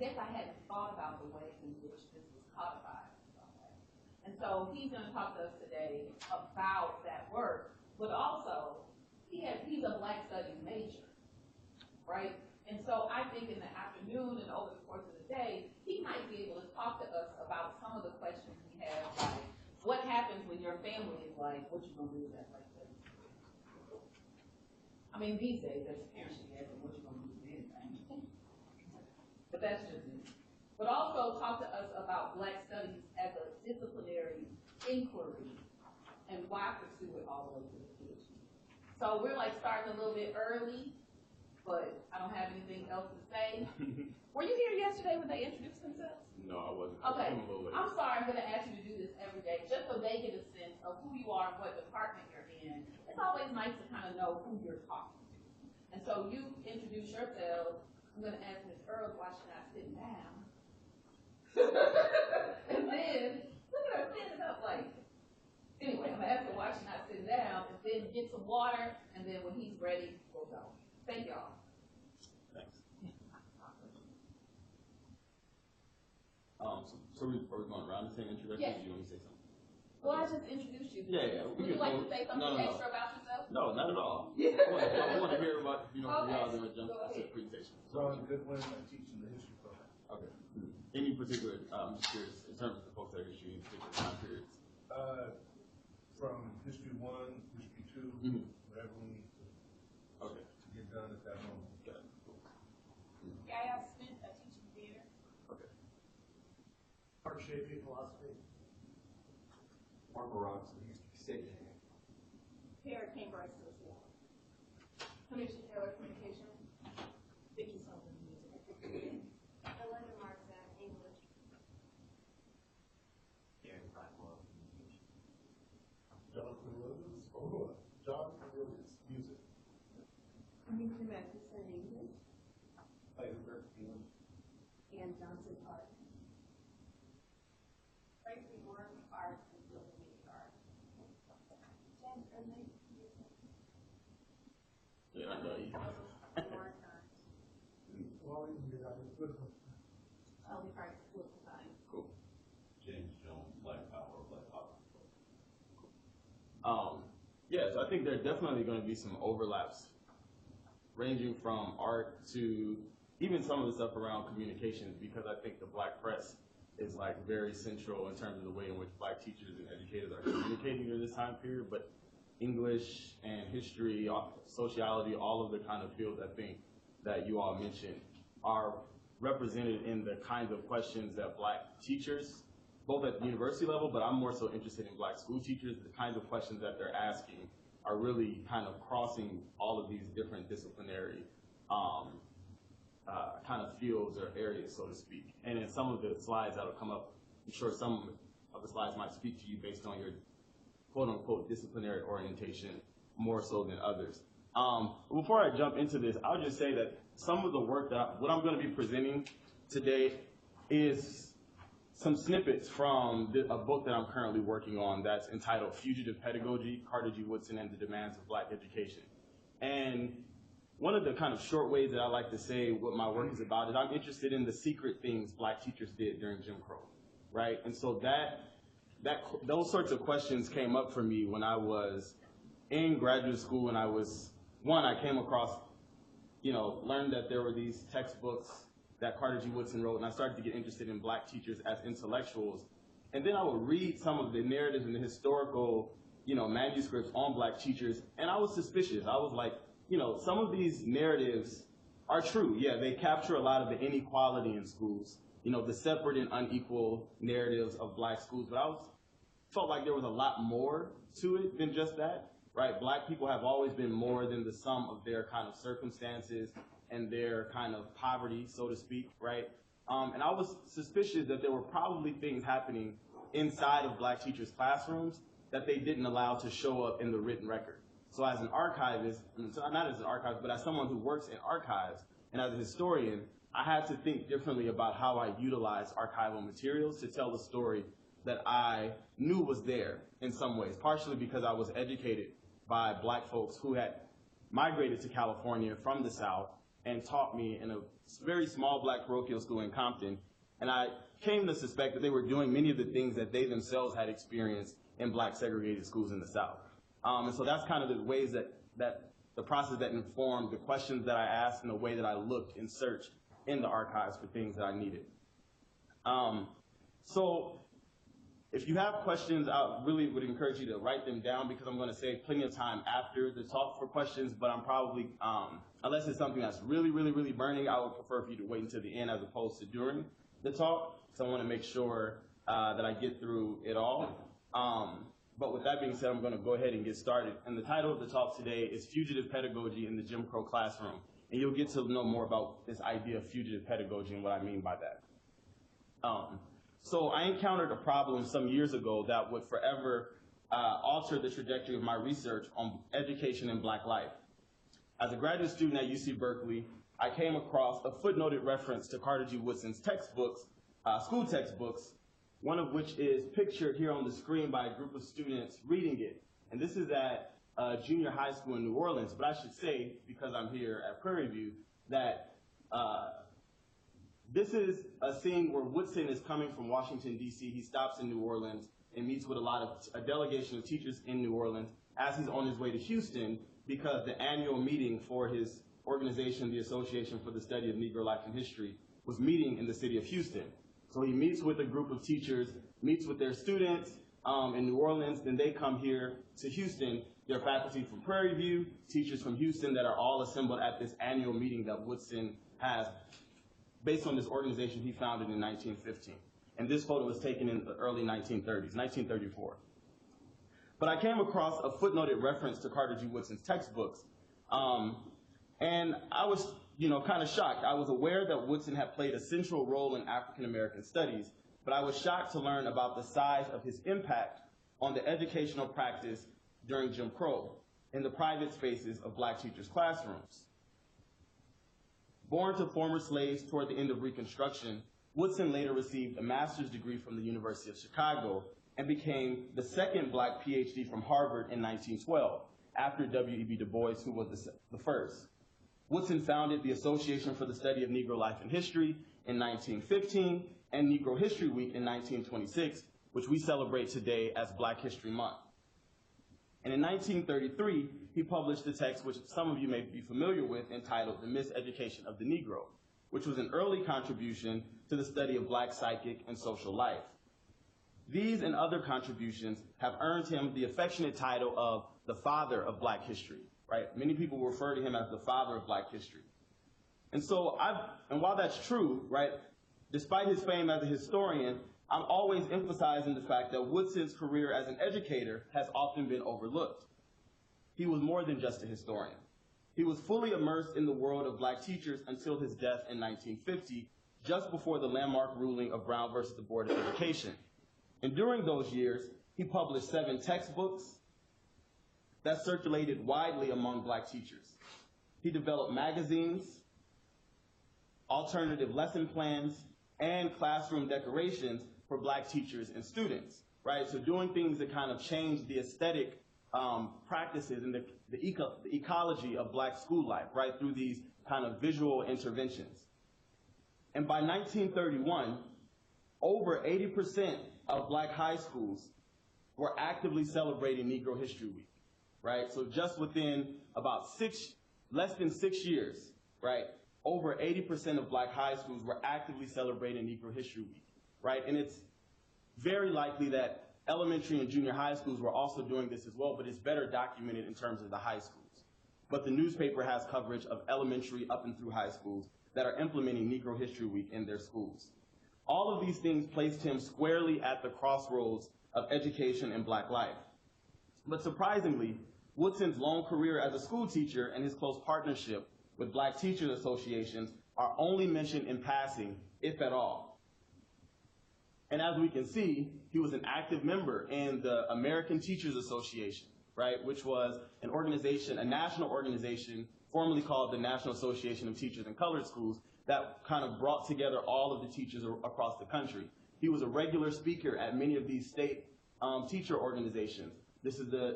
guess I hadn't thought about the way in which this was codified in some way. And so he's going to talk to us today about that work, but also he's a Black Studies major, right? And so I think in the afternoon and over the course of the day, he might be able to talk to us about some of the questions we have, like what happens when your family is like, what you gonna do with that Black Studies? I mean, these days, as parents should be asking, what you gonna do with anything? But that's just me. But also talk to us about Black Studies as a disciplinary inquiry and why pursue it all the way to the PhD. So we're like starting a little bit early, but I don't have anything else to say. Were you here yesterday when they introduced themselves? No, I wasn't. Okay. I'm a little late. I'm sorry, I'm going to ask you to do this every day, just so they get a sense of who you are and what department you're in. It's always nice to kind of know who you're talking to. And so you introduce yourselves. I'm going to ask Ms. Earles why she's not sitting down. And then, look at her standing up like, anyway, I'm going to ask her why she's not sitting down, and then get some water, and then when he's ready, we'll go. Thank y'all. Thanks. So are we going around the same introduction? Yes. Or do you want me to say something? Well, I just introduced you. Yeah. Would you like to say something extra about yourself? No, not at all. Yeah. I want to hear about, from Okay. y'all, then we'll jump to the presentation. Ron Goodwin, I teach in the history program. Okay. Any particular, I'm just curious, in terms of the folks that are history, in particular time periods? From history 1, history 2, whatever we need to get done at that moment. Got it. Cool. Gail Smith, I teach in theater. Okay. Art shaping philosophy. Mark Robinson, he used to be sitting there. Tara Cambridge Social. Commission Taylor Communication. Vicky Sullivan Music. Elena Martzak, English. Aaron Blackwell, communication. Jonathan Williams, music. Community Matheson, English. Heidelberg, English. And Johnson, Art. Tracy Moore, Art, and Building Media Art. Jen Erdney, Music. Yeah, I know you. Mark Times. Well, you can get out of it. Only practice political science. Cool. James Jones, Black Power, Black Power. Yeah, so I think there are definitely going to be some overlaps ranging from art to even some of the stuff around communications, because I think the Black press is like very central in terms of the way in which Black teachers and educators are communicating during this time period. But English and history, sociology, all of the kind of fields I think that you all mentioned are represented in the kinds of questions that Black teachers, both at the university level, but I'm more so interested in Black school teachers, the kinds of questions that they're asking are really kind of crossing all of these different disciplinary kind of fields or areas, so to speak. And in some of the slides that'll come up, I'm sure some of the slides might speak to you based on your quote-unquote disciplinary orientation more so than others. Before I jump into this, I'll just say that some of the work what I'm going to be presenting today is some snippets from a book that I'm currently working on that's entitled Fugitive Pedagogy, Carnegie Woodson and the Demands of Black Education. And one of the kind of short ways that I like to say what my work is about is I'm interested in the secret things Black teachers did during Jim Crow, right? And so those sorts of questions came up for me when I was in graduate school, and I came across, learned that there were these textbooks that Carnegie Woodson wrote, and I started to get interested in Black teachers as intellectuals. And then I would read some of the narratives and the historical, manuscripts on Black teachers, and I was suspicious. I was like, some of these narratives are true. Yeah, they capture a lot of the inequality in schools, the separate and unequal narratives of Black schools, but felt like there was a lot more to it than just that, right? Black people have always been more than the sum of their kind of circumstances and their kind of poverty, so to speak, right? And I was suspicious that there were probably things happening inside of Black teachers' classrooms that they didn't allow to show up in the written record. So as an archivist, not as an archivist, but as someone who works in archives and as a historian, I had to think differently about how I utilize archival materials to tell the story that I knew was there in some ways, partially because I was educated by Black folks who had migrated to California from the South and taught me in a very small black parochial school in Compton. And I came to suspect that they were doing many of the things that they themselves had experienced in black segregated schools in the South. And so that's kind of the ways that the process that informed the questions that I asked and the way that I looked and searched in the archives for things that I needed. So if you have questions, I really would encourage you to write them down, because I'm going to save plenty of time after the talk for questions, but I'm probably, unless it's something that's really, really, really burning, I would prefer for you to wait until the end as opposed to during the talk, because I want to make sure that I get through it all. But with that being said, I'm going to go ahead and get started. And the title of the talk today is Fugitive Pedagogy in the Jim Crow Classroom. And you'll get to know more about this idea of fugitive pedagogy and what I mean by that. So I encountered a problem some years ago that would forever alter the trajectory of my research on education and black life. As a graduate student at UC Berkeley, I came across a footnoted reference to Carter G. Woodson's textbooks, school textbooks, one of which is pictured here on the screen by a group of students reading it. And this is at junior high school in New Orleans. But I should say, because I'm here at Prairie View, that this is a scene where Woodson is coming from Washington, D.C. He stops in New Orleans and meets with a delegation of teachers in New Orleans as he's on his way to Houston, because the annual meeting for his organization, the Association for the Study of Negro Life and History, was meeting in the city of Houston. So he meets with a group of teachers, meets with their students in New Orleans, then they come here to Houston. They're faculty from Prairie View, teachers from Houston that are all assembled at this annual meeting that Woodson has based on this organization he founded in 1915. And this photo was taken in the early 1930s, 1934. But I came across a footnoted reference to Carter G. Woodson's textbooks, and I was kind of shocked. I was aware that Woodson had played a central role in African American studies, but I was shocked to learn about the size of his impact on the educational practice during Jim Crow in the private spaces of black teachers' classrooms. Born to former slaves toward the end of Reconstruction, Woodson later received a master's degree from the University of Chicago and became the second black PhD from Harvard in 1912, after W.E.B. Du Bois, who was the first. Woodson founded the Association for the Study of Negro Life and History in 1915 and Negro History Week in 1926, which we celebrate today as Black History Month. And in 1933, he published a text which some of you may be familiar with, entitled The Miseducation of the Negro, which was an early contribution to the study of black psychic and social life. These and other contributions have earned him the affectionate title of the father of black history, right? Many people refer to him as the father of black history. And so and while that's true, right, despite his fame as a historian, I'm always emphasizing the fact that Woodson's career as an educator has often been overlooked. He was more than just a historian. He was fully immersed in the world of black teachers until his death in 1950, just before the landmark ruling of Brown versus the Board of Education. And during those years, he published 7 textbooks that circulated widely among black teachers. He developed magazines, alternative lesson plans, and classroom decorations for black teachers and students, right? So doing things that kind of change the aesthetic practices and the ecology of black school life, right, through these kind of visual interventions. And by 1931, over 80% of black high schools were actively celebrating Negro History Week, right? So just within about less than 6 years, right, over 80% of black high schools were actively celebrating Negro History Week, right? And it's very likely that elementary and junior high schools were also doing this as well, but it's better documented in terms of the high schools. But the newspaper has coverage of elementary up and through high schools that are implementing Negro History Week in their schools. All of these things placed him squarely at the crossroads of education and black life. But surprisingly, Woodson's long career as a school teacher and his close partnership with black teachers associations are only mentioned in passing, if at all. And as we can see, he was an active member in the American Teachers Association, right, which was an organization, a national organization, formerly called the National Association of Teachers in Colored Schools, that kind of brought together all of the teachers across the country. He was a regular speaker at many of these state teacher organizations. This is the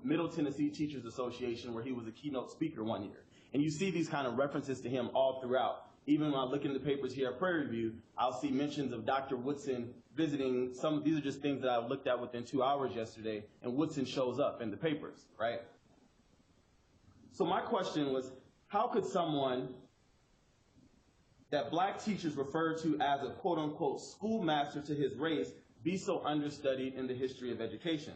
Middle Tennessee Teachers Association, where he was a keynote speaker one year. And you see these kind of references to him all throughout. Even when I look in the papers here at Prairie View, I'll see mentions of Dr. Woodson visiting these are just things that I looked at within 2 hours yesterday, and Woodson shows up in the papers, right? So my question was, how could someone that black teachers refer to as a quote-unquote schoolmaster to his race be so understudied in the history of education?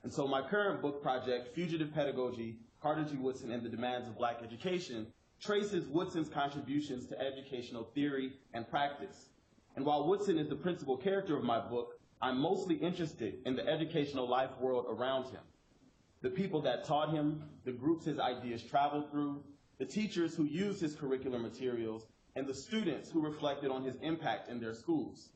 And so my current book project, Fugitive, Pedagogy, Carter G. Woodson and the Demands of Black Education, traces Woodson's contributions to educational theory and practice. And while Woodson is the principal character of my book, I'm mostly interested in the educational life world around him. The people that taught him, the groups his ideas traveled through, the teachers who used his curricular materials, and the students who reflected on his impact in their schools.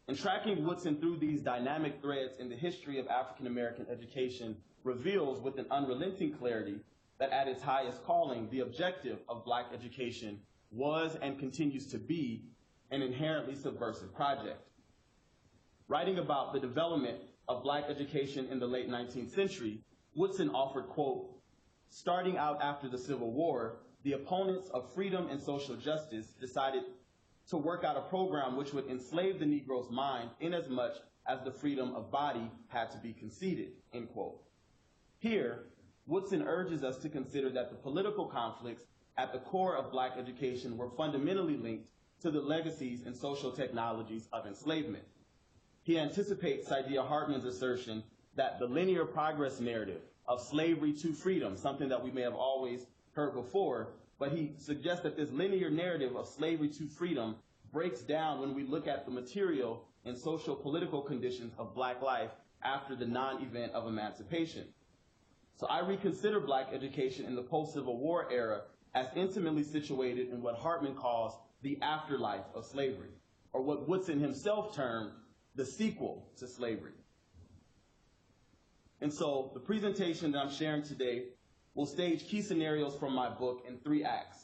And tracking Woodson through these dynamic threads in the history of African American education reveals with an unrelenting clarity that at its highest calling, the objective of black education was and continues to be an inherently subversive project. Writing about the development of black education in the late 19th century, Woodson offered, quote, starting out after the Civil War, the opponents of freedom and social justice decided to work out a program which would enslave the Negro's mind inasmuch as the freedom of body had to be conceded, end quote. Here, Woodson urges us to consider that the political conflicts at the core of black education were fundamentally linked to the legacies and social technologies of enslavement. He anticipates Saidiya Hartman's assertion that the linear progress narrative of slavery to freedom, something that we may have always heard before, but he suggests that this linear narrative of slavery to freedom breaks down when we look at the material and social political conditions of black life after the non-event of emancipation. So I reconsider black education in the post-Civil War era as intimately situated in what Hartman calls the afterlife of slavery, or what Woodson himself termed the sequel to slavery. And so the presentation that I'm sharing today will stage key scenarios from my book in 3 acts.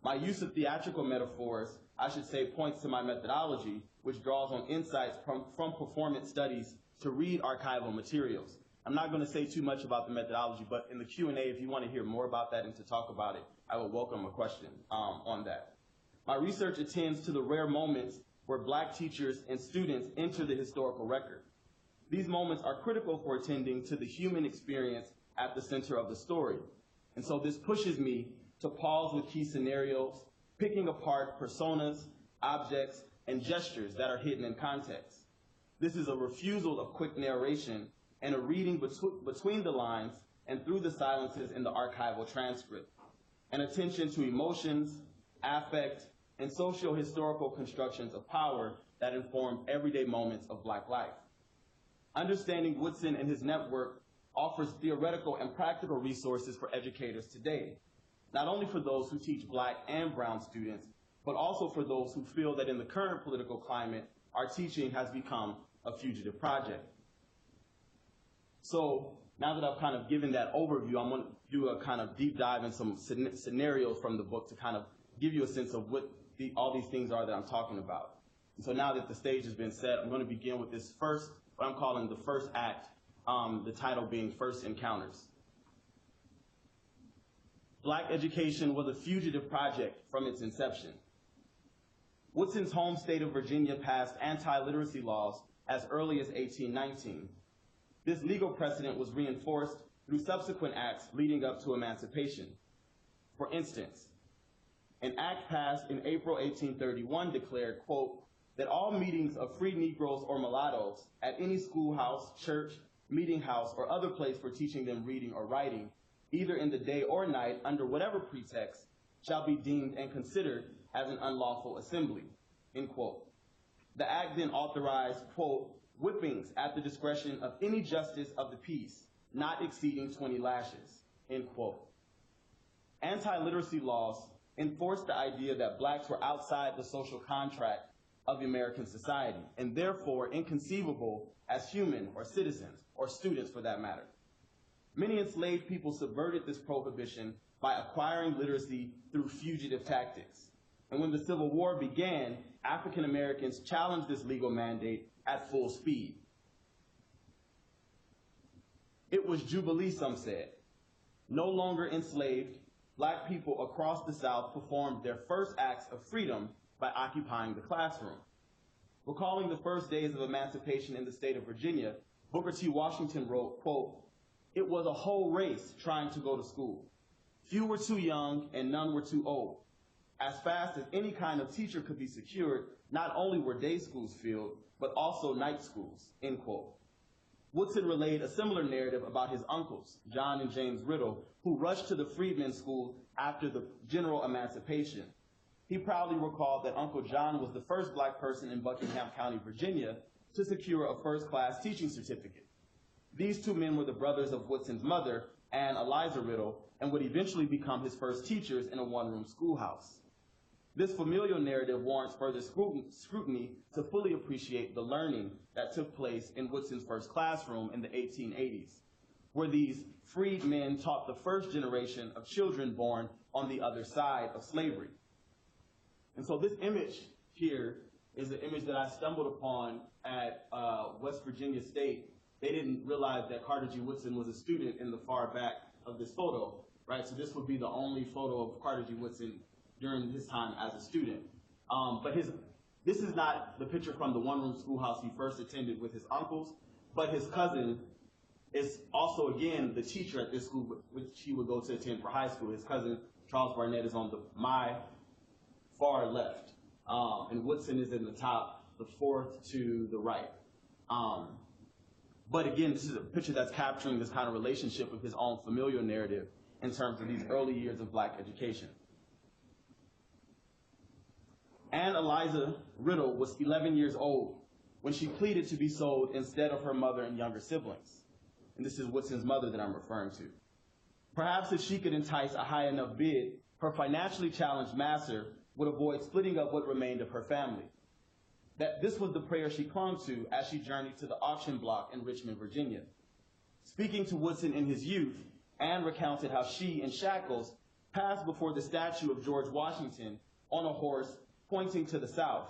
My use of theatrical metaphors, I should say, points to my methodology, which draws on insights from performance studies to read archival materials. I'm not going to say too much about the methodology, but in the Q&A, if you want to hear more about that and to talk about it, I would welcome a question on that. My research attends to the rare moments where black teachers and students enter the historical record. These moments are critical for attending to the human experience at the center of the story. And so this pushes me to pause with key scenarios, picking apart personas, objects, and gestures that are hidden in context. This is a refusal of quick narration and a reading between the lines and through the silences in the archival transcript, an attention to emotions, affect, and socio-historical constructions of power that inform everyday moments of black life. Understanding Woodson and his network offers theoretical and practical resources for educators today, not only for those who teach black and brown students, but also for those who feel that in the current political climate, our teaching has become a fugitive project. So now that I've kind of given that overview, I'm going to do a kind of deep dive in some scenarios from the book to kind of give you a sense of what all these things are that I'm talking about. And so now that the stage has been set, I'm going to begin with this first, what I'm calling the first act, the title being First Encounters. Black education was a fugitive project from its inception. Woodson's home state of Virginia passed anti-literacy laws as early as 1819. This legal precedent was reinforced through subsequent acts leading up to emancipation. For instance, an act passed in April 1831 declared, quote, that all meetings of free Negroes or mulattoes at any schoolhouse, church, meeting house, or other place for teaching them reading or writing, either in the day or night, under whatever pretext, shall be deemed and considered as an unlawful assembly, end quote. The act then authorized, quote, whippings at the discretion of any justice of the peace, not exceeding 20 lashes, end quote. Anti-literacy laws enforced the idea that blacks were outside the social contract of the American society, and therefore inconceivable as human or citizens, or students for that matter. Many enslaved people subverted this prohibition by acquiring literacy through fugitive tactics. And when the Civil War began, African Americans challenged this legal mandate at full speed. It was Jubilee, some said. No longer enslaved, Black people across the South performed their first acts of freedom by occupying the classroom. Recalling the first days of emancipation in the state of Virginia, Booker T. Washington wrote, quote, "It was a whole race trying to go to school. Few were too young and none were too old. As fast as any kind of teacher could be secured, not only were day schools filled, but also night schools," end quote. Woodson relayed a similar narrative about his uncles, John and James Riddle, who rushed to the freedmen's school after the general emancipation. He proudly recalled that Uncle John was the first Black person in Buckingham County, Virginia, to secure a first-class teaching certificate. These two men were the brothers of Woodson's mother, Anne Eliza Riddle, and would eventually become his first teachers in a one-room schoolhouse. This familial narrative warrants further scrutiny to fully appreciate the learning that took place in Woodson's first classroom in the 1880s, where these freed men taught the first generation of children born on the other side of slavery. And so this image here is an image that I stumbled upon at West Virginia State. They didn't realize that Carter G. Woodson was a student in the far back of this photo, right? So this would be the only photo of Carter G. Woodson during his time as a student. This is not the picture from the one-room schoolhouse he first attended with his uncles, but his cousin is also, again, the teacher at this school, which he would go to attend for high school. His cousin, Charles Barnett, is on my far left, and Woodson is in the top, the fourth to the right. But again, this is a picture that's capturing this kind of relationship with his own familial narrative in terms of these early years of Black education. Anne Eliza Riddle was 11 years old when she pleaded to be sold instead of her mother and younger siblings. And this is Woodson's mother that I'm referring to. Perhaps if she could entice a high enough bid, her financially challenged master would avoid splitting up what remained of her family. That this was the prayer she clung to as she journeyed to the auction block in Richmond, Virginia. Speaking to Woodson in his youth, Anne recounted how she, in shackles, passed before the statue of George Washington on a horse pointing to the south.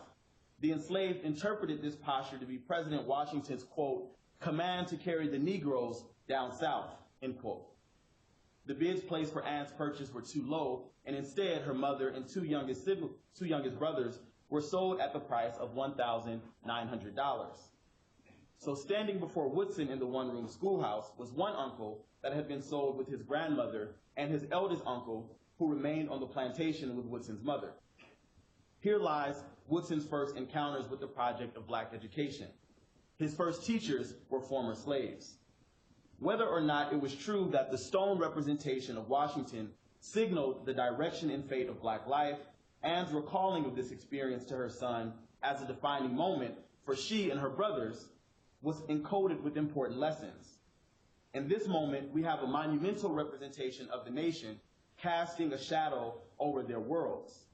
The enslaved interpreted this posture to be President Washington's, quote, "command to carry the Negroes down south," end quote. The bids placed for Anne's purchase were too low, and instead her mother and two youngest brothers were sold at the price of $1,900. So standing before Woodson in the one-room schoolhouse was one uncle that had been sold with his grandmother and his eldest uncle who remained on the plantation with Woodson's mother. Here lies Woodson's first encounters with the project of Black education. His first teachers were former slaves. Whether or not it was true that the stone representation of Washington signaled the direction and fate of Black life, Anne's recalling of this experience to her son as a defining moment for she and her brothers was encoded with important lessons. In this moment, we have a monumental representation of the nation casting a shadow over their worlds,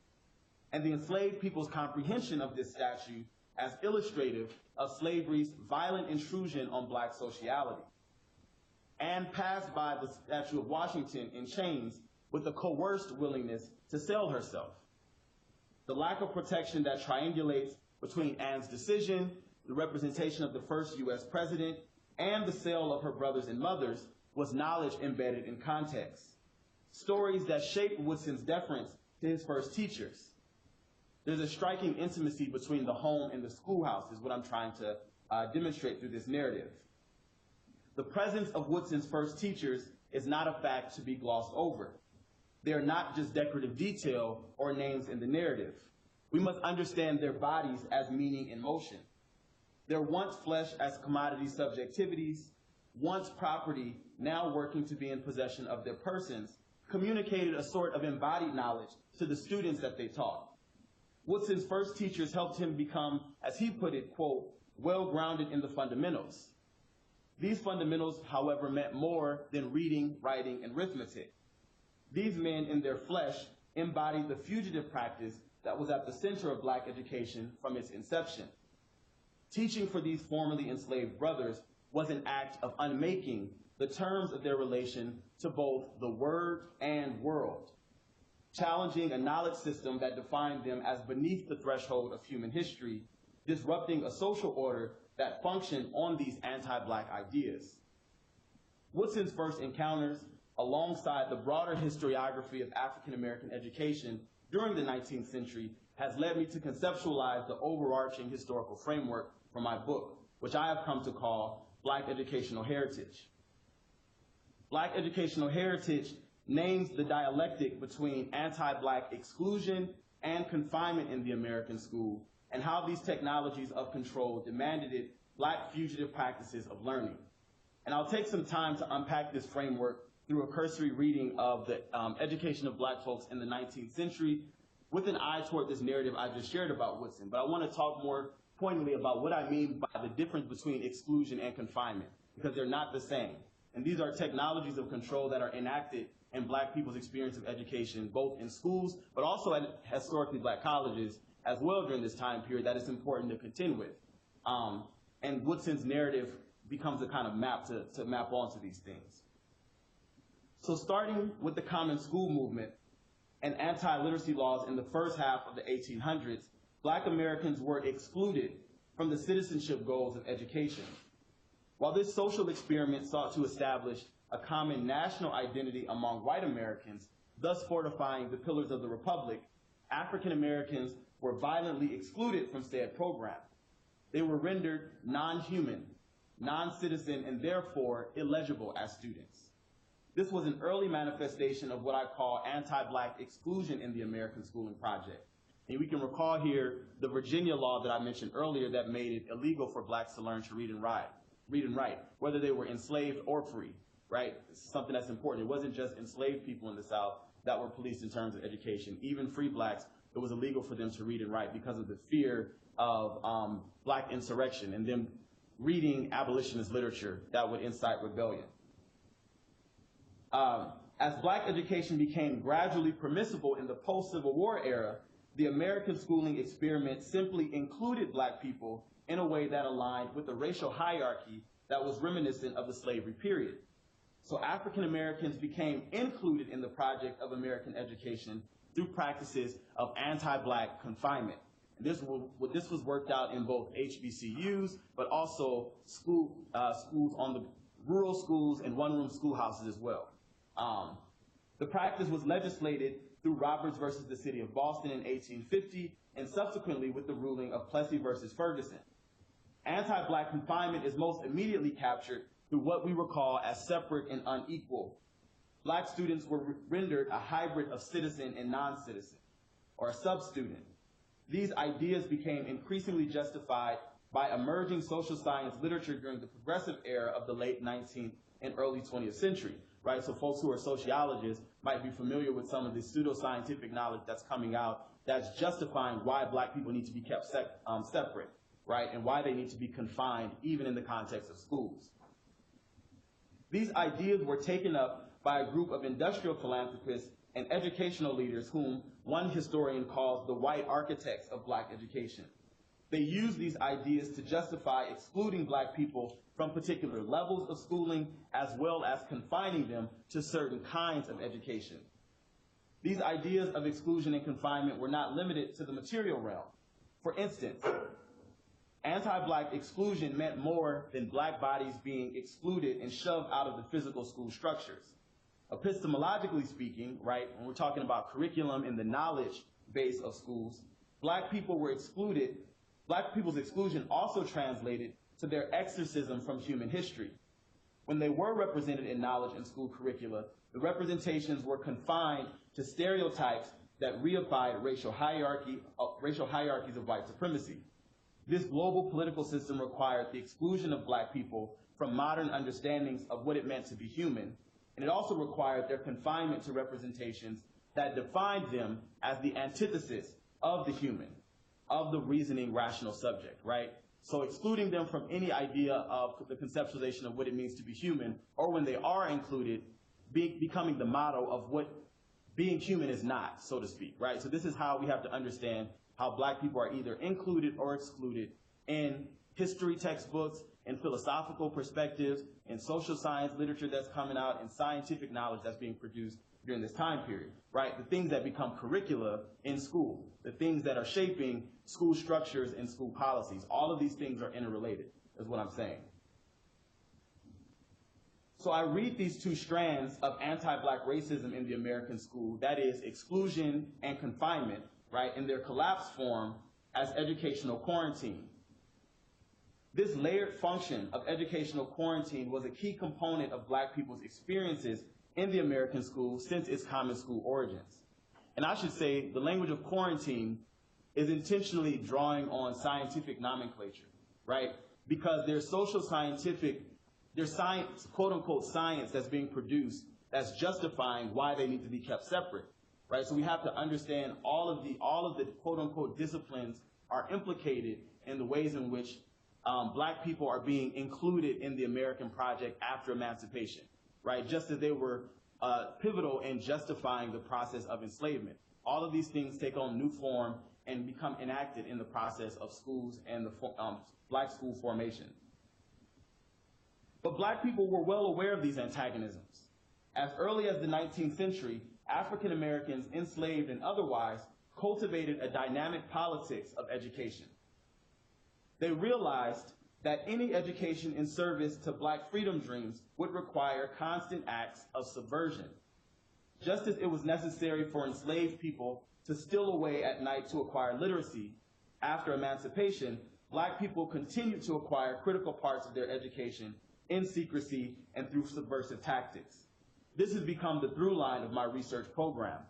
and the enslaved people's comprehension of this statue as illustrative of slavery's violent intrusion on Black sociality. Anne passed by the statue of Washington in chains with a coerced willingness to sell herself. The lack of protection that triangulates between Anne's decision, the representation of the first U.S. president, and the sale of her brothers and mothers was knowledge embedded in context. Stories that shaped Woodson's deference to his first teachers. There's a striking intimacy between the home and the schoolhouse is what I'm trying to demonstrate through this narrative. The presence of Woodson's first teachers is not a fact to be glossed over. They are not just decorative detail or names in the narrative. We must understand their bodies as meaning in motion. Their once flesh as commodity subjectivities, once property, now working to be in possession of their persons, communicated a sort of embodied knowledge to the students that they taught. Woodson's first teachers helped him become, as he put it, quote, well-grounded in the fundamentals. These fundamentals, however, meant more than reading, writing, and arithmetic. These men in their flesh embodied the fugitive practice that was at the center of Black education from its inception. Teaching for these formerly enslaved brothers was an act of unmaking the terms of their relation to both the word and world, challenging a knowledge system that defined them as beneath the threshold of human history, disrupting a social order that functioned on these anti-Black ideas. Woodson's first encounters, alongside the broader historiography of African American education during the 19th century, has led me to conceptualize the overarching historical framework for my book, which I have come to call Black Educational Heritage. Black Educational Heritage names the dialectic between anti-Black exclusion and confinement in the American school, and how these technologies of control demanded Black fugitive practices of learning. And I'll take some time to unpack this framework through a cursory reading of the education of Black folks in the 19th century with an eye toward this narrative I just shared about Woodson. But I want to talk more pointedly about what I mean by the difference between exclusion and confinement, because they're not the same. And these are technologies of control that are enacted in Black people's experience of education, both in schools, but also at historically Black colleges as well during this time period, that it's important to contend with. And Woodson's narrative becomes a kind of map to map onto these things. So starting with the Common School movement and anti-literacy laws in the first half of the 1800s, Black Americans were excluded from the citizenship goals of education. While this social experiment sought to establish a common national identity among white Americans, thus fortifying the pillars of the Republic, African Americans were violently excluded from said program. They were rendered non-human, non-citizen, and therefore illegible as students. This was an early manifestation of what I call anti-Black exclusion in the American schooling project. And we can recall here the Virginia law that I mentioned earlier that made it illegal for Blacks to learn to read and write, whether they were enslaved or free, right? This is something that's important. It wasn't just enslaved people in the South that were policed in terms of education. Even free Blacks, it was illegal for them to read and write because of the fear of Black insurrection and them reading abolitionist literature that would incite rebellion. As Black education became gradually permissible in the post-Civil War era, the American schooling experiment simply included Black people in a way that aligned with the racial hierarchy that was reminiscent of the slavery period. So African Americans became included in the project of American education through practices of anti-Black confinement. And this was worked out in both HBCUs, but also schools on the rural schools and one-room schoolhouses as well. The practice was legislated through Roberts versus the City of Boston in 1850, and subsequently with the ruling of Plessy versus Ferguson. Anti-Black confinement is most immediately captured through what we recall as separate and unequal. Black students were rendered a hybrid of citizen and non-citizen, or a sub-student. These ideas became increasingly justified by emerging social science literature during the progressive era of the late 19th and early 20th century, right? So folks who are sociologists might be familiar with some of the pseudoscientific knowledge that's coming out that's justifying why Black people need to be kept separate, right? And why they need to be confined even in the context of schools. These ideas were taken up by a group of industrial philanthropists and educational leaders whom one historian calls the white architects of Black education. They used these ideas to justify excluding Black people from particular levels of schooling, as well as confining them to certain kinds of education. These ideas of exclusion and confinement were not limited to the material realm. For instance, anti-Black exclusion meant more than Black bodies being excluded and shoved out of the physical school structures. Epistemologically speaking, right, when we're talking about curriculum and the knowledge base of schools, Black people were excluded. Black people's exclusion also translated to their exorcism from human history. When they were represented in knowledge and school curricula, the representations were confined to stereotypes that reified racial hierarchies of white supremacy. This global political system required the exclusion of Black people from modern understandings of what it meant to be human, and it also required their confinement to representations that defined them as the antithesis of the human, of the reasoning rational subject, right? So excluding them from any idea of the conceptualization of what it means to be human, or when they are included, becoming the motto of what being human is not, so to speak, right? So this is how we have to understand how Black people are either included or excluded in history textbooks, in philosophical perspectives, in social science literature that's coming out, and scientific knowledge that's being produced during this time period, right? The things that become curricula in school, the things that are shaping school structures and school policies, all of these things are interrelated, is what I'm saying. So I read these two strands of anti-black racism in the American school, that is exclusion and confinement, right, in their collapsed form as educational quarantine. This layered function of educational quarantine was a key component of black people's experiences in the American school since its common school origins. And I should say the language of quarantine is intentionally drawing on scientific nomenclature, right? Because there's social scientific, there's science, quote unquote science that's being produced that's justifying why they need to be kept separate, right? So we have to understand all of the quote unquote disciplines are implicated in the ways in which black people are being included in the American project after emancipation, right? Just as they were pivotal in justifying the process of enslavement. All of these things take on new form and become enacted in the process of schools and the black school formation. But black people were well aware of these antagonisms. As early as the 19th century, African Americans, enslaved and otherwise, cultivated a dynamic politics of education. They realized that any education in service to black freedom dreams would require constant acts of subversion. Just as it was necessary for enslaved people to steal away at night to acquire literacy, after emancipation, black people continued to acquire critical parts of their education in secrecy and through subversive tactics. This has become the through line of my research program,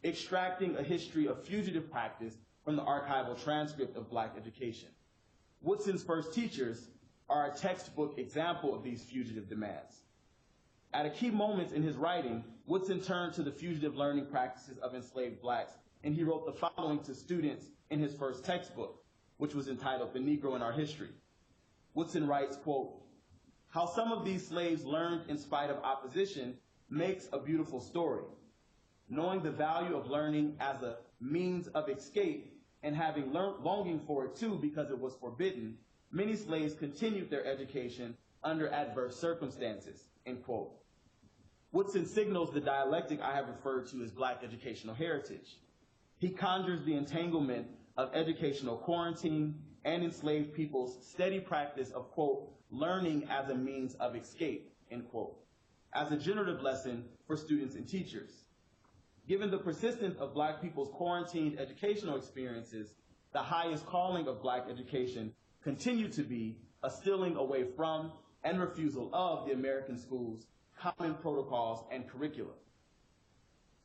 extracting a history of fugitive practice from the archival transcript of black education. Woodson's first teachers are a textbook example of these fugitive demands. At a key moment in his writing, Woodson turned to the fugitive learning practices of enslaved blacks, and he wrote the following to students in his first textbook, which was entitled The Negro in Our History. Woodson writes, quote, "How some of these slaves learned in spite of opposition makes a beautiful story. Knowing the value of learning as a means of escape and having longing for it too because it was forbidden, many slaves continued their education under adverse circumstances," end quote. Woodson signals the dialectic I have referred to as black educational heritage. He conjures the entanglement of educational quarantine and enslaved people's steady practice of, quote, learning as a means of escape, end quote, as a generative lesson for students and teachers. Given the persistence of black people's quarantined educational experiences, the highest calling of black education continued to be a stealing away from and refusal of the American school's common protocols and curricula.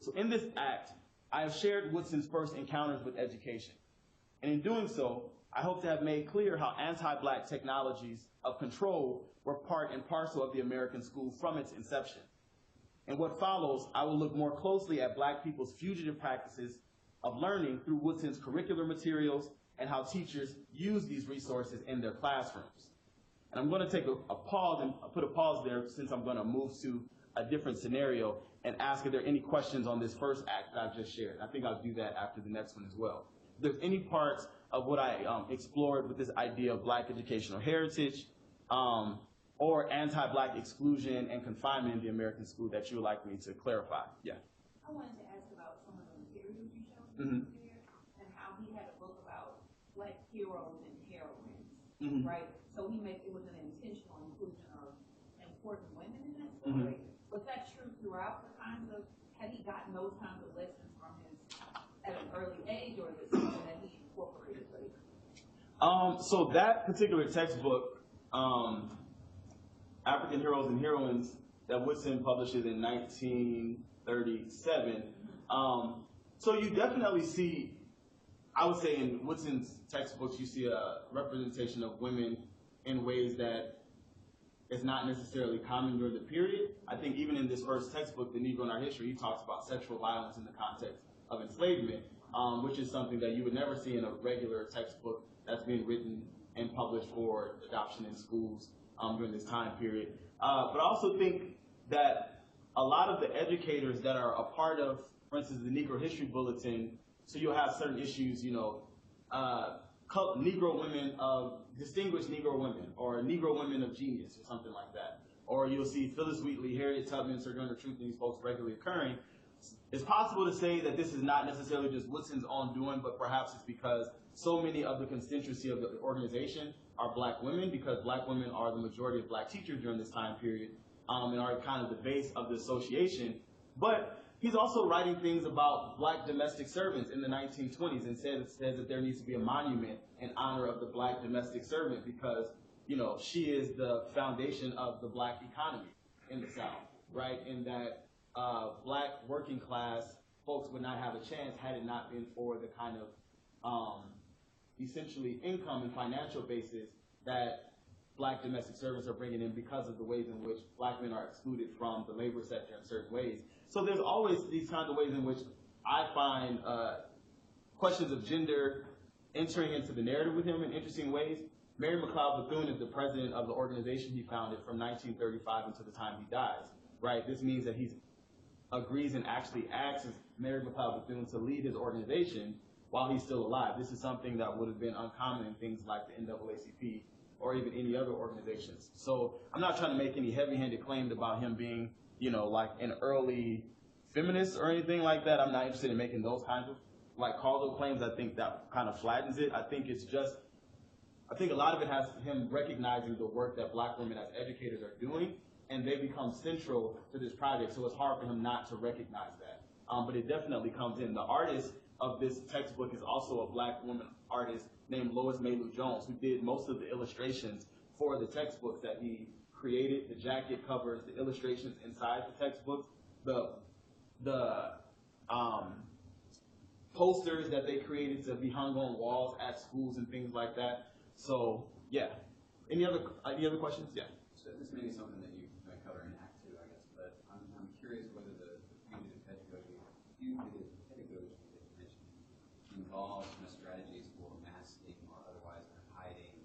So in this act, I have shared Woodson's first encounters with education. And in doing so, I hope to have made clear how anti-black technologies of control were part and parcel of the American school from its inception. In what follows, I will look more closely at black people's fugitive practices of learning through Woodson's curricular materials and how teachers use these resources in their classrooms. And I'm going to take a pause and put a pause there since I'm going to move to a different scenario and ask if there are any questions on this first act that I've just shared. I think I'll do that after the next one as well. If there's any parts of what I explored with this idea of black educational heritage or anti-black exclusion and confinement in the American school that you would like me to clarify. Yeah. I wanted to ask about some of the materials you showed me there and how he had a book about black heroes and heroines, right? So it was an intentional inclusion of important women in that story. Was that true throughout the kinds of, had he gotten those kinds of lessons from his at an early age, or is it something that he incorporated later? So that particular textbook, African Heroes and Heroines, that Woodson publishes in 1937. So you definitely see, I would say in Woodson's textbooks, you see a representation of women in ways that is not necessarily common during the period. I think even in this first textbook, The Negro in Our History, he talks about sexual violence in the context of enslavement, which is something that you would never see in a regular textbook that's being written and published for adoption in schools during this time period. But I also think that a lot of the educators that are a part of, for instance, the Negro History Bulletin, so you'll have certain issues, Negro women of distinguished Negro women, or Negro women of genius, or something like that. Or you'll see Phyllis Wheatley, Harriet Tubman, Sojourner Truth, and these folks regularly occurring. It's possible to say that this is not necessarily just Woodson's own doing, but perhaps it's because so many of the constituency of the organization are black women, because black women are the majority of black teachers during this time period. and are kind of the base of the association. But he's also writing things about black domestic servants in the 1920s and says that there needs to be a monument in honor of the black domestic servant because, you know, she is the foundation of the black economy in the South, right? And that black working class folks would not have a chance had it not been for the kind of essentially income and financial basis that black domestic servants are bringing in because of the ways in which black men are excluded from the labor sector in certain ways. So there's always these kinds of ways in which I find questions of gender entering into the narrative with him in interesting ways. Mary McLeod Bethune is the president of the organization he founded from 1935 until the time he dies, right? This means that he agrees and actually asks Mary McLeod Bethune to lead his organization while he's still alive. This is something that would have been uncommon in things like the NAACP or even any other organizations. So I'm not trying to make any heavy-handed claims about him being, you know, like an early feminist or anything like that. I'm not interested in making those kinds of like causal claims. I think that kind of flattens it. I think a lot of it has him recognizing the work that black women as educators are doing, and they become central to this project, so it's hard for him not to recognize that. But it definitely comes in. The artist of this textbook is also a black woman artist named Lois Maylou Jones, who did most of the illustrations for the textbooks that he created, the jacket covers, the illustrations inside the textbooks, the posters that they created to be hung on walls at schools and things like that. So, yeah. Any other questions? Yeah. So this may be something that you might cover in Act 2, I guess, but I'm curious whether the fugitive pedagogy that you mentioned involves strategies for masking or otherwise hiding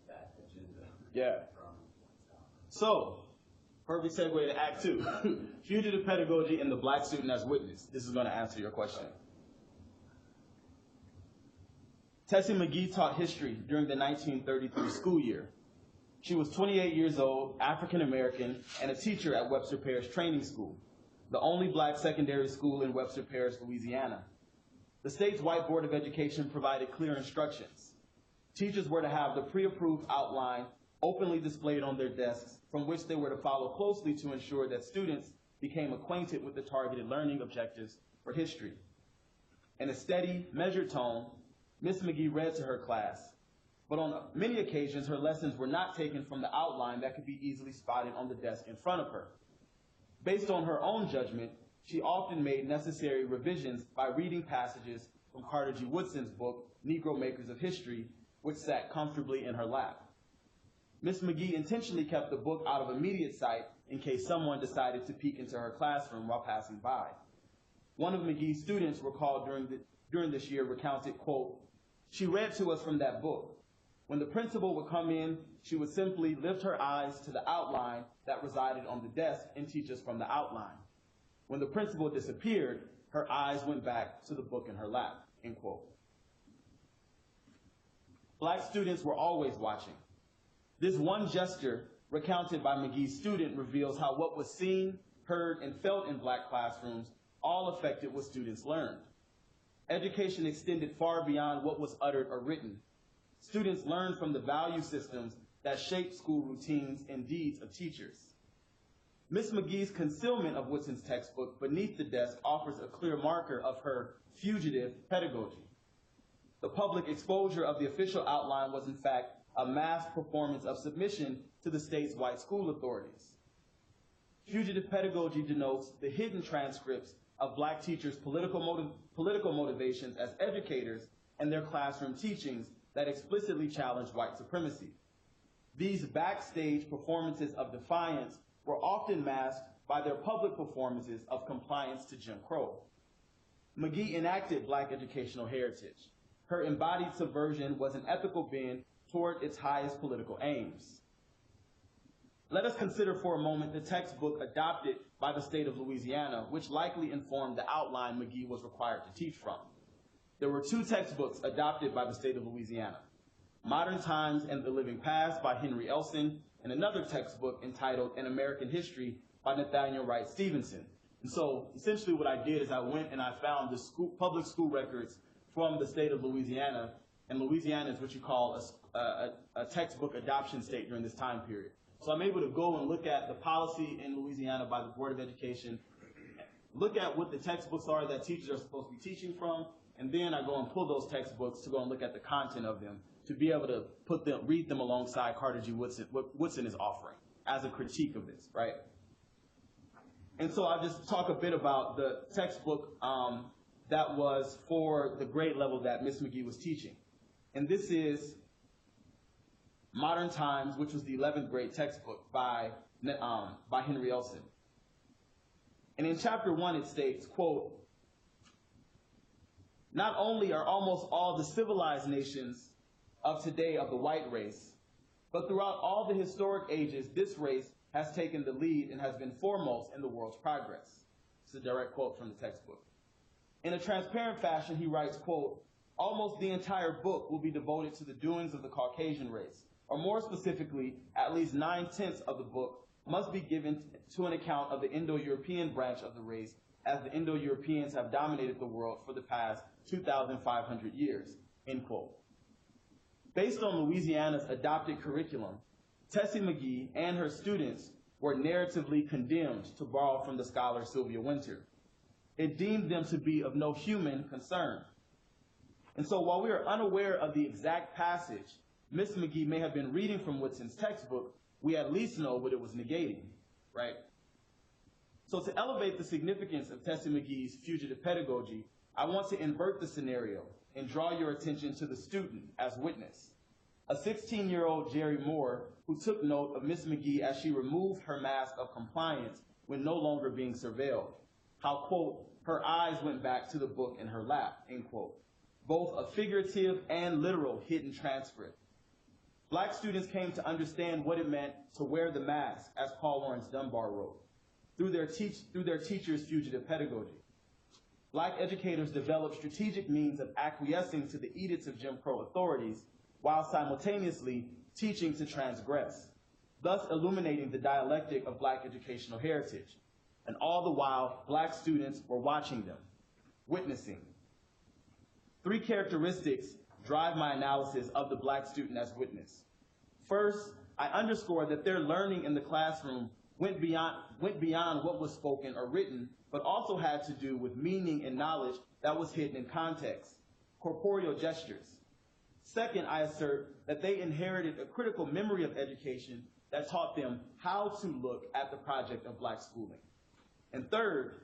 that agenda. Yeah. So, perfect segue to Act 2. Fugitive pedagogy and the black student as witness. This is going to answer your question. Tessie McGee taught history during the 1933 school year. She was 28 years old, African American, and a teacher at Webster Parish Training School, the only black secondary school in Webster Parish, Louisiana. The state's White Board of Education provided clear instructions. Teachers were to have the pre-approved outline openly displayed on their desks, from which they were to follow closely to ensure that students became acquainted with the targeted learning objectives for history. In a steady, measured tone, Ms. McGee read to her class, but on many occasions her lessons were not taken from the outline that could be easily spotted on the desk in front of her. Based on her own judgment, she often made necessary revisions by reading passages from Carter G. Woodson's book, Negro Makers of History, which sat comfortably in her lap. Ms. McGee intentionally kept the book out of immediate sight in case someone decided to peek into her classroom while passing by. One of McGee's students recalled during this year recounted, quote, "She read to us from that book. When the principal would come in, she would simply lift her eyes to the outline that resided on the desk and teach us from the outline. When the principal disappeared, her eyes went back to the book in her lap," end quote. Black students were always watching. This one gesture, recounted by McGee's student, reveals how what was seen, heard, and felt in black classrooms all affected what students learned. Education extended far beyond what was uttered or written. Students learned from the value systems that shaped school routines and deeds of teachers. Ms. McGee's concealment of Woodson's textbook beneath the desk offers a clear marker of her fugitive pedagogy. The public exposure of the official outline was in fact a mass performance of submission to the state's white school authorities. Fugitive pedagogy denotes the hidden transcripts of black teachers' political motivations as educators and their classroom teachings that explicitly challenged white supremacy. These backstage performances of defiance were often masked by their public performances of compliance to Jim Crow. McGee enacted black educational heritage. Her embodied subversion was an ethical bend toward its highest political aims. Let us consider for a moment the textbook adopted by the state of Louisiana, which likely informed the outline McGee was required to teach from. There were two textbooks adopted by the state of Louisiana: Modern Times and the Living Past by Henry Elson, and another textbook entitled An American History by Nathaniel Wright Stevenson. And so essentially what I did is I went and I found the public school records from the state of Louisiana, and Louisiana is what you call a textbook adoption state during this time period. So I'm able to go and look at the policy in Louisiana by the Board of Education, look at what the textbooks are that teachers are supposed to be teaching from, and then I go and pull those textbooks to go and look at the content of them to be able to read them alongside Carter G. Woodson, what Woodson is offering as a critique of this, right? And so I'll just talk a bit about the textbook that was for the grade level that Miss McGee was teaching. And this is Modern Times, which was the 11th grade textbook by Henry Elson. And in chapter 1 it states, quote, "Not only are almost all the civilized nations of today of the white race, but throughout all the historic ages, this race has taken the lead and has been foremost in the world's progress." It's a direct quote from the textbook. In a transparent fashion, he writes, quote, "Almost the entire book will be devoted to the doings of the Caucasian race, or more specifically, at least 9/10 of the book must be given to an account of the Indo-European branch of the race, as the Indo-Europeans have dominated the world for the past 2,500 years," end quote. Based on Louisiana's adopted curriculum, Tessie McGee and her students were narratively condemned to borrow from the scholar Sylvia Wynter. It deemed them to be of no human concern. And so while we are unaware of the exact passage Miss McGee may have been reading from Woodson's textbook, we at least know what it was negating, right? So to elevate the significance of Tessie McGee's Fugitive Pedagogy, I want to invert the scenario and draw your attention to the student as witness. A 16-year-old Jerry Moore who took note of Miss McGee as she removed her mask of compliance when no longer being surveilled. How, quote, "her eyes went back to the book in her lap," end quote. Both a figurative and literal hidden transcript. Black students came to understand what it meant to wear the mask, as Paul Laurence Dunbar wrote, through their teacher's fugitive pedagogy. Black educators developed strategic means of acquiescing to the edicts of Jim Crow authorities while simultaneously teaching to transgress, thus illuminating the dialectic of Black educational heritage. And all the while, Black students were watching them, witnessing. 3 characteristics drive my analysis of the Black student as witness. First, I underscore that their learning in the classroom went beyond what was spoken or written, but also had to do with meaning and knowledge that was hidden in context, corporeal gestures. Second, I assert that they inherited a critical memory of education that taught them how to look at the project of Black schooling. And third,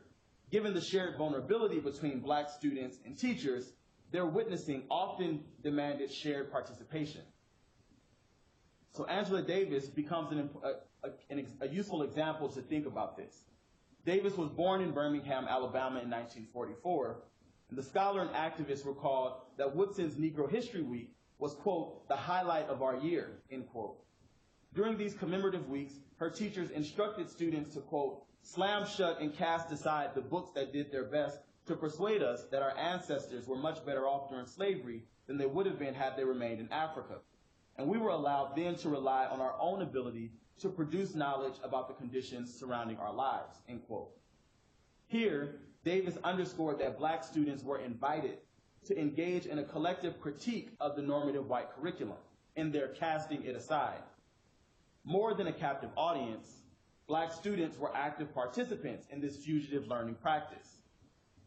given the shared vulnerability between Black students and teachers, their witnessing often demanded shared participation. So Angela Davis becomes a useful example to think about this. Davis was born in Birmingham, Alabama in 1944, and the scholar and activist recalled that Woodson's Negro History Week was, quote, "the highlight of our year," end quote. During these commemorative weeks, her teachers instructed students to, quote, "slam shut and cast aside the books that did their best to persuade us that our ancestors were much better off during slavery than they would have been had they remained in Africa. And we were allowed then to rely on our own ability to produce knowledge about the conditions surrounding our lives," end quote. Here, Davis underscored that Black students were invited to engage in a collective critique of the normative white curriculum, and their casting it aside. More than a captive audience, Black students were active participants in this fugitive learning practice.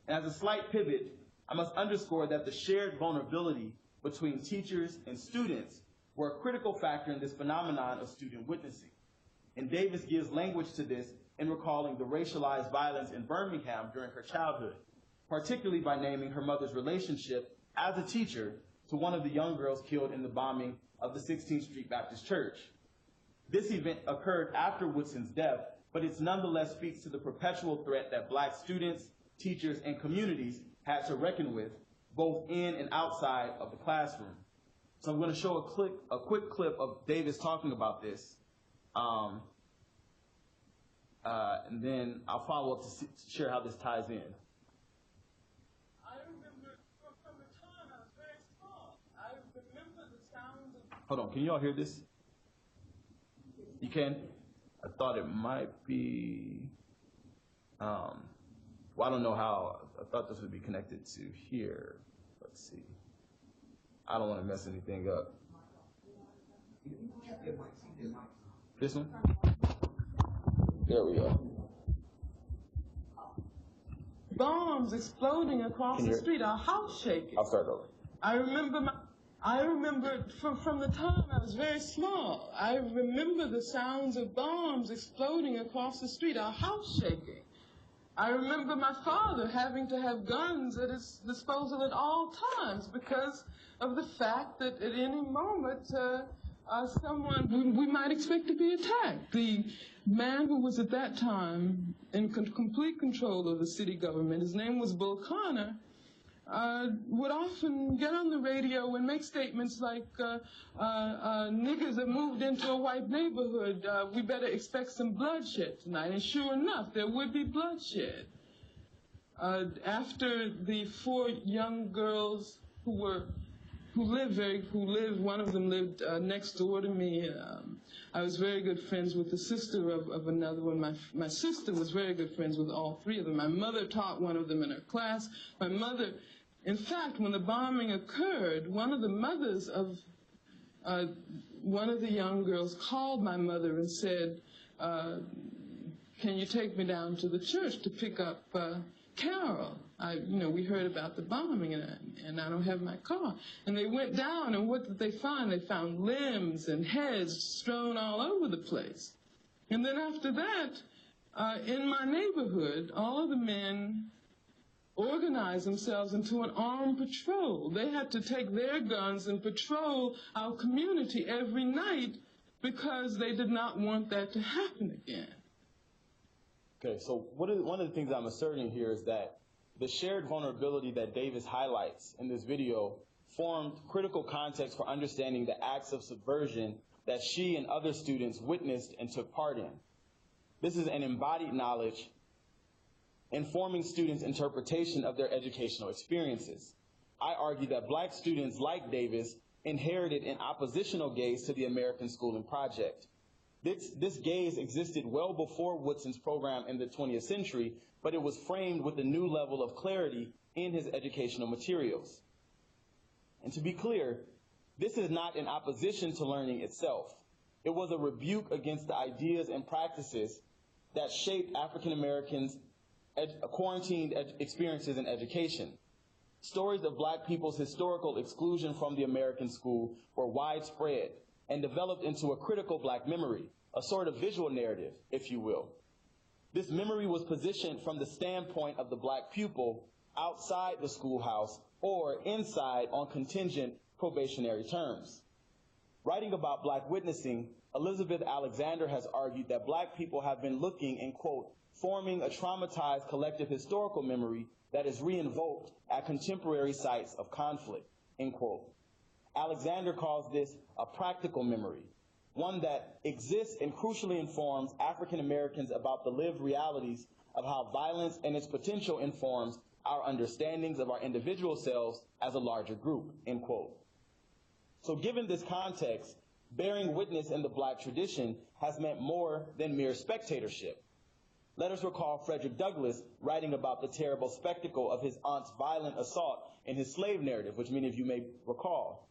And as a slight pivot, I must underscore that the shared vulnerability between teachers and students were a critical factor in this phenomenon of student witnessing. And Davis gives language to this in recalling the racialized violence in Birmingham during her childhood, particularly by naming her mother's relationship as a teacher to one of the young girls killed in the bombing of the 16th Street Baptist Church. This event occurred after Woodson's death, but it nonetheless speaks to the perpetual threat that Black students, teachers, and communities had to reckon with, both in and outside of the classroom. So I'm going to show a quick clip of Davis talking about this, and then I'll follow up to share how this ties in. I remember from the time I was very small, I remember the sounds of... Hold on, can you all hear this? You can? I thought it might be, well, I don't know how, I thought this would be connected to here. Let's see. I don't want to mess anything up. This one? There we go. Bombs exploding across the street, our house shaking. I'll start over. I remember from the time I was very small, I remember the sounds of bombs exploding across the street, our house shaking. I remember my father having to have guns at his disposal at all times because of the fact that at any moment we might expect to be attacked. The man who was at that time in complete control of the city government, his name was Bull Connor, would often get on the radio and make statements like, niggers have moved into a white neighborhood, we better expect some bloodshed tonight. And sure enough, there would be bloodshed. After the 4 young girls who lived, one of them lived next door to me. I was very good friends with the sister of another one. My sister was very good friends with all 3 of them. My mother taught one of them in her class. My mother, in fact, when the bombing occurred, one of the mothers of one of the young girls called my mother and said, can you take me down to the church to pick up Carol? We heard about the bombing, and I don't have my car. And they went down, and what did they find? They found limbs and heads strewn all over the place. And then after that, in my neighborhood, all of the men organized themselves into an armed patrol. They had to take their guns and patrol our community every night because they did not want that to happen again. Okay, so one of the things I'm asserting here is that the shared vulnerability that Davis highlights in this video formed critical context for understanding the acts of subversion that she and other students witnessed and took part in. This is an embodied knowledge informing students' interpretation of their educational experiences. I argue that black students like Davis inherited an oppositional gaze to the American schooling project. This gaze existed well before Woodson's program in the 20th century, but it was framed with a new level of clarity in his educational materials. And to be clear, this is not in opposition to learning itself. It was a rebuke against the ideas and practices that shaped African Americans' quarantined experiences in education. Stories of black people's historical exclusion from the American school were widespread and developed into a critical black memory, a sort of visual narrative, if you will. This memory was positioned from the standpoint of the black pupil outside the schoolhouse or inside on contingent probationary terms. Writing about black witnessing, Elizabeth Alexander has argued that black people have been looking and, quote, forming a traumatized collective historical memory that is reinvoked at contemporary sites of conflict, end quote. Alexander calls this a practical memory, one that exists and crucially informs African Americans about the lived realities of how violence and its potential informs our understandings of our individual selves as a larger group, end quote. So given this context, bearing witness in the black tradition has meant more than mere spectatorship. Let us recall Frederick Douglass writing about the terrible spectacle of his aunt's violent assault in his slave narrative, which many of you may recall.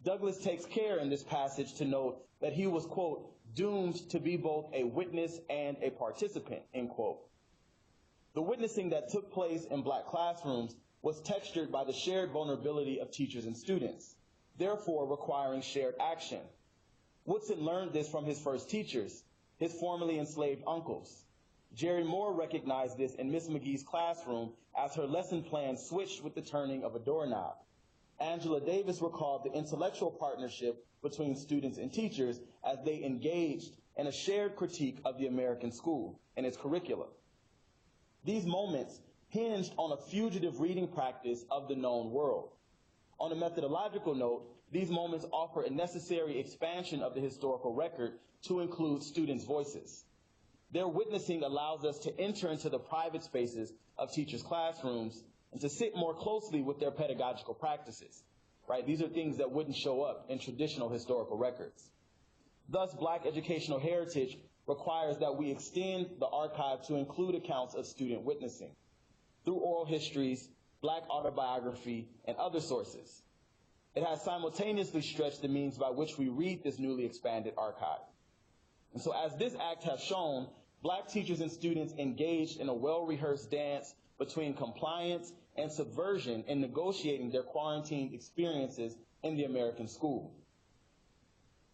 Douglass takes care in this passage to note that he was, quote, doomed to be both a witness and a participant, end quote. The witnessing that took place in black classrooms was textured by the shared vulnerability of teachers and students, therefore requiring shared action. Woodson learned this from his first teachers, his formerly enslaved uncles. Jerry Moore recognized this in Miss McGee's classroom as her lesson plan switched with the turning of a doorknob. Angela Davis recalled the intellectual partnership between students and teachers as they engaged in a shared critique of the American school and its curriculum. These moments hinged on a fugitive reading practice of the known world. On a methodological note, these moments offer a necessary expansion of the historical record to include students' voices. Their witnessing allows us to enter into the private spaces of teachers' classrooms and to sit more closely with their pedagogical practices, right? These are things that wouldn't show up in traditional historical records. Thus, black educational heritage requires that we extend the archive to include accounts of student witnessing through oral histories, black autobiography, and other sources. It has simultaneously stretched the means by which we read this newly expanded archive. And so as this act has shown, black teachers and students engaged in a well-rehearsed dance between compliance and subversion in negotiating their quarantined experiences in the American school.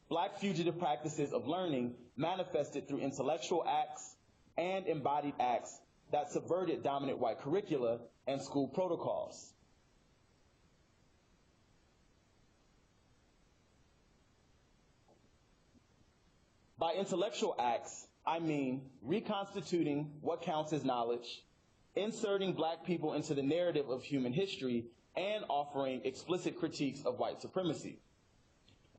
Black fugitive practices of learning manifested through intellectual acts and embodied acts that subverted dominant white curricula and school protocols. By intellectual acts, I mean reconstituting what counts as knowledge, inserting black people into the narrative of human history, and offering explicit critiques of white supremacy.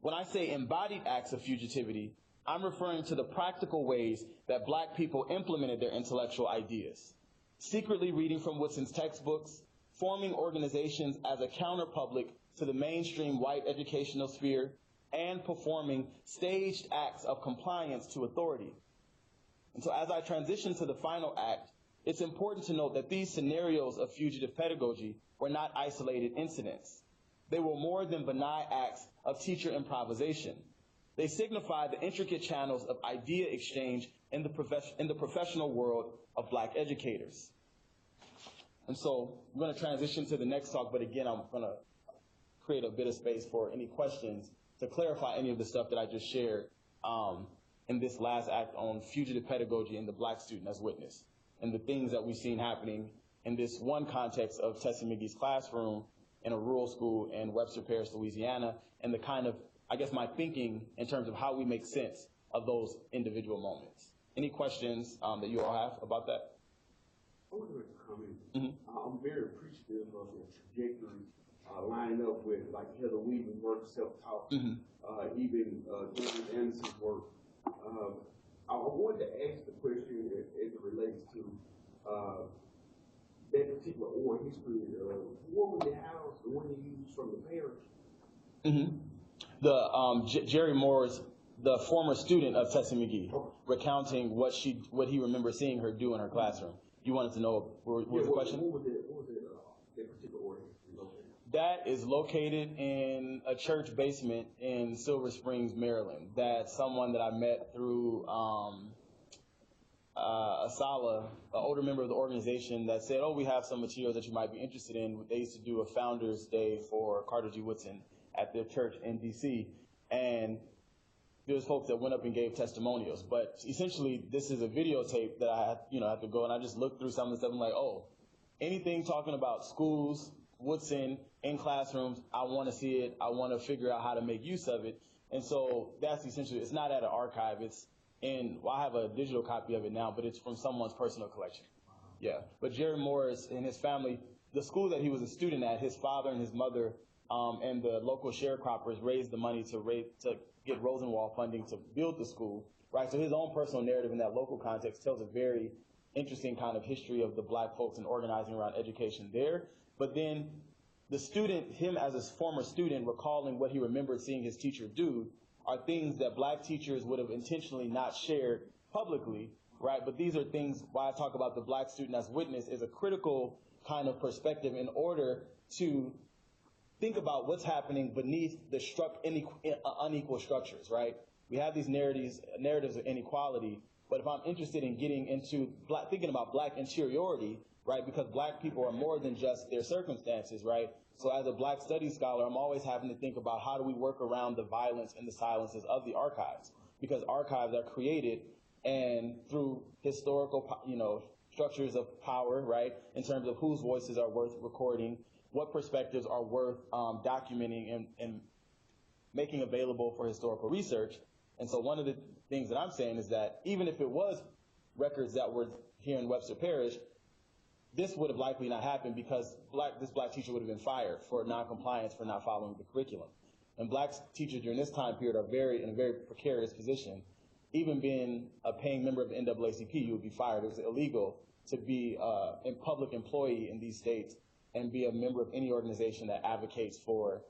When I say embodied acts of fugitivity, I'm referring to the practical ways that black people implemented their intellectual ideas, secretly reading from Woodson's textbooks, forming organizations as a counterpublic to the mainstream white educational sphere, and performing staged acts of compliance to authority. And so as I transition to the final act, it's important to note that these scenarios of fugitive pedagogy were not isolated incidents. They were more than benign acts of teacher improvisation. They signify the intricate channels of idea exchange in the professional world of black educators. And so I'm going to transition to the next talk, but again, I'm going to create a bit of space for any questions to clarify any of the stuff that I just shared in this last act on fugitive pedagogy and the black student as witness, and the things that we've seen happening in this one context of Tessie McGee's classroom in a rural school in Webster Parish, Louisiana, and the kind of, I guess, my thinking in terms of how we make sense of those individual moments. Any questions that you all have about that? I would like to comment. I'm very appreciative of the trajectory lining up with like Heather Weaver's work, self-taught, even James Anderson's work. I wanted to ask the question as it relates to that particular oral history. What was the house, the one you used from the parish? The Jerry Moore's, the former student of Tessie McGee, recounting what he remembers seeing her do in her classroom. You wanted to know what was the question? What was that particular oral history located? That is located in a church basement in Silver Springs, Maryland. That's someone that I met through Asala, an older member of the organization, that said, oh, we have some materials that you might be interested in. They used to do a Founders Day for Carter G. Woodson at their church in D.C. And there was folks that went up and gave testimonials. But essentially, this is a videotape that I had to go, and I just looked through some of the stuff. I'm like, oh, anything talking about schools, Woodson, in classrooms, I want to see it. I want to figure out how to make use of it. And so that's essentially, it's not at an archive. It's I have a digital copy of it now, but it's from someone's personal collection. Yeah. But Jerry Morris and his family, the school that he was a student at, his father and his mother and the local sharecroppers raised the money to get Rosenwald funding to build the school, right? So his own personal narrative in that local context tells a very interesting kind of history of the black folks and organizing around education there. But then the student, him as a former student, recalling what he remembered seeing his teacher do, are things that black teachers would have intentionally not shared publicly, right? But these are things, why I talk about the black student as witness is a critical kind of perspective in order to think about what's happening beneath the unequal structures, right? We have these narratives of inequality, but if I'm interested in getting into thinking about black interiority, right, because black people are more than just their circumstances, right? So as a black studies scholar, I'm always having to think about how do we work around the violence and the silences of the archives, because archives are created and through historical, structures of power, right, in terms of whose voices are worth recording, what perspectives are worth documenting and making available for historical research. And so one of the things that I'm saying is that even if it was records that were here in Webster Parish, this would have likely not happened because this black teacher would have been fired for noncompliance, for not following the curriculum. And black teachers during this time period are in a very precarious position. Even being a paying member of the NAACP, you would be fired. It was illegal to be a public employee in these states and be a member of any organization that advocates for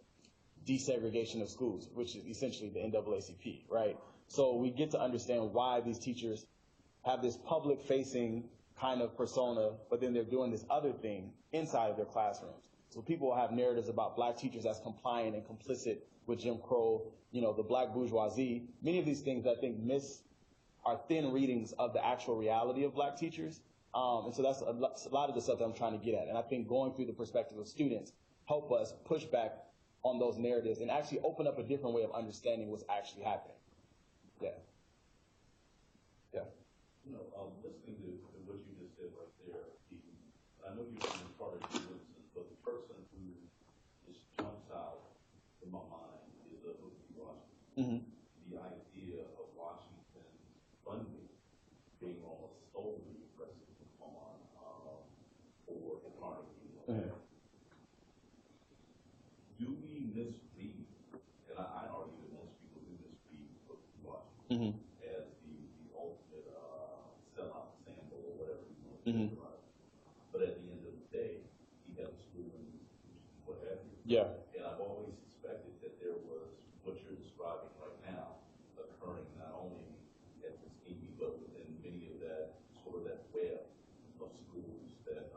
desegregation of schools, which is essentially the NAACP, right? So we get to understand why these teachers have this public-facing kind of persona, but then they're doing this other thing inside of their classrooms. So people will have narratives about black teachers as compliant and complicit with Jim Crow, the black bourgeoisie. Many of these things I think are thin readings of the actual reality of black teachers. And so that's a lot of the stuff that I'm trying to get at. And I think going through the perspective of students help us push back on those narratives and actually open up a different way of understanding what's actually happening. Yeah. Yeah. You know, listening to what you just said right there, I know you're in part of Woodson, but the person who just jumps out in my mind is Booker T. Washington. Mm-hmm. The idea of Washington's funding being almost solely pressing on for the Carnegie. Mm-hmm. Do we misread, and I argue that most people do misread Booker T. Washington Mm-hmm. as the ultimate sellout sample or whatever you want to Mm-hmm. describe. But at the end of the day, he had a school and what have you. Yeah. And I've always suspected that there was what you're describing right now occurring not only at Tuskegee, but within many of that sort of that web of schools that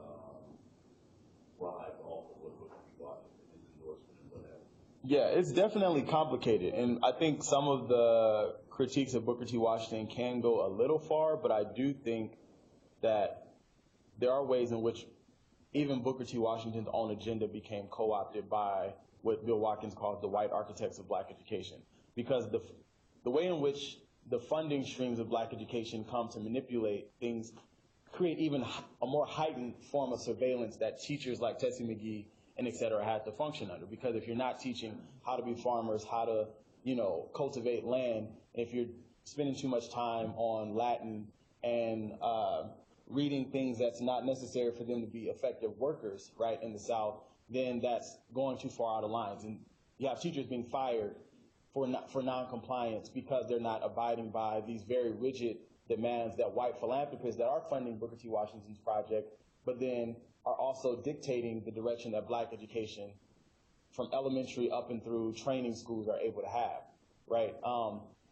thrive off of what Booker T. Washington, his endorsement and what have you. Yeah, it's definitely complicated. And I think some of the critiques of Booker T. Washington can go a little far, but I do think that there are ways in which even Booker T. Washington's own agenda became co-opted by what Bill Watkins calls the white architects of black education. Because the way in which the funding streams of black education come to manipulate things create even a more heightened form of surveillance that teachers like Tessie McGee and et cetera had to function under. Because if you're not teaching how to be farmers, how to, cultivate land, if you're spending too much time on Latin and reading things that's not necessary for them to be effective workers, right, in the South, then that's going too far out of lines. And you have teachers being fired for non-compliance because they're not abiding by these very rigid demands that white philanthropists that are funding Booker T. Washington's project, but then are also dictating the direction that black education from elementary up and through training schools are able to have, right?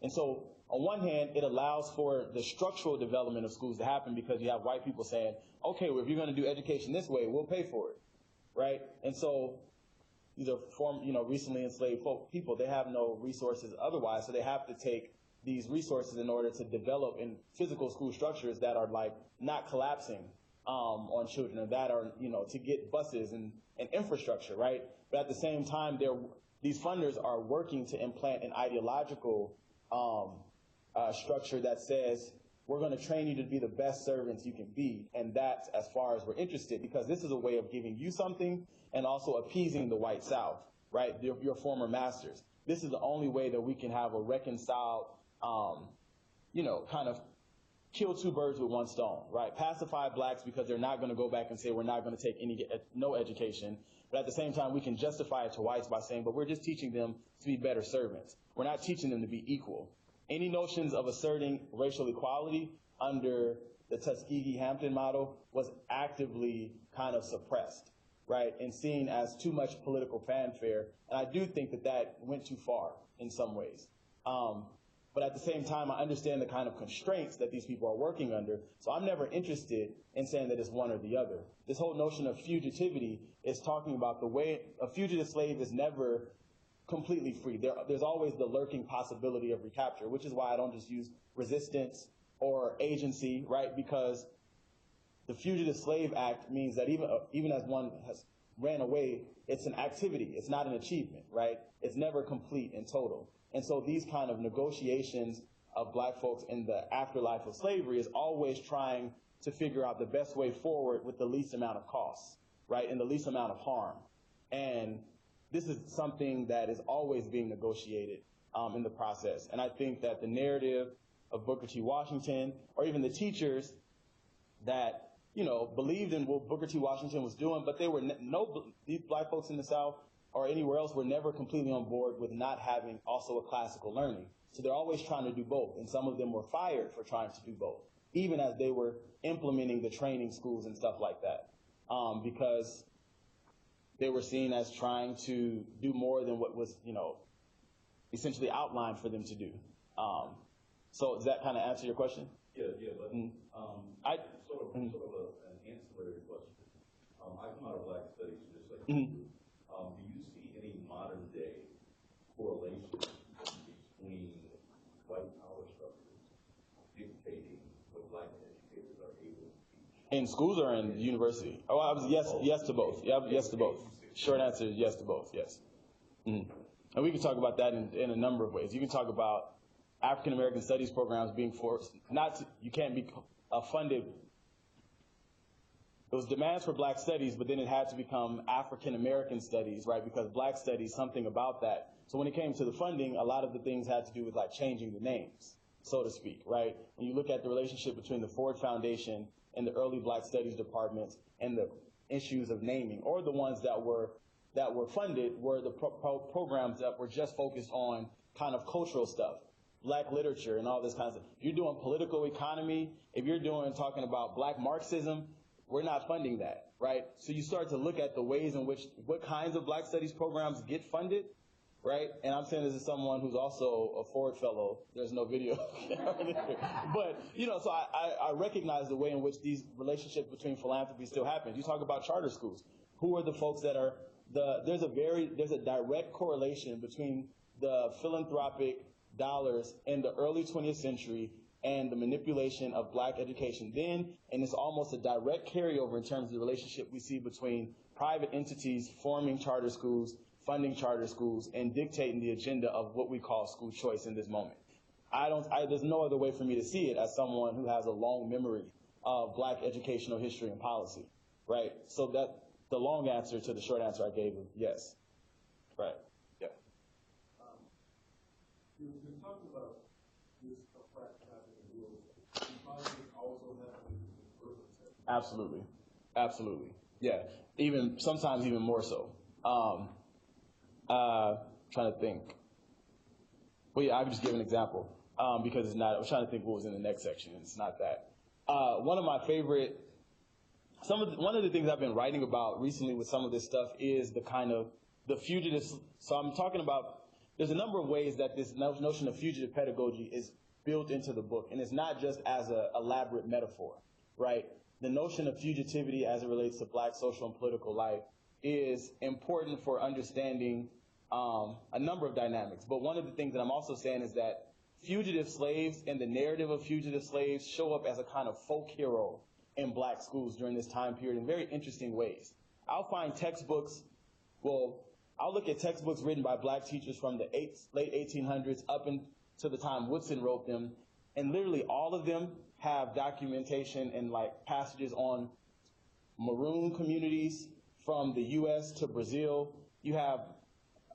And so on one hand, it allows for the structural development of schools to happen because you have white people saying, okay, well, if you're going to do education this way, we'll pay for it, right? And so these are recently enslaved people. They have no resources otherwise, so they have to take these resources in order to develop in physical school structures that are like not collapsing on children, and that are, to get buses and infrastructure, right? But at the same time, these funders are working to implant an ideological structure that says, we're going to train you to be the best servants you can be, and that's as far as we're interested, because this is a way of giving you something and also appeasing the white South, right, your former masters. This is the only way that we can have a reconciled, kind of kill two birds with one stone, right? Pacify blacks because they're not going to go back and say we're not going to take no education, but at the same time we can justify it to whites by saying, but we're just teaching them to be better servants. We're not teaching them to be equal. Any notions of asserting racial equality under the Tuskegee-Hampton model was actively kind of suppressed, right, and seen as too much political fanfare. And I do think that went too far in some ways. But at the same time, I understand the kind of constraints that these people are working under. So I'm never interested in saying that it's one or the other. This whole notion of fugitivity is talking about the way a fugitive slave is never completely free. There's always the lurking possibility of recapture, which is why I don't just use resistance or agency, right? Because the Fugitive Slave Act means that even as one has ran away, it's an activity. It's not an achievement, right? It's never complete and total. And so these kind of negotiations of black folks in the afterlife of slavery is always trying to figure out the best way forward with the least amount of costs, right, and the least amount of harm. And this is something that is always being negotiated in the process. And I think that the narrative of Booker T. Washington, or even the teachers that, believed in what Booker T. Washington was doing, but they were these black folks in the South or anywhere else were never completely on board with not having also a classical learning. So they're always trying to do both. And some of them were fired for trying to do both, even as they were implementing the training schools and stuff like that, because they were seen as trying to do more than what was, essentially outlined for them to do. So does that kind of answer your question? Yeah, but sort of an ancillary question. I come out of black studies just like you do. Do you see any modern day correlation between white power structures In schools or in university? Oh, I was yes to both. Yeah, yes to both. Short answer is yes to both. Yes. Mm-hmm. And we can talk about that in a number of ways. You can talk about African American studies programs being forced you can't be funded. It was demands for black studies, but then it had to become African American studies, right? Because black studies, something about that. So when it came to the funding, a lot of the things had to do with like changing the names, so to speak, right? When you look at the relationship between the Ford Foundation and the early black studies departments and the issues of naming, or the ones that were funded were the programs that were just focused on kind of cultural stuff, black literature and all this kind of stuff. If you're doing political economy, if you're talking about black Marxism, we're not funding that, right? So you start to look at the ways in which, what kinds of black studies programs get funded, right? And I'm saying this as someone who's also a Ford fellow. There's no video. But, so I recognize the way in which these relationships between philanthropy still happen. You talk about charter schools. Who are the folks that are there's a direct correlation between the philanthropic dollars in the early 20th century and the manipulation of black education then, and it's almost a direct carryover in terms of the relationship we see between private entities forming charter schools, funding charter schools, and dictating the agenda of what we call school choice in this moment. There's no other way for me to see it as someone who has a long memory of black educational history and policy, right? So that the long answer to the short answer I gave is yes, right, yeah. You've been talking about this crack happening in rural settings. You find this also happening in urban settings? Absolutely, absolutely, yeah. Sometimes even more so. Trying to think. Well, yeah, I can just give an example because it's not. I was trying to think what was in the next section, and it's not that. One of my favorite. One of the things I've been writing about recently with some of this stuff is the kind of the fugitive. So I'm talking about. There's a number of ways that this notion of fugitive pedagogy is built into the book, and it's not just as an elaborate metaphor, right? The notion of fugitivity as it relates to black social and political life is important for understanding a number of dynamics. But one of the things that I'm also saying is that fugitive slaves and the narrative of fugitive slaves show up as a kind of folk hero in black schools during this time period in very interesting ways. I'll find textbooks, I'll look at textbooks written by black teachers from the late 1800s up into the time Woodson wrote them, and literally all of them have documentation and like passages on maroon communities from the U.S. to Brazil. You have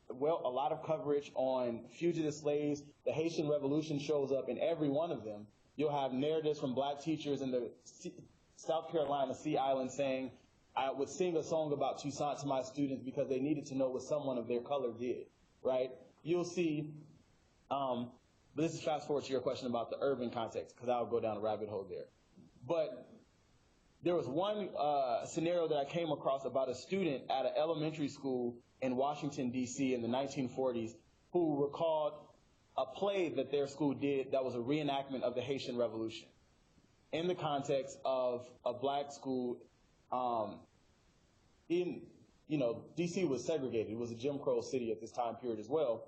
a lot of coverage on fugitive slaves. The Haitian Revolution shows up in every one of them. You'll have narratives from black teachers in the South Carolina Sea Island saying, I would sing a song about Toussaint to my students because they needed to know what someone of their color did, right? You'll see, but this is fast forward to your question about the urban context, because I'll go down a rabbit hole there. But there was one scenario that I came across about a student at an elementary school in Washington, D.C. in the 1940s who recalled a play that their school did that was a reenactment of the Haitian Revolution in the context of a black school. D.C. was segregated. It was a Jim Crow city at this time period as well,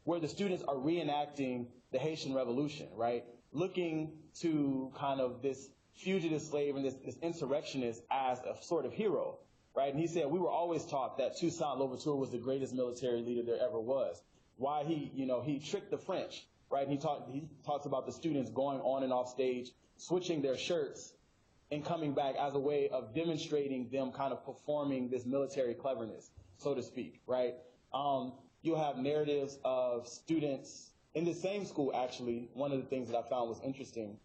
where the students are reenacting the Haitian Revolution, right? Looking to kind of this fugitive slave and this insurrectionist as a sort of hero, right? And he said, we were always taught that Toussaint Louverture was the greatest military leader there ever was. Why he tricked the French, right? And he talks about the students going on and off stage, switching their shirts, and coming back as a way of demonstrating them kind of performing this military cleverness, so to speak, right? You'll have narratives of students in the same school, actually. One of the things that I found was interesting,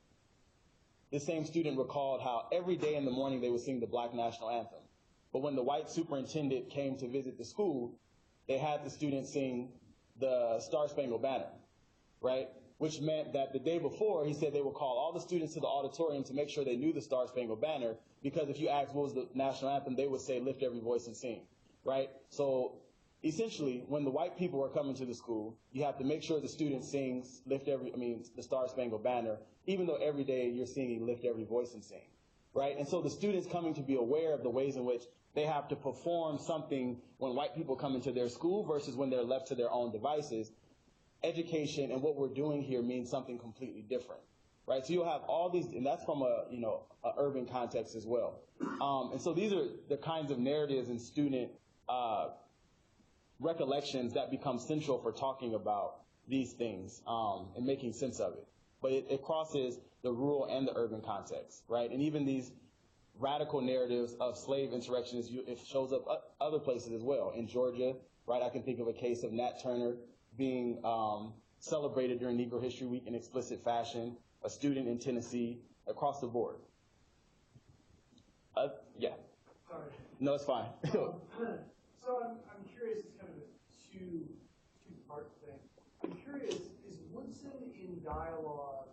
the same student recalled how every day in the morning they would sing the Black National Anthem. But when the white superintendent came to visit the school, they had the students sing the Star Spangled Banner, right? Which meant that the day before, he said they would call all the students to the auditorium to make sure they knew the Star Spangled Banner, because if you asked what was the national anthem, they would say, lift every voice and sing, right? So essentially, when the white people are coming to the school, you have to make sure the student sings the Star Spangled Banner, even though every day you're singing lift every voice and sing, right? And so the students coming to be aware of the ways in which they have to perform something when white people come into their school versus when they're left to their own devices. Education and what we're doing here means something completely different, right? So you'll have all these, and that's from a, a urban context as well. And so these are the kinds of narratives and student recollections that become central for talking about these things and making sense of it. But it crosses the rural and the urban context, right? And even these radical narratives of slave insurrections, it shows up other places as well. In Georgia, right, I can think of a case of Nat Turner being celebrated during Negro History Week in explicit fashion, a student in Tennessee, across the board. Yeah. Sorry. No, it's fine. So I'm curious, it's kind of a two-part thing. I'm curious, is Woodson in dialogue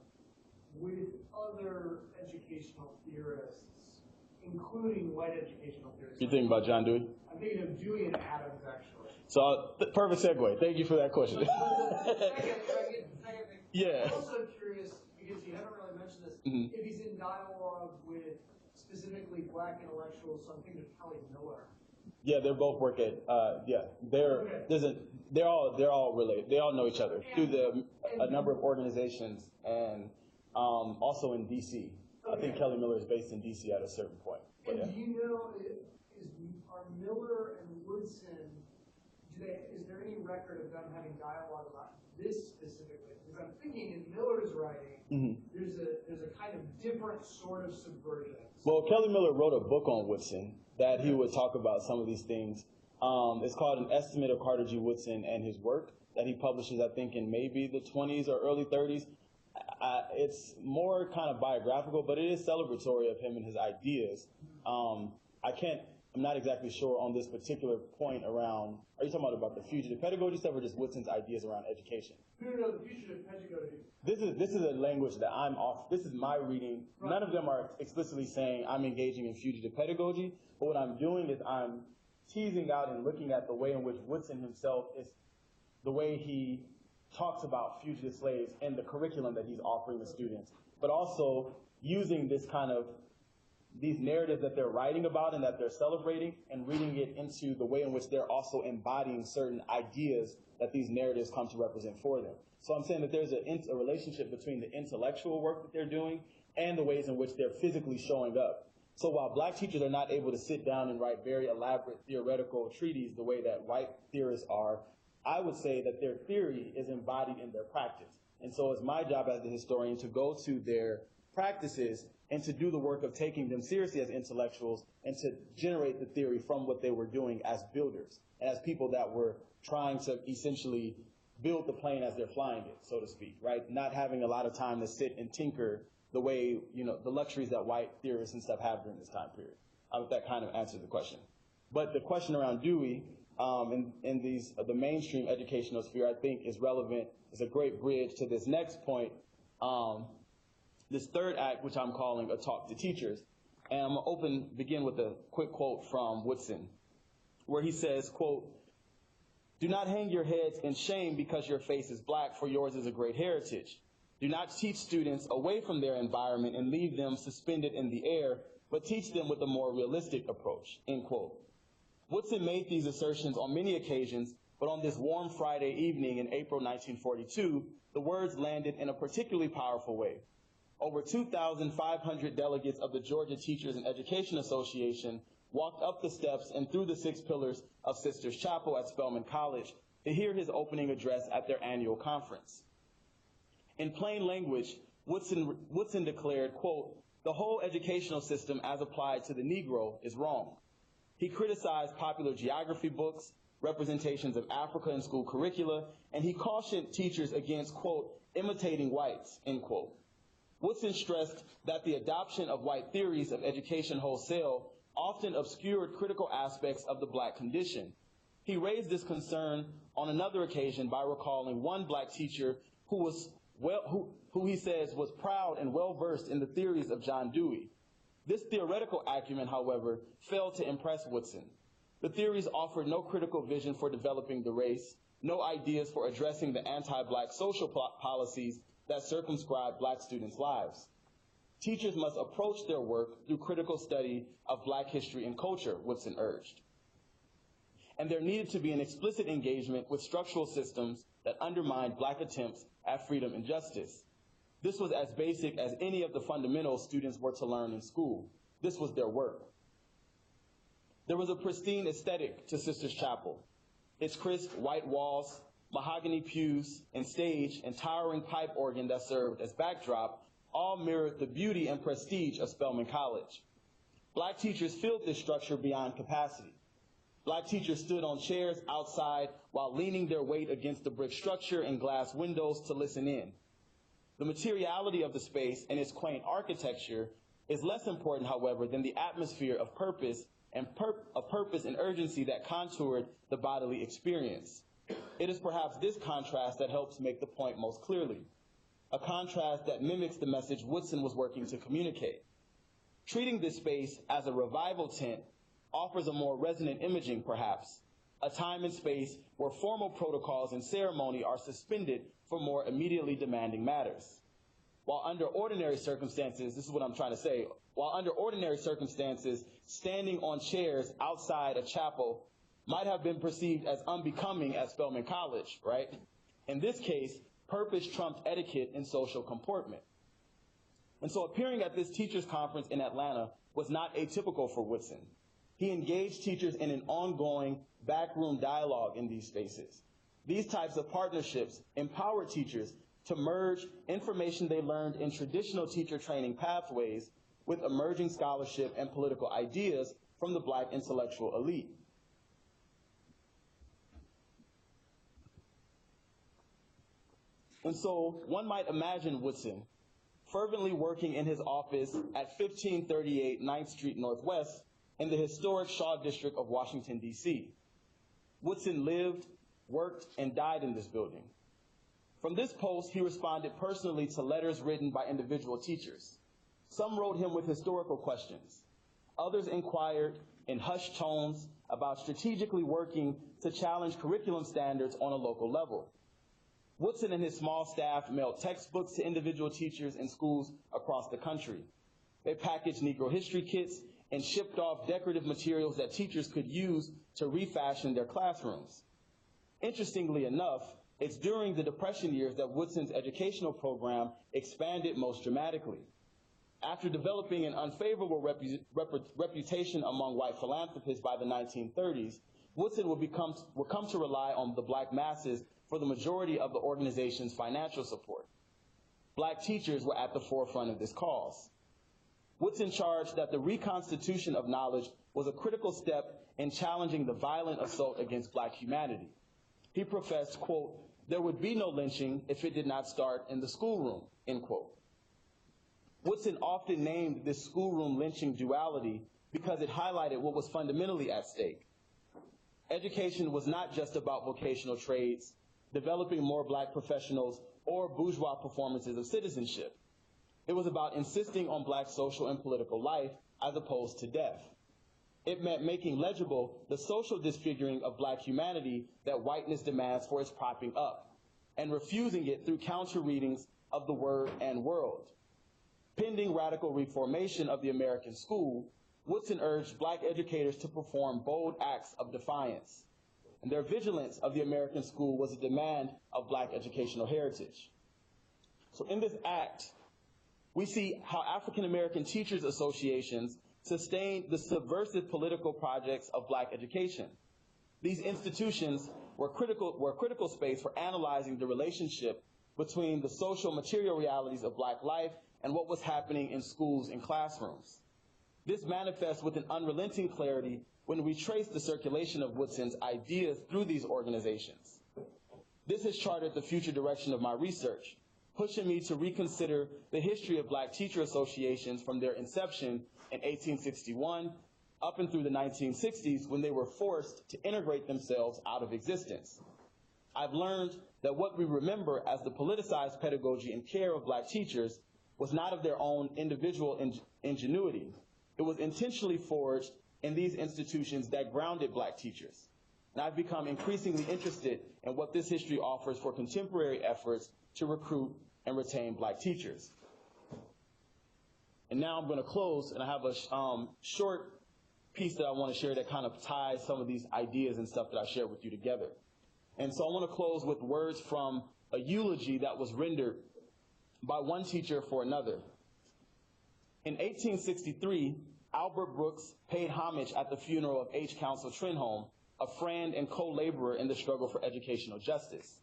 with other educational theorists, including white educational theorists? You're thinking about John Dewey? I'm thinking of Dewey and Adams, actually. So, perfect segue. Thank you for that question. Second thing. Yeah. I'm also curious, because you haven't really mentioned this, if he's in dialogue with specifically black intellectuals, so I'm thinking of Kelly Miller. Yeah, they're both work at, they're all related. They all know each other through a number of organizations and also in DC. I think Kelly Miller is based in DC at a certain point. And do you know, are Miller and Woodson, is there any record of them having dialogue about this specifically? Because I'm thinking in Miller's writing, there's a kind of different sort of subversion. Well, Kelly Miller wrote a book on Woodson that he would talk about some of these things. It's called An Estimate of Carter G. Woodson and His Work that he publishes, I think, in maybe the 20s or early 30s. It's more kind of biographical, but it is celebratory of him and his ideas. I'm not exactly sure on this particular point around, are you talking about the fugitive pedagogy stuff or just Woodson's ideas around education? No, the fugitive pedagogy. This is a language that I'm off, this is my reading. Right. None of them are explicitly saying I'm engaging in fugitive pedagogy, but what I'm doing is I'm teasing out and looking at the way in which Woodson himself is, the way he talks about fugitive slaves and the curriculum that he's offering the students, but also using this kind of, these narratives that they're writing about and that they're celebrating and reading it into the way in which they're also embodying certain ideas that these narratives come to represent for them. So I'm saying that there's a relationship between the intellectual work that they're doing and the ways in which they're physically showing up. So while black teachers are not able to sit down and write very elaborate theoretical treatises the way that white theorists are, I would say that their theory is embodied in their practice. And so it's my job as the historian to go to their practices and to do the work of taking them seriously as intellectuals and to generate the theory from what they were doing as builders and as people that were trying to essentially build the plane as they're flying it, so to speak, right? Not having a lot of time to sit and tinker the way, the luxuries that white theorists and stuff have during this time period. I hope that kind of answers the question. But the question around Dewey in the mainstream educational sphere, I think is relevant, is a great bridge to this next point, this third act, which I'm calling A Talk to Teachers. And I'm going to begin with a quick quote from Woodson, where he says, quote, "Do not hang your heads in shame because your face is black, for yours is a great heritage. Do not teach students away from their environment and leave them suspended in the air, but teach them with a more realistic approach," end quote. Woodson made these assertions on many occasions, but on this warm Friday evening in April 1942, the words landed in a particularly powerful way. Over 2,500 delegates of the Georgia Teachers and Education Association walked up the steps and through the 6 pillars of Sisters Chapel at Spelman College to hear his opening address at their annual conference. In plain language, Woodson declared, quote, "The whole educational system as applied to the Negro is wrong." He criticized popular geography books, representations of Africa in school curricula, and he cautioned teachers against, quote, "imitating whites," end quote. Woodson stressed that the adoption of white theories of education wholesale often obscured critical aspects of the black condition. He raised this concern on another occasion by recalling one black teacher who he says was proud and well-versed in the theories of John Dewey. This theoretical acumen, however, failed to impress Woodson. The theories offered no critical vision for developing the race, no ideas for addressing the anti-black social policies that circumscribe black students' lives. Teachers must approach their work through critical study of black history and culture, Woodson urged. And there needed to be an explicit engagement with structural systems that undermined black attempts at freedom and justice. This was as basic as any of the fundamentals students were to learn in school. This was their work. There was a pristine aesthetic to Sisters Chapel. Its crisp white walls, mahogany pews, and stage and towering pipe organ that served as backdrop all mirrored the beauty and prestige of Spelman College. Black teachers filled this structure beyond capacity. Black teachers stood on chairs outside while leaning their weight against the brick structure and glass windows to listen in. The materiality of the space and its quaint architecture is less important, however, than the atmosphere of purpose and urgency that contoured the bodily experience. It is perhaps this contrast that helps make the point most clearly, a contrast that mimics the message Woodson was working to communicate. Treating this space as a revival tent offers a more resonant imaging, perhaps, a time and space where formal protocols and ceremony are suspended for more immediately demanding matters. While under ordinary circumstances, this is what I'm trying to say, while under ordinary circumstances, standing on chairs outside a chapel might have been perceived as unbecoming at Spelman College, right? In this case, purpose trumped etiquette and social comportment. And so appearing at this teachers' conference in Atlanta was not atypical for Woodson. He engaged teachers in an ongoing backroom dialogue in these spaces. These types of partnerships empower teachers to merge information they learned in traditional teacher training pathways with emerging scholarship and political ideas from the Black intellectual elite. And so one might imagine Woodson fervently working in his office at 1538 9th Street Northwest in the historic Shaw District of Washington, D.C. Woodson lived, worked, and died in this building. From this post, he responded personally to letters written by individual teachers. Some wrote him with historical questions. Others inquired in hushed tones about strategically working to challenge curriculum standards on a local level. Woodson and his small staff mailed textbooks to individual teachers in schools across the country. They packaged Negro history kits and shipped off decorative materials that teachers could use to refashion their classrooms. Interestingly enough, it's during the Depression years that Woodson's educational program expanded most dramatically. After developing an unfavorable reputation among white philanthropists by the 1930s, Woodson would come to rely on the Black masses for the majority of the organization's financial support. Black teachers were at the forefront of this cause. Woodson charged that the reconstitution of knowledge was a critical step in challenging the violent assault against Black humanity. He professed, quote, "There would be no lynching if it did not start in the schoolroom," end quote. Woodson often named this schoolroom lynching duality because it highlighted what was fundamentally at stake. Education was not just about vocational trades, developing more Black professionals, or bourgeois performances of citizenship. It was about insisting on Black social and political life as opposed to death. It meant making legible the social disfiguring of Black humanity that whiteness demands for its propping up, and refusing it through counter readings of the word and world. Pending radical reformation of the American school, Woodson urged Black educators to perform bold acts of defiance, and their vigilance of the American school was a demand of Black educational heritage. So in this act, we see how African American teachers associations sustained the subversive political projects of Black education. These institutions were critical space for analyzing the relationship between the social material realities of Black life and what was happening in schools and classrooms. This manifests with an unrelenting clarity when we trace the circulation of Woodson's ideas through these organizations. This has charted the future direction of my research, pushing me to reconsider the history of Black teacher associations from their inception in 1861 up and through the 1960s, when they were forced to integrate themselves out of existence. I've learned that what we remember as the politicized pedagogy and care of Black teachers was not of their own individual ingenuity. It was intentionally forged in these institutions that grounded Black teachers. And I've become increasingly interested in what this history offers for contemporary efforts to recruit and retain Black teachers. And now I'm going to close, and I have a short piece that I want to share that kind of ties some of these ideas and stuff that I shared with you together. And so I want to close with words from a eulogy that was rendered by one teacher for another. In 1863, Albert Brooks paid homage at the funeral of H. Counsel Trenholm, a friend and co-laborer in the struggle for educational justice.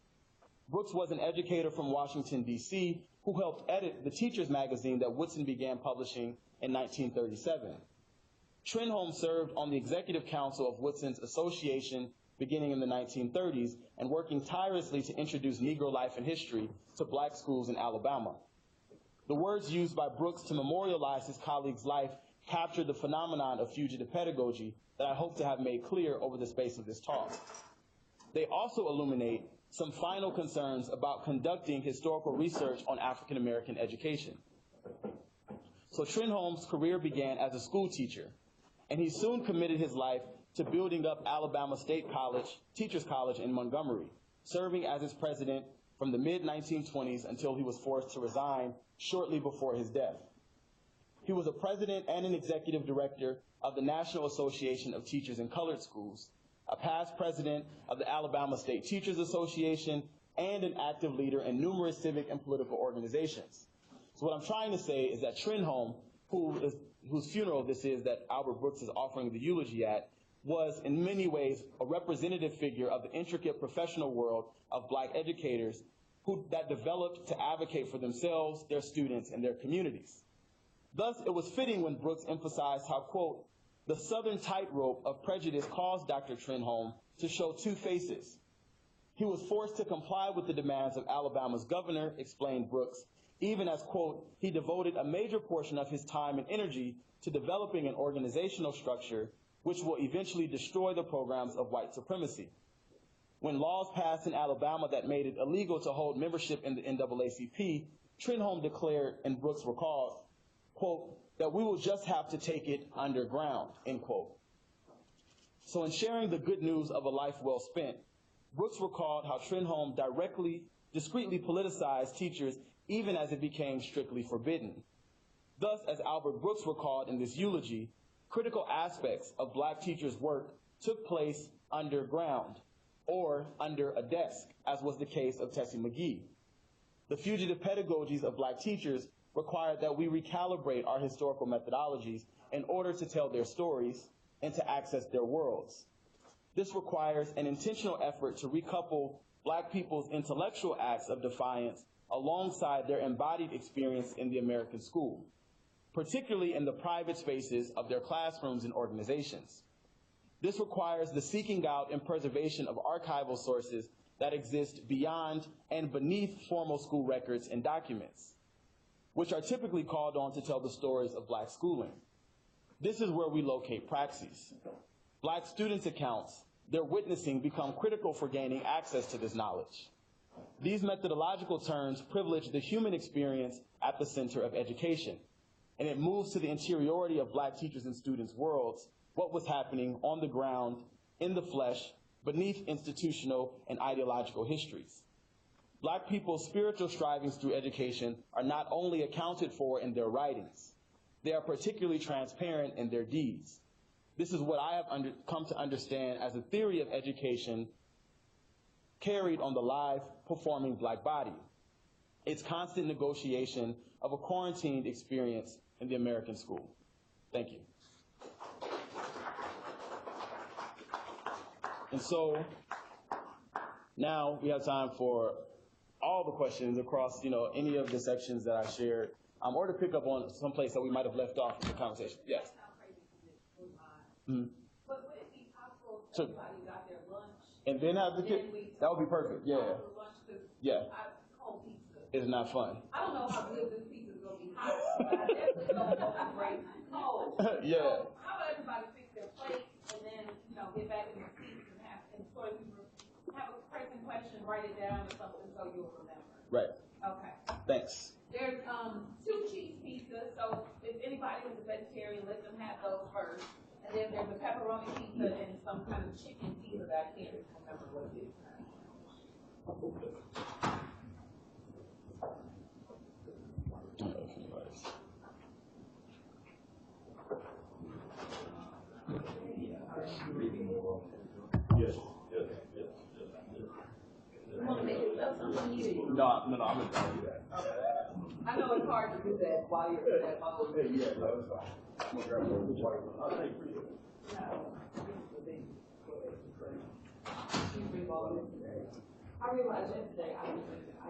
Brooks was an educator from Washington, D.C., who helped edit the teacher's magazine that Woodson began publishing in 1937. Trenholm served on the executive council of Woodson's association beginning in the 1930s and working tirelessly to introduce Negro life and history to black schools in Alabama. The words used by Brooks to memorialize his colleague's life captured the phenomenon of fugitive pedagogy that I hope to have made clear over the space of this talk. They also illuminate some final concerns about conducting historical research on African American education. So Trenholm's career began as a school teacher, and he soon committed his life to building up Alabama State College, Teachers College in Montgomery, serving as its president from the mid-1920s until he was forced to resign shortly before his death. He was a president and an executive director of the National Association of Teachers in Colored Schools, a past president of the Alabama State Teachers Association, and an active leader in numerous civic and political organizations. So what I'm trying to say is that Trenholm, whose funeral this is that Albert Brooks is offering the eulogy at, was in many ways a representative figure of the intricate professional world of black educators that developed to advocate for themselves, their students, and their communities. Thus, it was fitting when Brooks emphasized how, quote, the southern tightrope of prejudice caused Dr. Trenholm to show two faces. He was forced to comply with the demands of Alabama's governor, explained Brooks, even as, quote, he devoted a major portion of his time and energy to developing an organizational structure which will eventually destroy the programs of white supremacy. When laws passed in Alabama that made it illegal to hold membership in the NAACP, Trenholm declared, and Brooks recalled, quote, that we will just have to take it underground, end quote. So in sharing the good news of a life well spent, Brooks recalled how Trenholm discreetly politicized teachers even as it became strictly forbidden. Thus, as Albert Brooks recalled in this eulogy, critical aspects of black teachers' work took place underground or under a desk, as was the case of Tessie McGee. The fugitive pedagogies of black teachers required that we recalibrate our historical methodologies in order to tell their stories and to access their worlds. This requires an intentional effort to recouple black people's intellectual acts of defiance alongside their embodied experience in the American school, particularly in the private spaces of their classrooms and organizations. This requires the seeking out and preservation of archival sources that exist beyond and beneath formal school records and documents, which are typically called on to tell the stories of black schooling. This is where we locate Praxis. Black students' accounts, their witnessing become critical for gaining access to this knowledge. These methodological terms privilege the human experience at the center of education, and it moves to the interiority of black teachers and students' worlds, what was happening on the ground, in the flesh, beneath institutional and ideological histories. Black people's spiritual strivings through education are not only accounted for in their writings, they are particularly transparent in their deeds. This is what I have come to understand as a theory of education carried on the live, performing black body. It's constant negotiation of a quarantined experience in the American school. Thank you. And so now we have time for all the questions across, any of the sections that I shared, or to pick up on some place that we might have left off in the conversation. Yes. Mm-hmm. But would it be possible if everybody got their lunch? And then have the kids? That would be perfect, yeah. Yeah. Cold pizza. It's not fun. I don't know how good this pizza is going to be hot, but I definitely don't know how great cold. Yeah. So how about everybody fix their plates and then, get back in their seats and sort of have a pressing question, write it down or something so you'll remember. Right. Okay. Thanks. There's 2 cheese pizzas, so if anybody is a vegetarian, let them have those first. And then there's a pepperoni pizza and some kind of chicken pizza that I can't remember what it is. Yes. You want to make it up something? No, I'm gonna do that. I know it's hard to do that while you're in that mode. Hey, yeah, no, it's fine. I'm gonna grab a little water. I'll take it for you. I realized yesterday I used to. I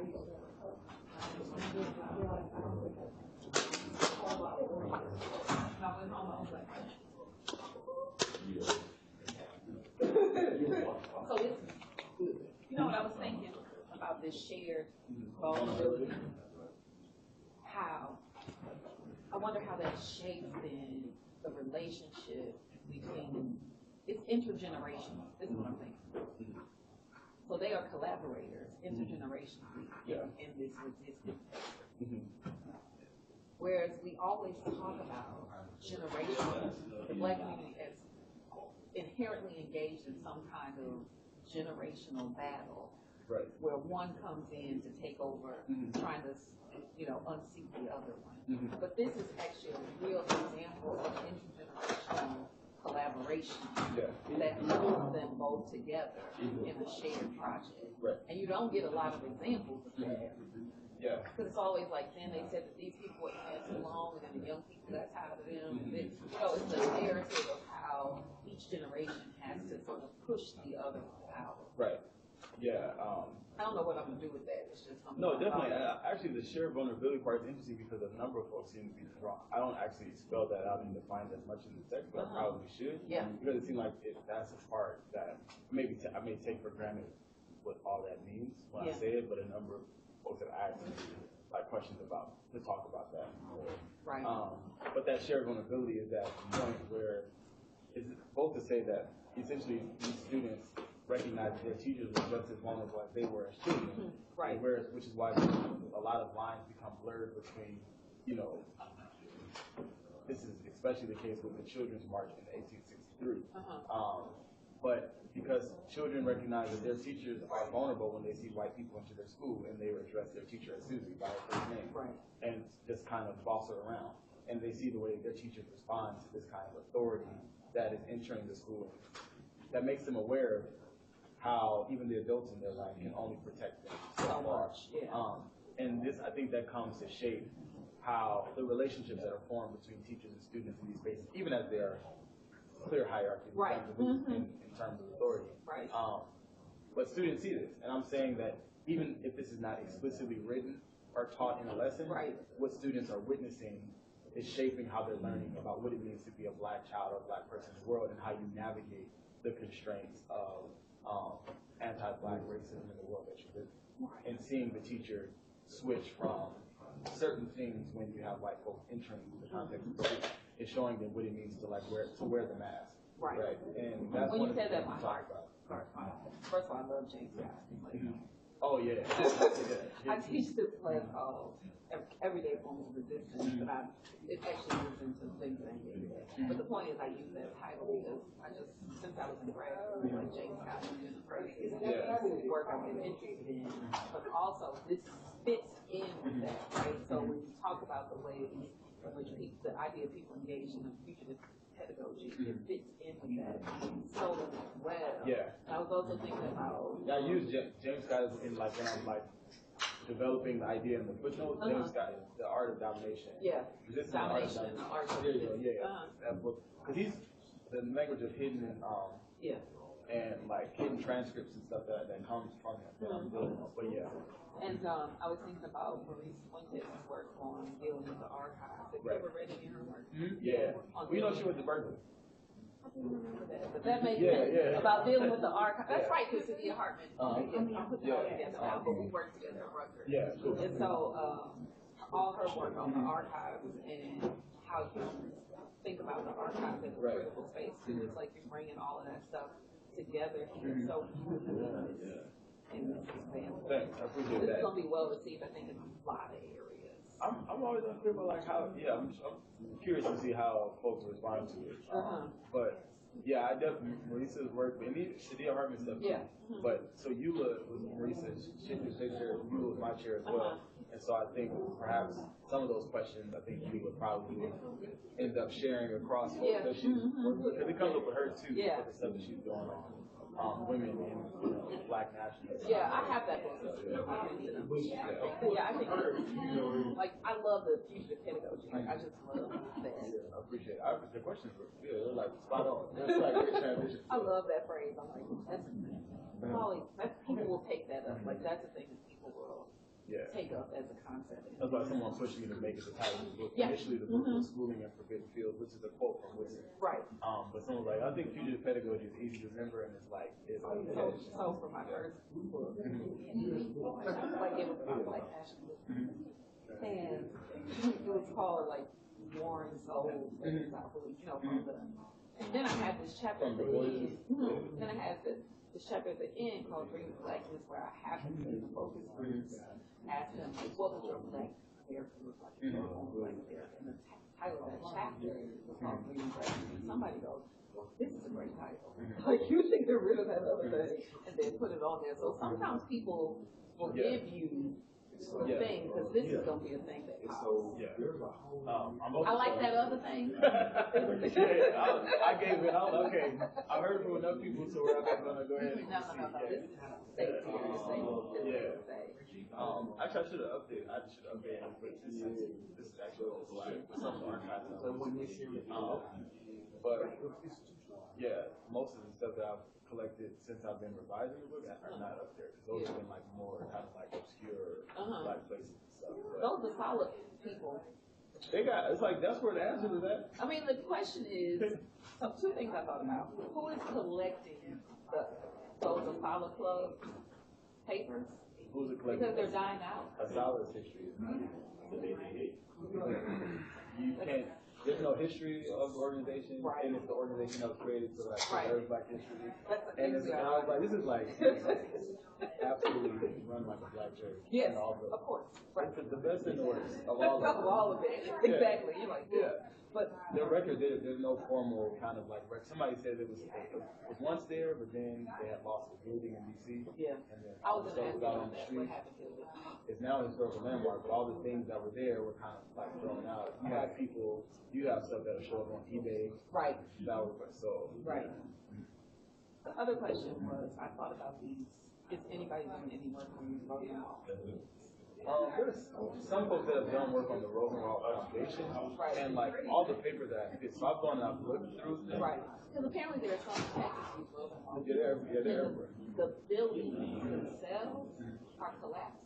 realized I don't think I went home, I was like, so it's good. You know what I was thinking about this shared vulnerability? How, I wonder how that shapes in the relationship between, it's intergenerational, this is what I'm thinking. So they are collaborators intergenerationally in this resistance. Whereas we always talk about generations, the Black community as inherently engaged in some kind of generational battle, right, where one comes in to take over, trying to, unseat the other one. But this is actually a real example of intergenerational collaboration that holds them both together in a shared project. Right. And you don't get a lot of examples of that. Yeah. Because it's always like, then they said that these people were in too long, and then the young people got tired of them. And then, it's the narrative of how each generation has to sort of push the other out. Right. Yeah. I don't know what I'm going to do with that. It's just something. No, definitely. Actually, the shared vulnerability part is interesting because a number of folks seem to be wrong. I don't actually spell that out and define it as much in the text, but I probably should. Yeah. Because it seems like that's a part that maybe I may take for granted what all that means when I say it, but a number of folks have asked me like questions about to talk about that. Right. But that shared vulnerability is that point where it's both to say that essentially these students recognize their teachers were just as vulnerable as they were as children. Right. Which is why a lot of lines become blurred between, this is especially the case with the Children's March in 1863. But because children recognize that their teachers are vulnerable when they see white people enter their school, and they would address their teacher as Susie by her first name, and just kind of boss her around. And they see the way their teachers respond to this kind of authority that is entering the school, that makes them aware of how even the adults in their life can only protect them so much. And this, I think, that comes to shape how the relationships that are formed between teachers and students in these spaces, even as there are clear hierarchies in terms of authority. Right. But students see this, and I'm saying that even if this is not explicitly written or taught in a lesson, what students are witnessing is shaping how they're learning about what it means to be a Black child or a Black person in the world, and how you navigate the constraints of anti-Black racism in the world that you live in. And seeing the teacher switch from certain things when you have white folks entering the context of school is showing them what it means to wear the mask. Right. And that's when you said that, my heart. First of all, I love James Scott. Oh yeah. I teach this class called Everyday Forms of Resistance, but it actually moves into things that I hate. But the point is, I use that title because since I was in grad school, like James Scott and Jennifer, whose work I've been interested in, but also this fits in with that, right? So when you talk about the ways in which the idea of people engage in a fugitive pedagogy, it fits in with that so well. Yeah. I was also thinking about. I use James Scott in when I'm developing the idea in the footnotes. James Scott, The Art of Domination. Yeah. Resistance Domination and the Art of Resistance. That book, because he's the language of hidden and hidden transcripts and stuff that comes from him. But yeah. And I was thinking about Maurice Fuentes' work on dealing with the archives. Have you ever read any of her work? Yeah. She went to Berkeley. I didn't remember that, but that makes sense about dealing with the archive. That's right, because Cynthia Hartman. I put that all together now, but we worked together at Rutgers. Yeah, cool. And so all her work on the archives and how you think about the archives as a critical space too. It's like you're bringing all of that stuff together here. So in this example, thanks, I appreciate that. It's going to be well received, I think, in a lot of areas. I'm always unclear about how. Yeah, I'm curious to see how folks respond to it. But yeah, I definitely Maurice's work, and even Shadia Hartman stuff too. But so Eula was Maurice's Shifting Picture, Eula was my chair as well. And so I think perhaps some of those questions, I think Eula would probably end up sharing across folks that she's working with, because it comes up with her too, with the stuff that she's going on. women in Black nationalism. Yeah, I have that book. Yeah, I think, like, I love the Fugitive Pedagogy. Like, I just love that. I appreciate it. The questions were good. They're like spot on. It's like great transition. I love that phrase. I'm like, people will take that up. Like, that's the thing that people will take up as a concept. That's why someone pushed me to make it the title of the book. Yeah. Initially, the book was Schooling in Forbidden Fields, which is a quote from Woodson. Right. But someone was like, I think Fugitive Pedagogy is easy to remember, and it's like, So for my first book, like, it was about Black nationalism. And it was called, like, Warring Souls, and then I had this chapter at the end. Then I had this chapter at the end called Bringing Blackness, where I happened to the focus groups, ask them, like, what would your Black America look like? And the title of that chapter was called Bringing Blackness. And somebody goes, well, this is a great title. Like, you should get rid of that other thing and then put it on there. So sometimes people will give you the thing, because this is going to be a thing that pops. I like that other thing. I gave it out. Okay, I heard from enough people, so we're not going to go ahead and No. This is safe here. Actually, I should have updated. it, but this is actually like some archives. But yeah, most of the stuff that I've collected since I've been revising the book are not up there. Those have been like more kind of like obscure Black places and stuff. Those are solid people. They got, it's like, that's where the answer to that. I mean, the question is, so two things I thought about. Who is collecting those Apollo Club papers? Who's it collecting? Because they're dying out. Asala's history is not. You can't, there's no history of the organization, and it's the organization that was created to like preserve Black history. And it's, I was like, this is like absolutely run like a Black church. Yes, all the, of course. Right. It's the best and the worst of all of it. Of all of it. Exactly. You're like, But their record, there's no formal kind of like record. Somebody said it was once there, but then they had lost the building in D.C. Yeah. And then I was going to ask out you on the that. street. What happened to it? It's now a historical landmark, but all the things that were there were kind of like thrown out. You have people, you have stuff that'll show up on eBay. Right. That was so. Right. The other question was, I thought about these. Is anybody doing any work on these voting laws? There's some folks that have done work on the Rosenwald Foundation, and like all the papers that I did, so I've gone and I've looked through them. Right. Because apparently there are some packages Rosenwald. They're everywhere. The buildings themselves are collapsing.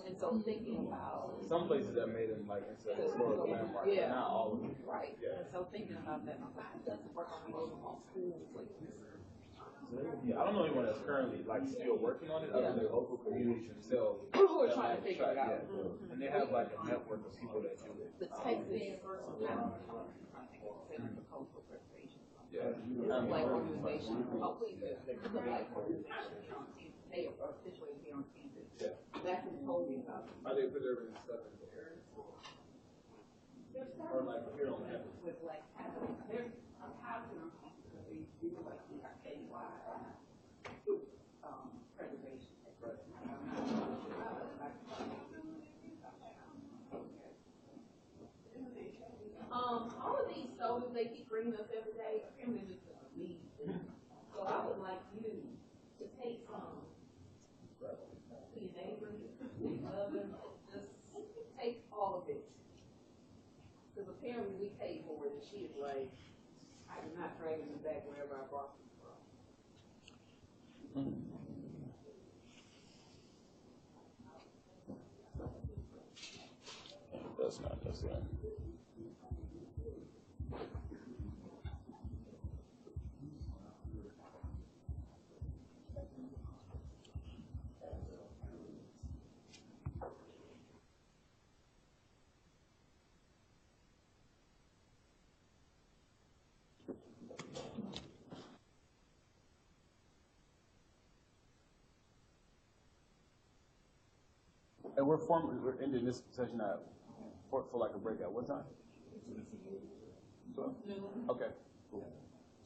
And so thinking about some places that made them like into historical landmarks, but not all of them. Right. Yeah. So thinking about that, I'm like, who doesn't work on Rosenwald schools like this? Yeah, I don't know anyone that's currently like still working on it other than local communities themselves. Who are trying to figure it out. And they have like a network of people that do it. The Texas Center for Cultural Preservation. Yeah. Black organization. Hopefully it's a Black organization. They are situated here on campus. Yeah. That's what told me about it. Are they preserving stuff in the area? Or like here on campus? With like, there's a housing on campus that they do like the statewide preservation. All of these soldiers, they keep bringing us every day, apparently just leave. So I would like you to take some to your neighbors, to your mother, just take all of it. Because apparently we paid for it, and she is like, I am not dragging it back wherever I brought it from. That's not this one. And we're ending this session for like a breakout. What time? 12? Okay, cool.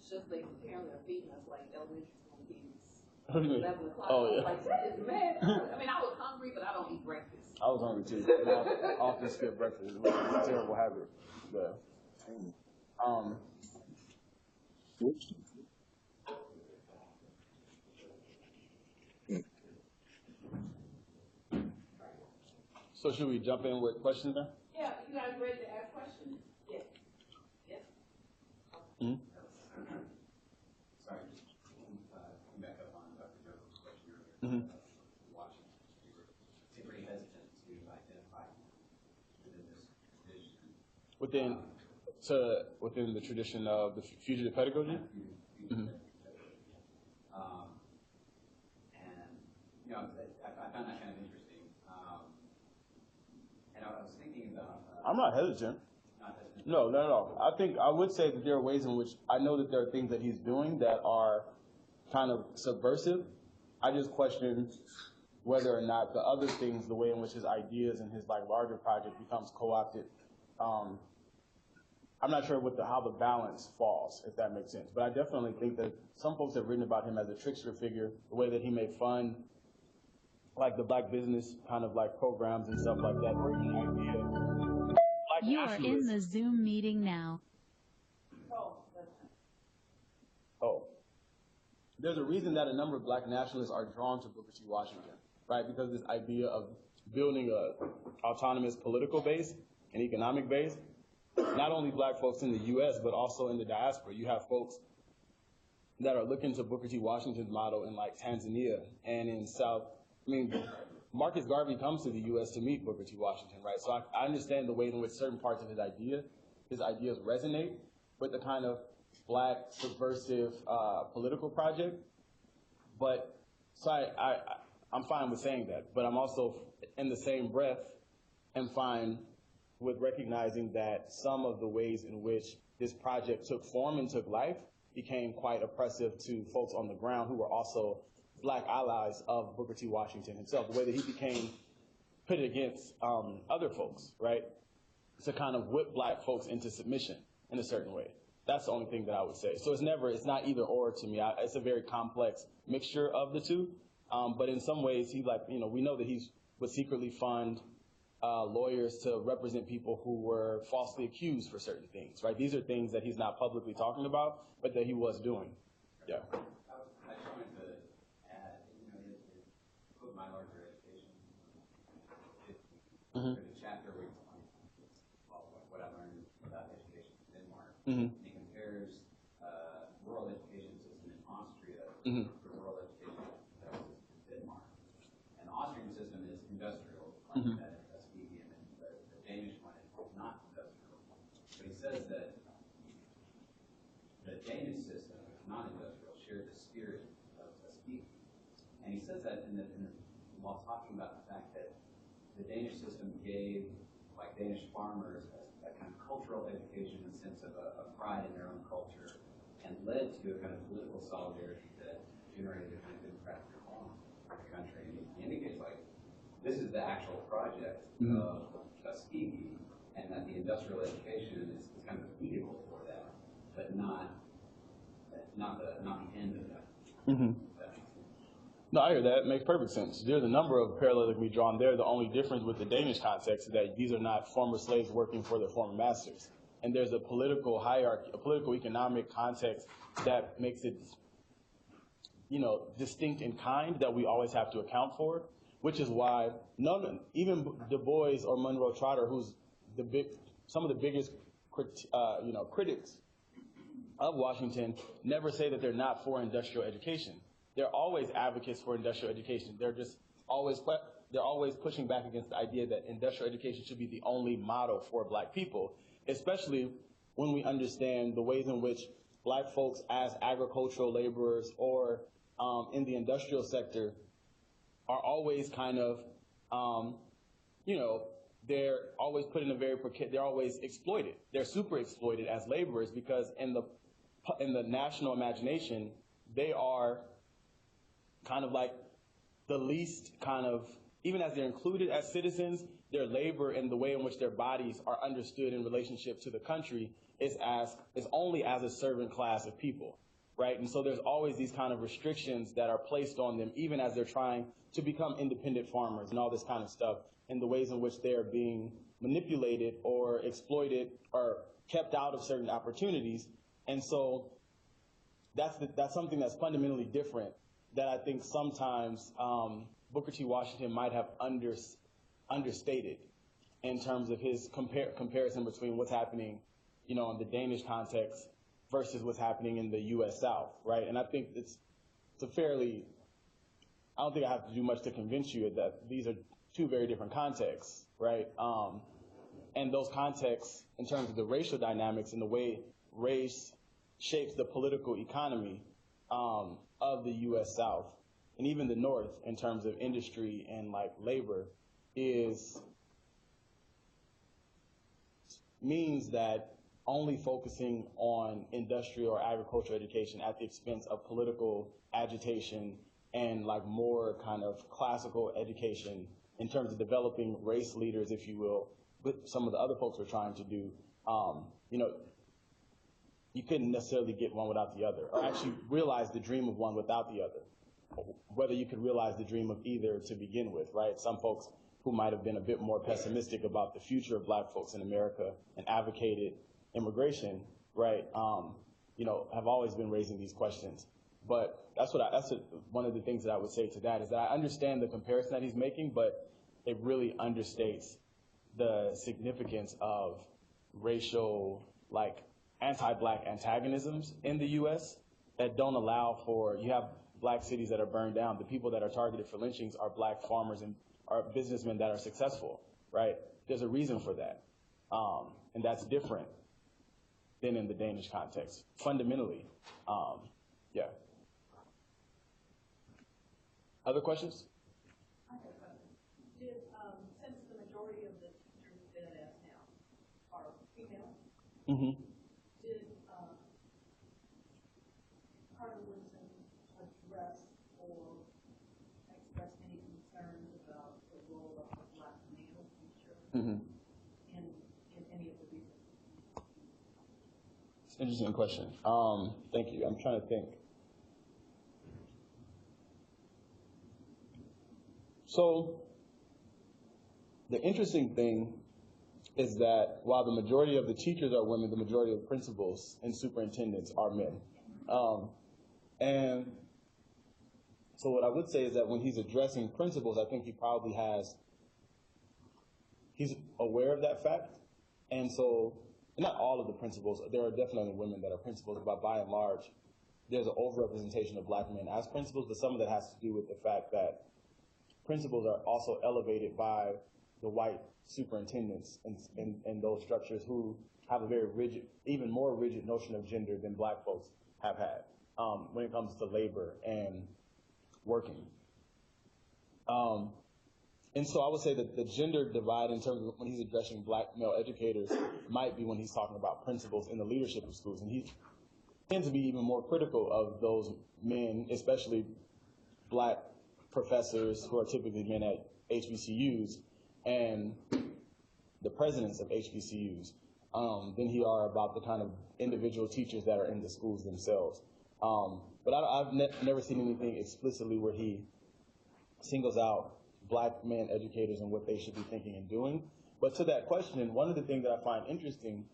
It's just they apparently are feeding us like elementary school kids. What do you mean? 11 o'clock. Oh, yeah. I was like, that is bad. I mean, I was hungry, but I don't eat breakfast. I was hungry too. And I often skip breakfast. It's a terrible habit. But, So should we jump in with questions now? Yeah, you guys ready to ask questions? Yes. Yes. Mm-hmm. Sorry, just coming back up on Dr. Jones' question earlier. Mm-hmm. Washington, you were pretty hesitant to identify within this tradition. Within the tradition of the fugitive pedagogy? Mm-hmm. And, you know, I found that kind of interesting. And I was thinking about... I'm not hesitant. Not hesitant. No, not at all. I would say that there are ways in which I know that there are things that he's doing that are kind of subversive. I just question whether or not the other things, the way in which his ideas and his like larger project becomes co-opted. I'm not sure how the balance falls, if that makes sense. But I definitely think that some folks have written about him as a trickster figure, the way that he may fund like the black business kind of like programs and stuff like that, or even the idea of black You are in nationalists. the Zoom meeting now. Oh. There's a reason that a number of black nationalists are drawn to Booker T. Washington, right? Because this idea of building a autonomous political base and economic base, not only black folks in the U.S., but also in the diaspora. You have folks that are looking to Booker T. Washington's model in like Tanzania and in Marcus Garvey comes to the U.S. to meet Booker T. Washington, right? So I understand the way in which certain parts of his ideas resonate with the kind of black subversive political project. But so I'm fine with saying that, but I'm also in the same breath am fine with recognizing that some of the ways in which this project took form and took life became quite oppressive to folks on the ground who were also black allies of Booker T. Washington himself, the way that he became pitted against other folks, right? To kind of whip black folks into submission in a certain way. That's the only thing that I would say. So it's not either or to me. It's a very complex mixture of the two. But in some ways, we know that he would secretly fund lawyers to represent people who were falsely accused for certain things, right? These are things that he's not publicly talking about, but that he was doing. Yeah. I just wanted to add, with my larger education, there's a chapter where what I learned about education in Denmark. Mm-hmm. And he compares rural education system in Austria Mm-hmm. to the rural education system in Denmark. And the Austrian system is industrial, Mm-hmm. that Tuskegee, and the Danish one is not industrial. But he says that the Danish system, non-industrial, shared the spirit of Tuskegee. And he says that while talking about the fact that the Danish system gave, like, Danish farmers a kind of cultural education in the sense of a pride in their own culture, and led to a kind of political solidarity that generated a kind of democratic reform in the country. And he indicates, like, this is the actual project of Tuskegee, and that the industrial education is kind of a vehicle for that, but not the end of that. Mm-hmm. No, I hear that. It makes perfect sense. There's a number of parallels that can be drawn there. The only difference with the Danish context is that these are not former slaves working for their former masters. And there's a political hierarchy, a political economic context that makes it, distinct in kind that we always have to account for, which is why even Du Bois or Monroe Trotter, who's some of the biggest critics of Washington, never say that they're not for industrial education. They're always advocates for industrial education. They're always pushing back against the idea that industrial education should be the only model for black people, especially when we understand the ways in which black folks as agricultural laborers or in the industrial sector are always kind of, they're always put in they're always exploited. They're super exploited as laborers because in the national imagination, they are kind of like the least kind of, even as they're included as citizens, their labor and the way in which their bodies are understood in relationship to the country is only as a servant class of people, right? And so there's always these kind of restrictions that are placed on them, even as they're trying to become independent farmers and all this kind of stuff, and the ways in which they are being manipulated or exploited or kept out of certain opportunities. And so that's something that's fundamentally different that I think sometimes Booker T. Washington might have understated in terms of his comparison between what's happening, in the Danish context versus what's happening in the U.S. South, right? And I think it's a fairly, I don't think I have to do much to convince you that these are two very different contexts, right? And those contexts, in terms of the racial dynamics and the way race shapes the political economy of the U.S. South, and even the North in terms of industry and labor, means that only focusing on industrial or agricultural education at the expense of political agitation and more kind of classical education in terms of developing race leaders, if you will, with some of the other folks are trying to do, you couldn't necessarily get one without the other, or actually realize the dream of one without the other, whether you could realize the dream of either to begin with, right? Some folks who might have been a bit more pessimistic about the future of black folks in America and advocated immigration, right, have always been raising these questions. But that's one of the things that I would say to that is that I understand the comparison that he's making, but it really understates the significance of racial, anti-black antagonisms in the U.S. that don't allow for, you have black cities that are burned down. The people that are targeted for lynchings are black farmers and are businessmen that are successful, right? There's a reason for that. And that's different than in the Danish context, fundamentally. Yeah. Other questions? I have a question. Since the majority of the teachers that it is now are female, did Carter Woodson address or express any concerns about the role of the black male teacher in any of the research? It's an interesting question. Thank you. I'm trying to think. So the interesting thing is that while the majority of the teachers are women, the majority of principals and superintendents are men. And so what I would say is that when he's addressing principals, I think he's aware of that fact. And so, not all of the principals, there are definitely women that are principals, but by and large, there's an overrepresentation of black men as principals, but some of that has to do with the fact that principals are also elevated by the white superintendents in those structures who have a very rigid, even more rigid notion of gender than black folks have had when it comes to labor and working. And so I would say that the gender divide in terms of when he's addressing black male educators might be when he's talking about principals in the leadership of schools. And he tends to be even more critical of those men, especially black professors who are typically men at HBCUs and the presidents of HBCUs than he are about the kind of individual teachers that are in the schools themselves. But I've never seen anything explicitly where he singles out black men educators and what they should be thinking and doing. But to that question, one of the things that I find interesting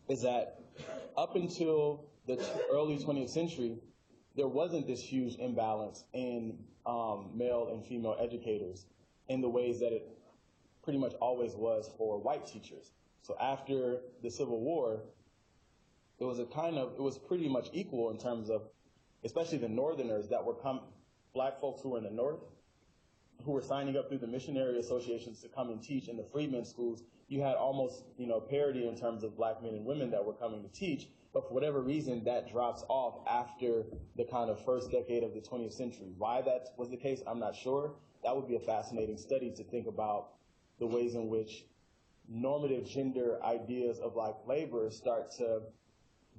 is that up until the early 20th century, there wasn't this huge imbalance in male and female educators in the ways that it pretty much always was for white teachers. So after the Civil War, it was pretty much equal in terms of, especially the Northerners that were black folks who were in the North, who were signing up through the missionary associations to come and teach in the freedmen schools. You had almost, parity in terms of black men and women that were coming to teach. But for whatever reason, that drops off after the kind of first decade of the 20th century. Why that was the case, I'm not sure. That would be a fascinating study to think about the ways in which normative gender ideas of labor start to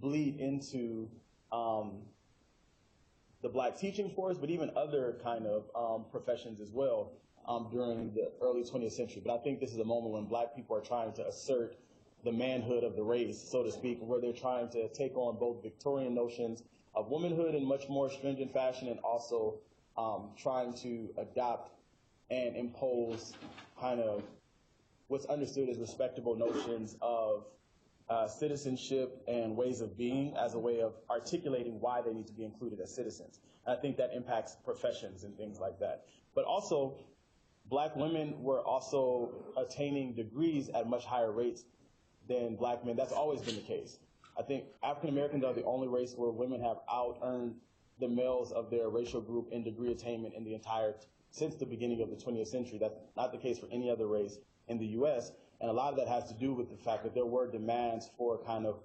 bleed into the black teaching force, but even other kind of professions as well during the early 20th century. But I think this is a moment when black people are trying to assert the manhood of the race, so to speak, where they're trying to take on both Victorian notions of womanhood in much more stringent fashion and also trying to adopt and impose kind of what's understood as respectable notions of citizenship and ways of being as a way of articulating why they need to be included as citizens. And I think that impacts professions and things like that. But also, black women were also attaining degrees at much higher rates than black men. That's always been the case. I think African Americans are the only race where women have out-earned the males of their racial group in degree attainment in the since the beginning of the 20th century. That's not the case for any other race in the US. And a lot of that has to do with the fact that there were demands for kind of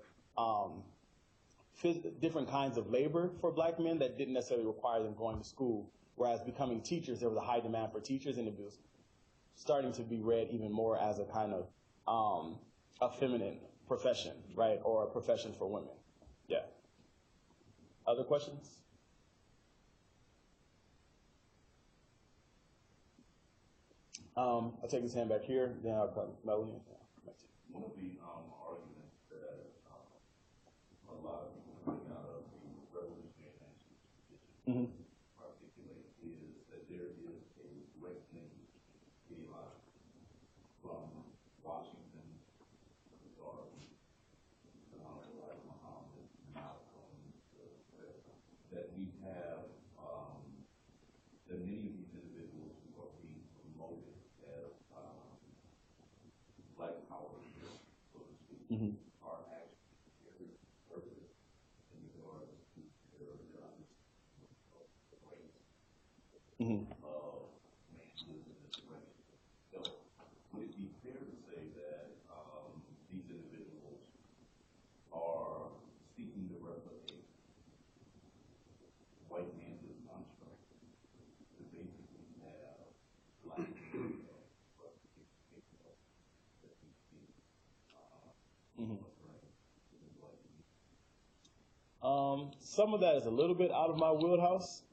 different kinds of labor for black men that didn't necessarily require them going to school. Whereas becoming teachers, there was a high demand for teachers, and it was starting to be read even more as a kind of a feminine profession, right, or a profession for women. Yeah. Other questions? I'll take this hand back here, then I'll come Melanie. One of the arguments that a lot of people coming out of the revolutionary nationalist tradition articulate is that there is a direct link from Washington, Garvey, like Muhammad, Malcolm, that we have that many of these individuals who are being promoted as black power, so to speak, are actually very purpose in regards to their understanding of race, of nationalism and race. So would it be fair to say that these individuals are seeking to replicate white manhood construct to basically have black some of that is a little bit out of my wheelhouse,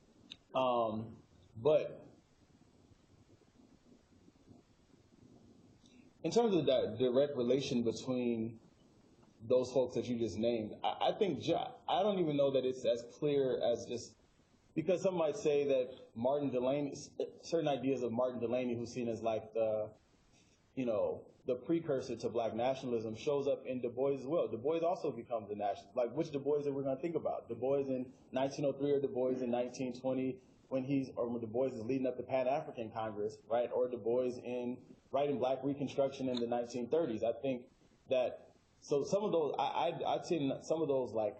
but in terms of that direct relation between those folks that you just named, I think I don't even know that it's as clear as just because some might say that Martin Delany, certain ideas of Martin Delany, who's seen as like the precursor to black nationalism, shows up in Du Bois as well. Du Bois also becomes a nationalist. Like, which Du Bois are we going to think about? Du Bois in 1903 or Du Bois in 1920 when Du Bois is leading up the Pan-African Congress, right? Or Du Bois in writing Black Reconstruction in the 1930s. I think that, so some of those, I'd say some of those, like,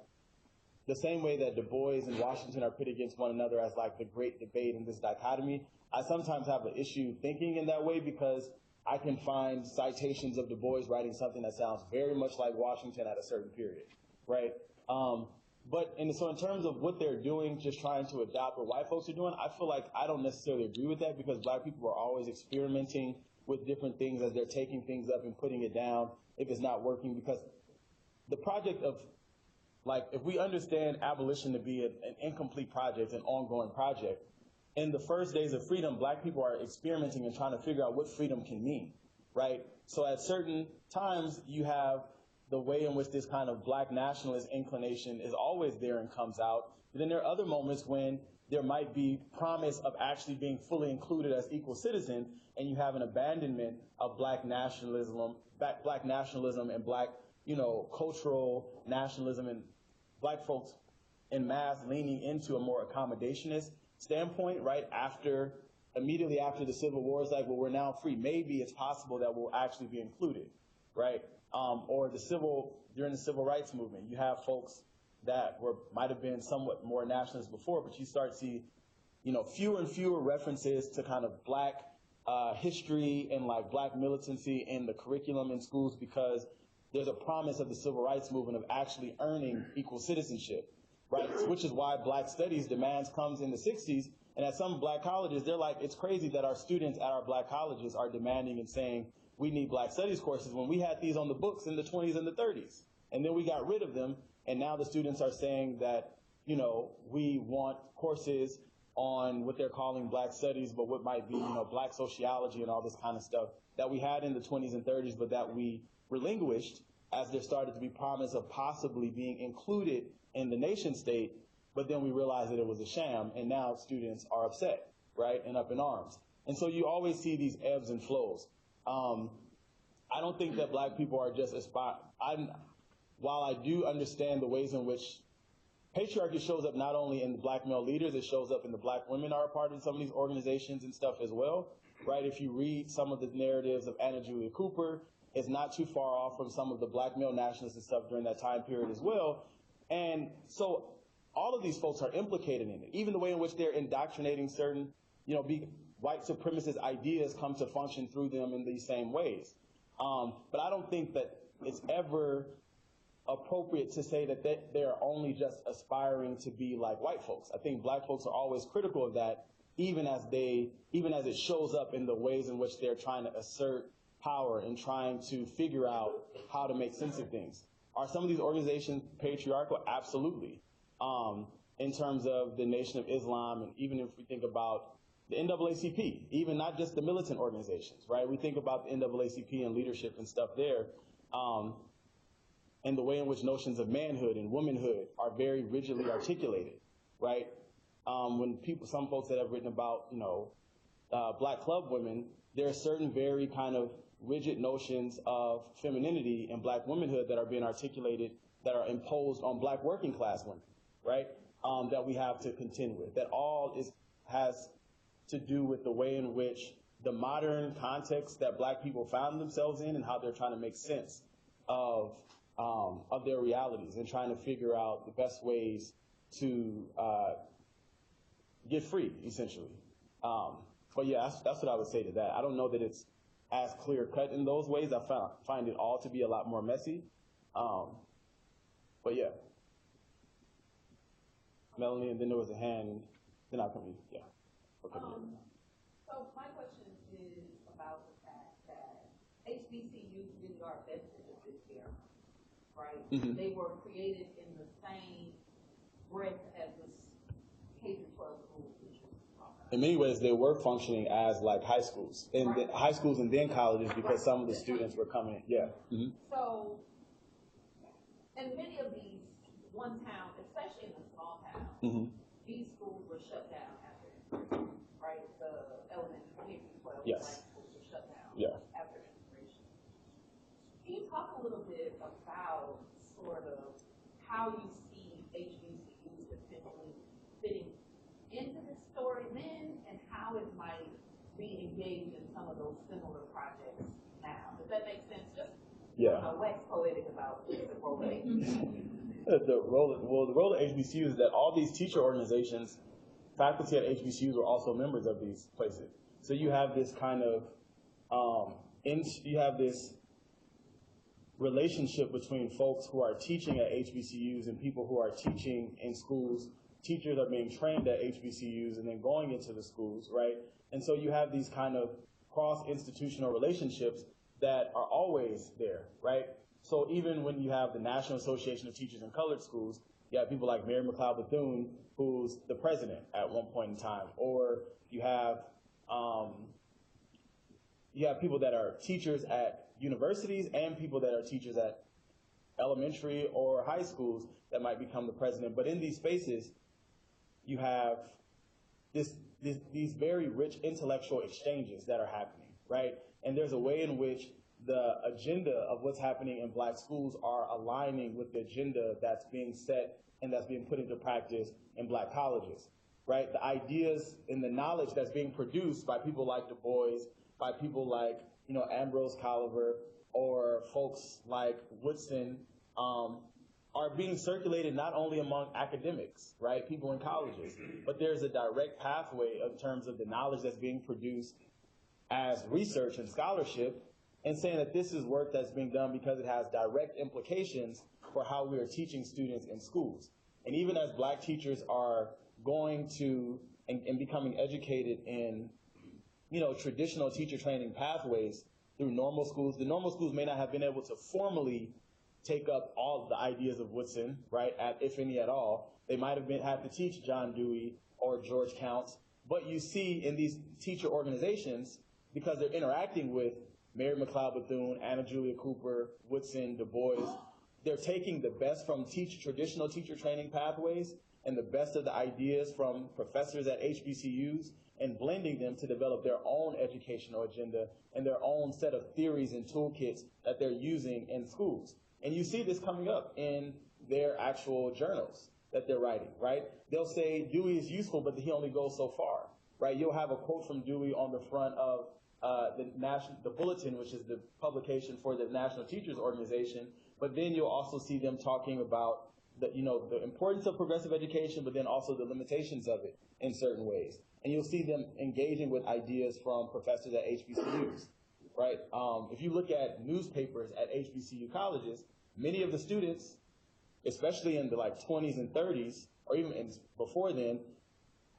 the same way that Du Bois and Washington are put against one another as like the great debate in this dichotomy, I sometimes have an issue thinking in that way because I can find citations of Du Bois writing something that sounds very much like Washington at a certain period, right? So in terms of what they're doing, just trying to adopt what white folks are doing, I feel like I don't necessarily agree with that because black people are always experimenting with different things as they're taking things up and putting it down if it's not working, because the project of, like, if we understand abolition to be an incomplete project, an ongoing project, in the first days of freedom, black people are experimenting and trying to figure out what freedom can mean, right? So at certain times, you have the way in which this kind of black nationalist inclination is always there and comes out. But then there are other moments when there might be promise of actually being fully included as equal citizens, and you have an abandonment of black nationalism and black, cultural nationalism, and black folks en masse leaning into a more accommodationist standpoint, right? Immediately after the Civil War, it's like, well, we're now free. Maybe it's possible that we'll actually be included, right? Or during the Civil Rights Movement, you have folks that might have been somewhat more nationalist before, but you start to see, fewer and fewer references to kind of black history and like black militancy in the curriculum in schools because there's a promise of the Civil Rights Movement of actually earning equal citizenship, right? Which is why Black Studies demands comes in the 60s, and at some black colleges, they're like, it's crazy that our students at our black colleges are demanding and saying, we need Black Studies courses when we had these on the books in the 20s and the 30s. And then we got rid of them, and now the students are saying that, we want courses on what they're calling Black Studies, but what might be, Black sociology and all this kind of stuff that we had in the 20s and 30s, but that we relinquished as there started to be promise of possibly being included in the nation state, but then we realized that it was a sham, and now students are upset, right, and up in arms. And so you always see these ebbs and flows. I don't think that black people are just while I do understand the ways in which patriarchy shows up not only in the black male leaders, it shows up in the black women are a part of some of these organizations and stuff as well. right? If you read some of the narratives of Anna Julia Cooper, it's not too far off from some of the black male nationalists and stuff during that time period as well. And so all of these folks are implicated in it. Even the way in which they're indoctrinating certain, white supremacist ideas come to function through them in these same ways. But I don't think that it's ever appropriate to say that they're only just aspiring to be like white folks. I think black folks are always critical of that, even as it shows up in the ways in which they're trying to assert power and trying to figure out how to make sense of things. Are some of these organizations patriarchal? Absolutely. In terms of the Nation of Islam, and even if we think about the NAACP, even not just the militant organizations, right? We think about the NAACP and leadership and stuff there, and the way in which notions of manhood and womanhood are very rigidly articulated, right? Some folks that have written about, black club women, there are certain very kind of rigid notions of femininity and black womanhood that are being articulated, that are imposed on black working class women, right? That we have to contend with. That all has to do with the way in which the modern context that black people found themselves in and how they're trying to make sense of their realities and trying to figure out the best ways to get free, essentially. But yeah, that's what I would say to that. I don't know that it's as clear cut in those ways. I find it all to be a lot more messy. But yeah. Melanie, and then there was a hand, then I'll come in. Yeah. Okay. So my question is about the fact that HBCUs really are vested in this era, right? Mm-hmm. They were created in the same breath as the K-12 schools. In many ways, they were functioning as like high schools, high schools and then colleges, because some of the students were coming in. Yeah. Mm-hmm. So, in many of these one town, especially in the small towns, mm-hmm. these schools were shut down after integration, right? The elementary K-12 yes. schools were shut down after integration. Can you talk a little bit about sort of how you see HBCUs potentially fitting into this story then, and how it might be engaged in some of those similar projects now? Does that make sense? Just wax poetic about the role of HBCUs. The role of HBCUs is that all these teacher organizations, faculty at HBCUs were also members of these places. So you have this kind of, you have this relationship between folks who are teaching at HBCUs and people who are teaching in schools. Teachers are being trained at HBCUs and then going into the schools, right? And so you have these kind of cross-institutional relationships that are always there, right? So even when you have the National Association of Teachers in Colored Schools, you have people like Mary McLeod Bethune, who's the president at one point in time, or you have people that are teachers at universities and people that are teachers at elementary or high schools that might become the president. But in these spaces, you have these very rich intellectual exchanges that are happening, right? And there's a way in which the agenda of what's happening in black schools are aligning with the agenda that's being set and that's being put into practice in black colleges, right? The ideas and the knowledge that's being produced by people like Du Bois, by people like, Ambrose Colliver, or folks like Woodson, are being circulated not only among academics, right, people in colleges, but there's a direct pathway in terms of the knowledge that's being produced as research and scholarship, and saying that this is work that's being done because it has direct implications for how we are teaching students in schools. And even as black teachers are going to and becoming educated in, traditional teacher training pathways through normal schools, the normal schools may not have been able to formally take up all of the ideas of Woodson, right, if any at all. They might have had to teach John Dewey or George Counts, but you see in these teacher organizations, because they're interacting with Mary McLeod Bethune, Anna Julia Cooper, Woodson, Du Bois, they're taking the best from traditional teacher training pathways and the best of the ideas from professors at HBCUs and blending them to develop their own educational agenda and their own set of theories and toolkits that they're using in schools. And you see this coming up in their actual journals that they're writing, right? They'll say Dewey is useful, but he only goes so far. right? You'll have a quote from Dewey on the front of the Bulletin, which is the publication for the National Teachers Organization, but then you'll also see them talking about the importance of progressive education, but then also the limitations of it in certain ways. And you'll see them engaging with ideas from professors at HBCUs, right? If you look at newspapers at HBCU colleges, many of the students, especially in the 20s and 30s, or even before then,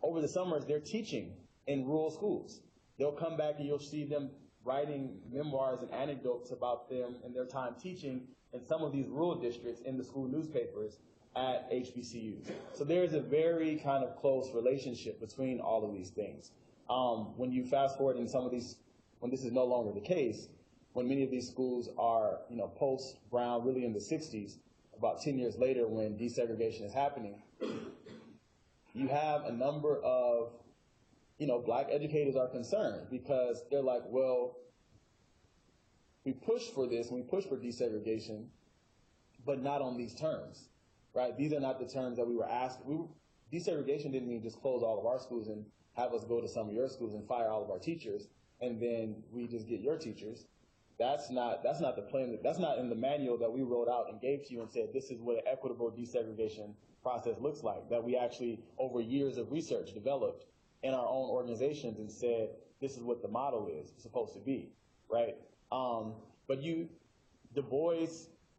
over the summers, they're teaching in rural schools. They'll come back and you'll see them writing memoirs and anecdotes about them and their time teaching in some of these rural districts in the school newspapers at HBCUs. So there's a very kind of close relationship between all of these things. When you fast forward in some of these, when this is no longer the case, when many of these schools are, post-Brown, really in the 60s, about 10 years later when desegregation is happening, you have a number of, black educators are concerned because they're like, well, we pushed for this and we pushed for desegregation, but not on these terms, right? These are not the terms that we were asked. Desegregation didn't mean just close all of our schools and have us go to some of your schools and fire all of our teachers, and then we just get your teachers. That's not the plan. That's not in the manual that we wrote out and gave to you and said, this is what an equitable desegregation process looks like, that we actually, over years of research, developed in our own organizations and said, this is what the model is supposed to be, right? But Du Bois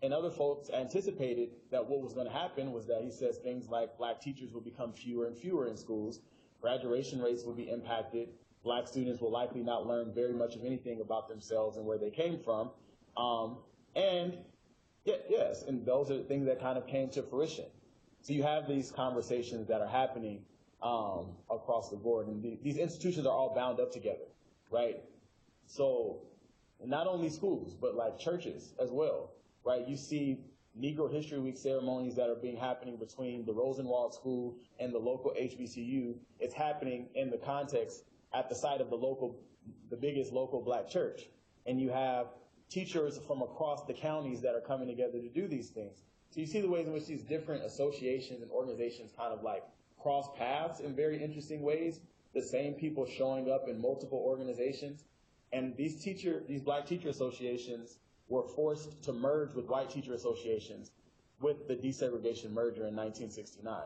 and other folks anticipated that what was going to happen was that he says things like black teachers will become fewer and fewer in schools, graduation rates will be impacted, black students will likely not learn very much of anything about themselves and where they came from. And those are the things that kind of came to fruition. So you have these conversations that are happening across the board, and these institutions are all bound up together, right? So not only schools, but like churches as well, right? You see Negro History Week ceremonies that are happening between the Rosenwald School and the local HBCU. It's happening in the context at the site of the biggest local black church. And you have teachers from across the counties that are coming together to do these things. So you see the ways in which these different associations and organizations kind of cross paths in very interesting ways. The same people showing up in multiple organizations. And these black teacher associations were forced to merge with white teacher associations with the desegregation merger in 1969.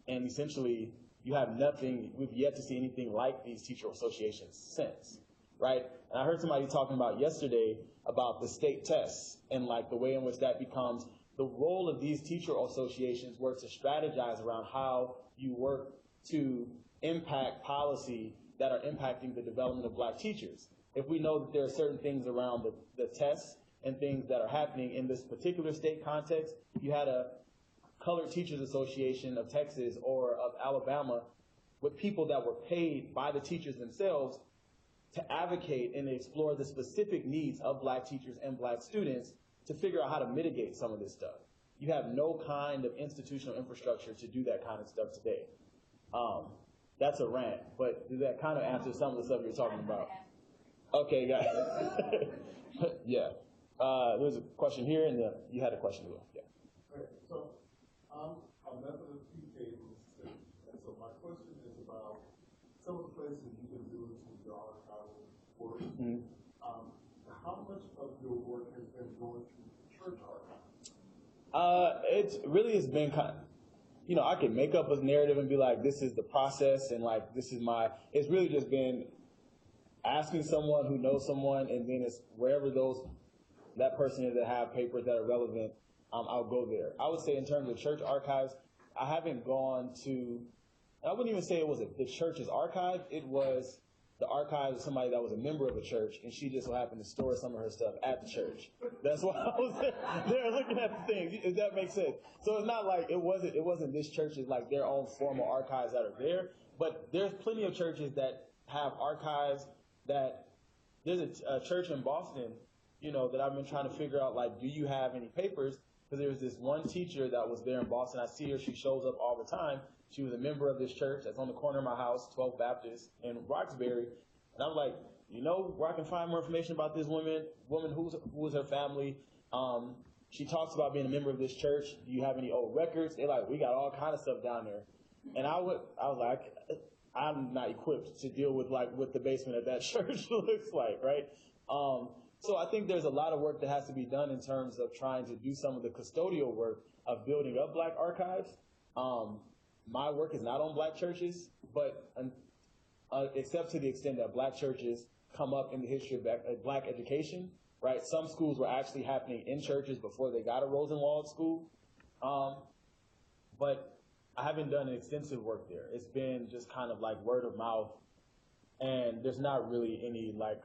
And essentially, you have nothing, we've yet to see anything like these teacher associations since, right? And I heard somebody talking about yesterday about the state tests and the way in which that becomes the role of these teacher associations were to strategize around how you work to impact policy that are impacting the development of black teachers. If we know that there are certain things around the tests and things that are happening in this particular state context, you had a Colored Teachers Association of Texas or of Alabama with people that were paid by the teachers themselves to advocate and explore the specific needs of black teachers and black students to figure out how to mitigate some of this stuff. You have no kind of institutional infrastructure to do that kind of stuff today. That's a rant, but does that kind of answer some of the stuff you're talking about? Okay, guys. Yeah. There's a question here, and you had a question as well. Yeah. Okay, so I'm a Methodist PK in the state, and so my question is about some of the places you've been doing some of your archival work. Mm-hmm. How much of your work has been going through church archives? It really has been kind of, I can make up a narrative and be like, this is the process, and this is it's really just been asking someone who knows someone, and then it's wherever that person is that have papers that are relevant, I'll go there. I would say in terms of church archives, I haven't gone to, I wouldn't even say it was the church's archive, it was the archive of somebody that was a member of a church, and she just so happened to store some of her stuff at the church. That's why I was there looking at the things, if that makes sense. So it's not like it wasn't this church's their own formal archives that are there, but there's plenty of churches that have archives that, there's a church in Boston, that I've been trying to figure out, do you have any papers? Because there was this one teacher that was there in Boston. I see her, she shows up all the time. She was a member of this church that's on the corner of my house, 12th Baptist in Roxbury. And I'm like, where I can find more information about this woman who was her family. She talks about being a member of this church. Do you have any old records? They're like, we got all kind of stuff down there. And I was like, I'm not equipped to deal with like what the basement of that church looks like, right? So I think there's a lot of work that has to be done in terms of trying to do some of the custodial work of building up Black archives. My work is not on Black churches, but except to the extent that Black churches come up in the history of Black education, right? Some schools were actually happening in churches before they got a Rosenwald school. But I haven't done extensive work there. It's been just kind of like word of mouth, and there's not really any like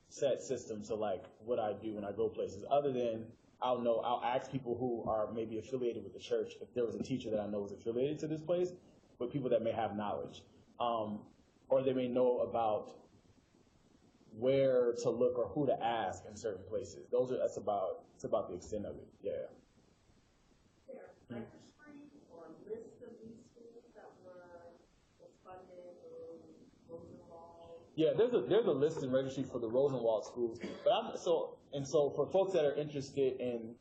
set system to like what I do when I go places, other than I'll ask people who are maybe affiliated with the church if there was a teacher that I know was affiliated to this place, but people that may have knowledge, or they may know about where to look or who to ask in certain places. That's about the extent of it. Yeah. There, or list of these schools that were funded or Rosenwald? Yeah, there's a list and registry for the Rosenwald schools. But so for folks that are interested in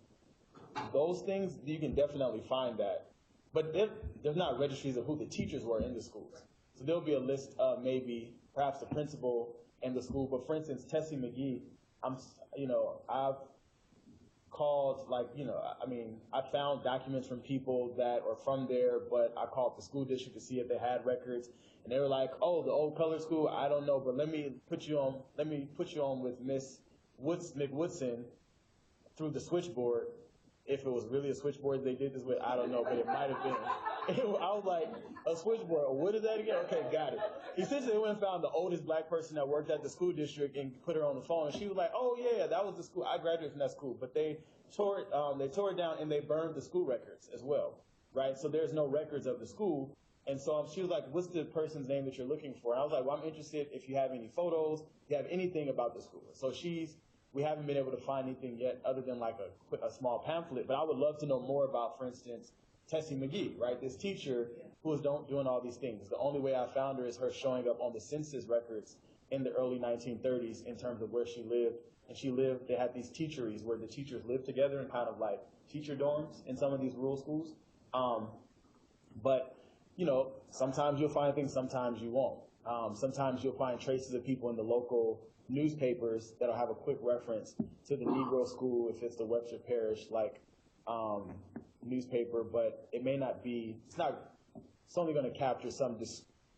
those things, you can definitely find that. But there's not registries of who the teachers were in the schools. So there'll be a list of maybe perhaps the principal and the school. But for instance, Tessie McGee, I've called, I found documents from people that are from there, but I called the school district to see if they had records, and they were like, "Oh, the old color school, I don't know, but let me put you on with Miss Woodson through the switchboard." If it was really a switchboard they did this with, I don't know, but it might have been. I was like, a switchboard, what is that again? Okay, got it. Essentially, they went and found the oldest Black person that worked at the school district and put her on the phone. And she was like, "Oh yeah, that was the school. I graduated from that school." But they tore it down and they burned the school records as well, right? So there's no records of the school. And so she was like, "What's the person's name that you're looking for?" And I was like, "Well, I'm interested if you have any photos, if you have anything about the school." So we haven't been able to find anything yet other than like a small pamphlet, but I would love to know more about, for instance, Tessie McGee, right? This teacher who was doing all these things. The only way I found her is her showing up on the census records in the early 1930s in terms of where she lived. And they had these teacheries where the teachers lived together in kind of like teacher dorms in some of these rural schools. But, sometimes you'll find things, sometimes you won't. Sometimes you'll find traces of people in the local newspapers that'll have a quick reference to the Negro school if it's the Webster Parish newspaper, but it may not be. It's only going to capture some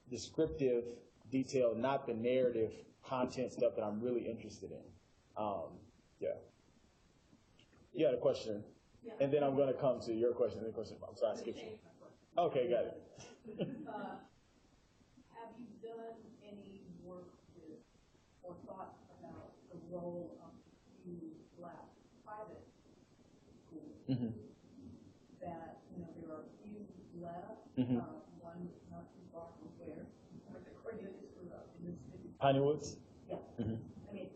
descriptive detail, not the narrative content stuff that I'm really interested in. Yeah. You had a question, and then I'm going to come to your question. I'm sorry, I skipped you. Okay, got it. Have you done any work with or thought about the role of few Black private schools? That, there are a few left, one not too far from where the Cornelius grew up in Mississippi. Piney Woods? Yeah. I mean,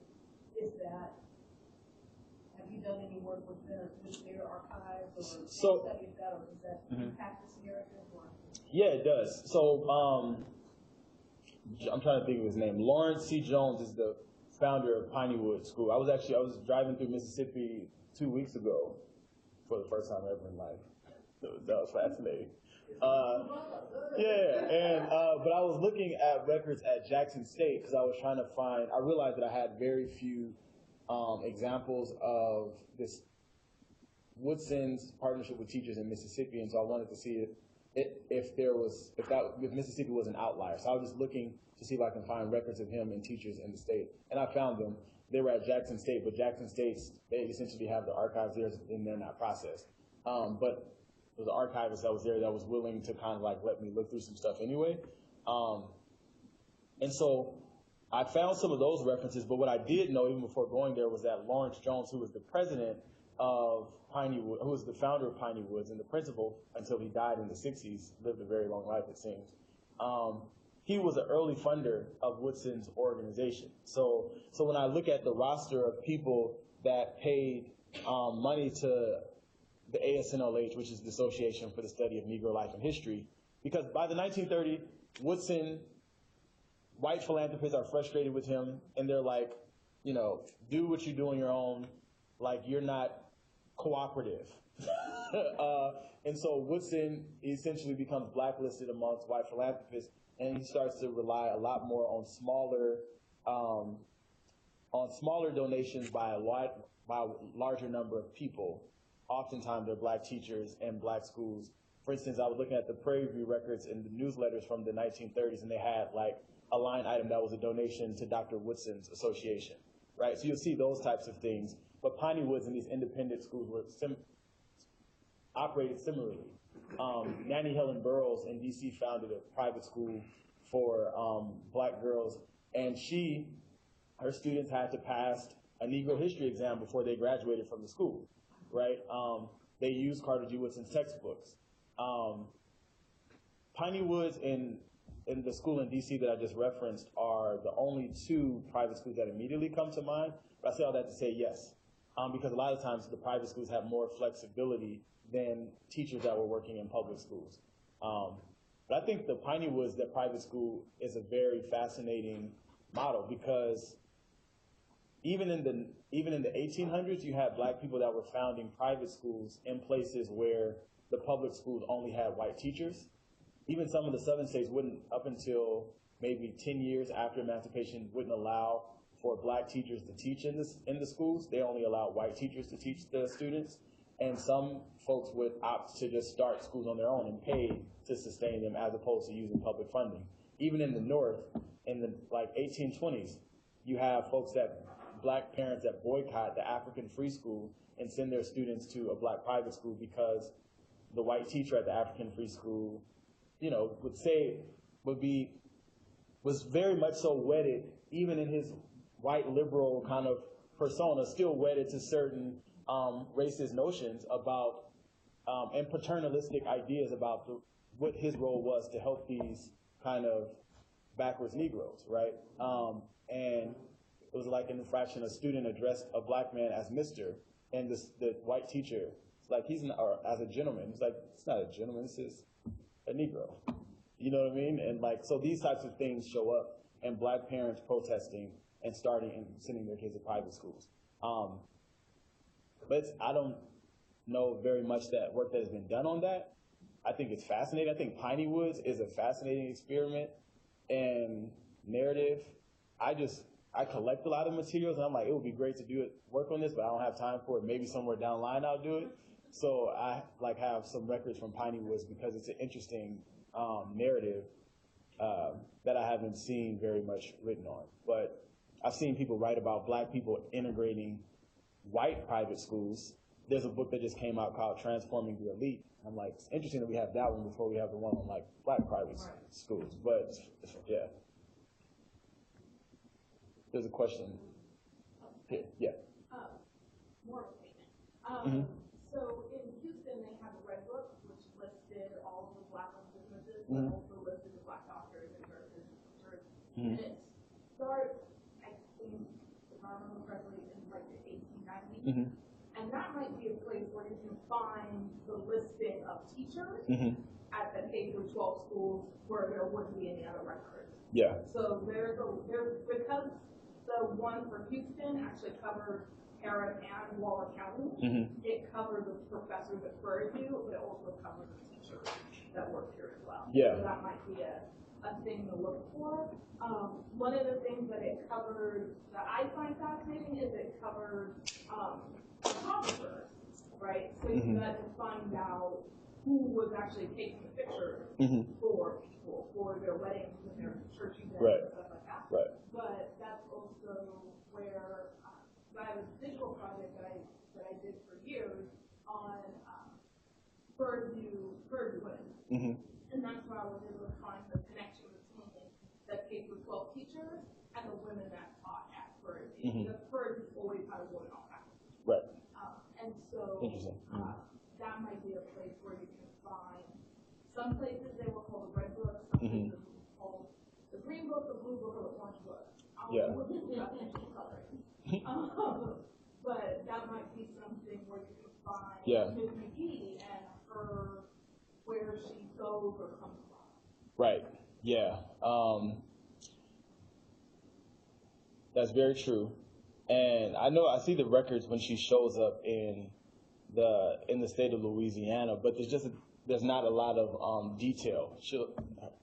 have you done any work with their archives or studied that, or is that practice narrative? Yeah, it does. So I'm trying to think of his name. Lawrence C. Jones is the founder of Piney Woods School. I was driving through Mississippi 2 weeks ago for the first time ever in life. That was fascinating. But I was looking at records at Jackson State because I was trying to find. I realized that I had very few examples of this Woodson's partnership with teachers in Mississippi, and so I wanted to see if Mississippi was an outlier. So I was just looking to see if I can find records of him and teachers in the state, and I found them. They were at Jackson State, but Jackson State, they essentially have the archives there, and they're not processed. But there was an archivist that was there that was willing to kind of like let me look through some stuff anyway. And so I found some of those references, but what I did know even before going there was that Lawrence Jones, who was the president of Piney Woods, who was the founder of Piney Woods and the principal until he died in the 60s, lived a very long life it seems. He was an early funder of Woodson's organization. So when I look at the roster of people that paid money to the ASNLH, which is the Association for the Study of Negro Life and History, because by the 1930s, Woodson, white philanthropists are frustrated with him, and they're like, do what you do on your own, like you're not cooperative. And so Woodson essentially becomes blacklisted amongst white philanthropists, and he starts to rely a lot more on smaller donations by a larger number of people. Oftentimes they're black teachers and black schools. For instance, I was looking at the Prairie View records in the newsletters from the 1930s, and they had like a line item that was a donation to Dr. Woodson's association, right? So you'll see those types of things. But Piney Woods and these independent schools were operated similarly. Nannie Helen Burroughs in DC founded a private school for black girls, and her students had to pass a Negro history exam before they graduated from the school, right? They used Carter G. Woodson's textbooks. Piney Woods and the school in DC that I just referenced are the only two private schools that immediately come to mind, but I say all that to say yes, because a lot of times the private schools have more flexibility than teachers that were working in public schools. But I think the Piney Woods, that private school, is a very fascinating model, because even in the 1800s, you had black people that were founding private schools in places where the public schools only had white teachers. Even some of the southern states wouldn't, up until maybe 10 years after emancipation, wouldn't allow for black teachers to teach in the schools. They only allowed white teachers to teach the students. And some folks would opt to just start schools on their own and pay to sustain them, as opposed to using public funding. Even in the North, in the 1820s, you have black parents that boycott the African free school and send their students to a black private school, because the white teacher at the African free school, was very much so wedded, even in his white liberal kind of persona, still wedded to certain racist notions about and paternalistic ideas about what his role was to help these kind of backwards Negroes, right? And it was like an infraction. A student addressed a black man as Mr., and the white teacher, it's like, or as a gentleman. It's like, it's not a gentleman, this is a Negro. You know what I mean? And so these types of things show up, and black parents protesting and starting and sending their kids to private schools. But I don't know very much that work that has been done on that. I think it's fascinating. I think Piney Woods is a fascinating experiment and narrative. I collect a lot of materials, and I'm like, it would be great to work on this, but I don't have time for it. Maybe somewhere down the line I'll do it. So I have some records from Piney Woods, because it's an interesting narrative that I haven't seen very much written on. But I've seen people write about black people integrating white private schools. There's a book that just came out called Transforming the Elite. I'm like, it's interesting that we have that one before we have the one on black private schools. But yeah. There's a question. Yeah. More of a statement. So in Houston, they have a red book which listed all of the black-owned businesses, but also listed the black doctors and nurses and teachers. And it starts, I think, if I remember correctly, in the 1890s. And that might be a place where you can find the listing of teachers at the K-12 schools where there wouldn't be any other records. Yeah. So because the one for Houston actually covered Harris and Waller County, it covered the professors at Prairie View, but it also covered the teachers that worked here as well. Yeah. So that might be a thing to look for. One of the things that it covered that I find fascinating is it covered photographers, right? So you had to find out who was actually taking the pictures for people, for their weddings and their church events and stuff like that. Right. But that's also where I have a digital project that I did for years on Prairie View women. And that's where I was able to find the connection between the K-12 teachers and the women that taught at Prairie View. Because Prairie View always had a woman on faculty. Right. And so that might be a place where you can find, some places they will call the red book, some places they will call the green book, the blue book, or the orange book. But that might be something where you can find Ms. McGee and where she goes or comes from. Right. Yeah. That's very true. And I see the records when she shows up in in the state of Louisiana, but there's not a lot of detail.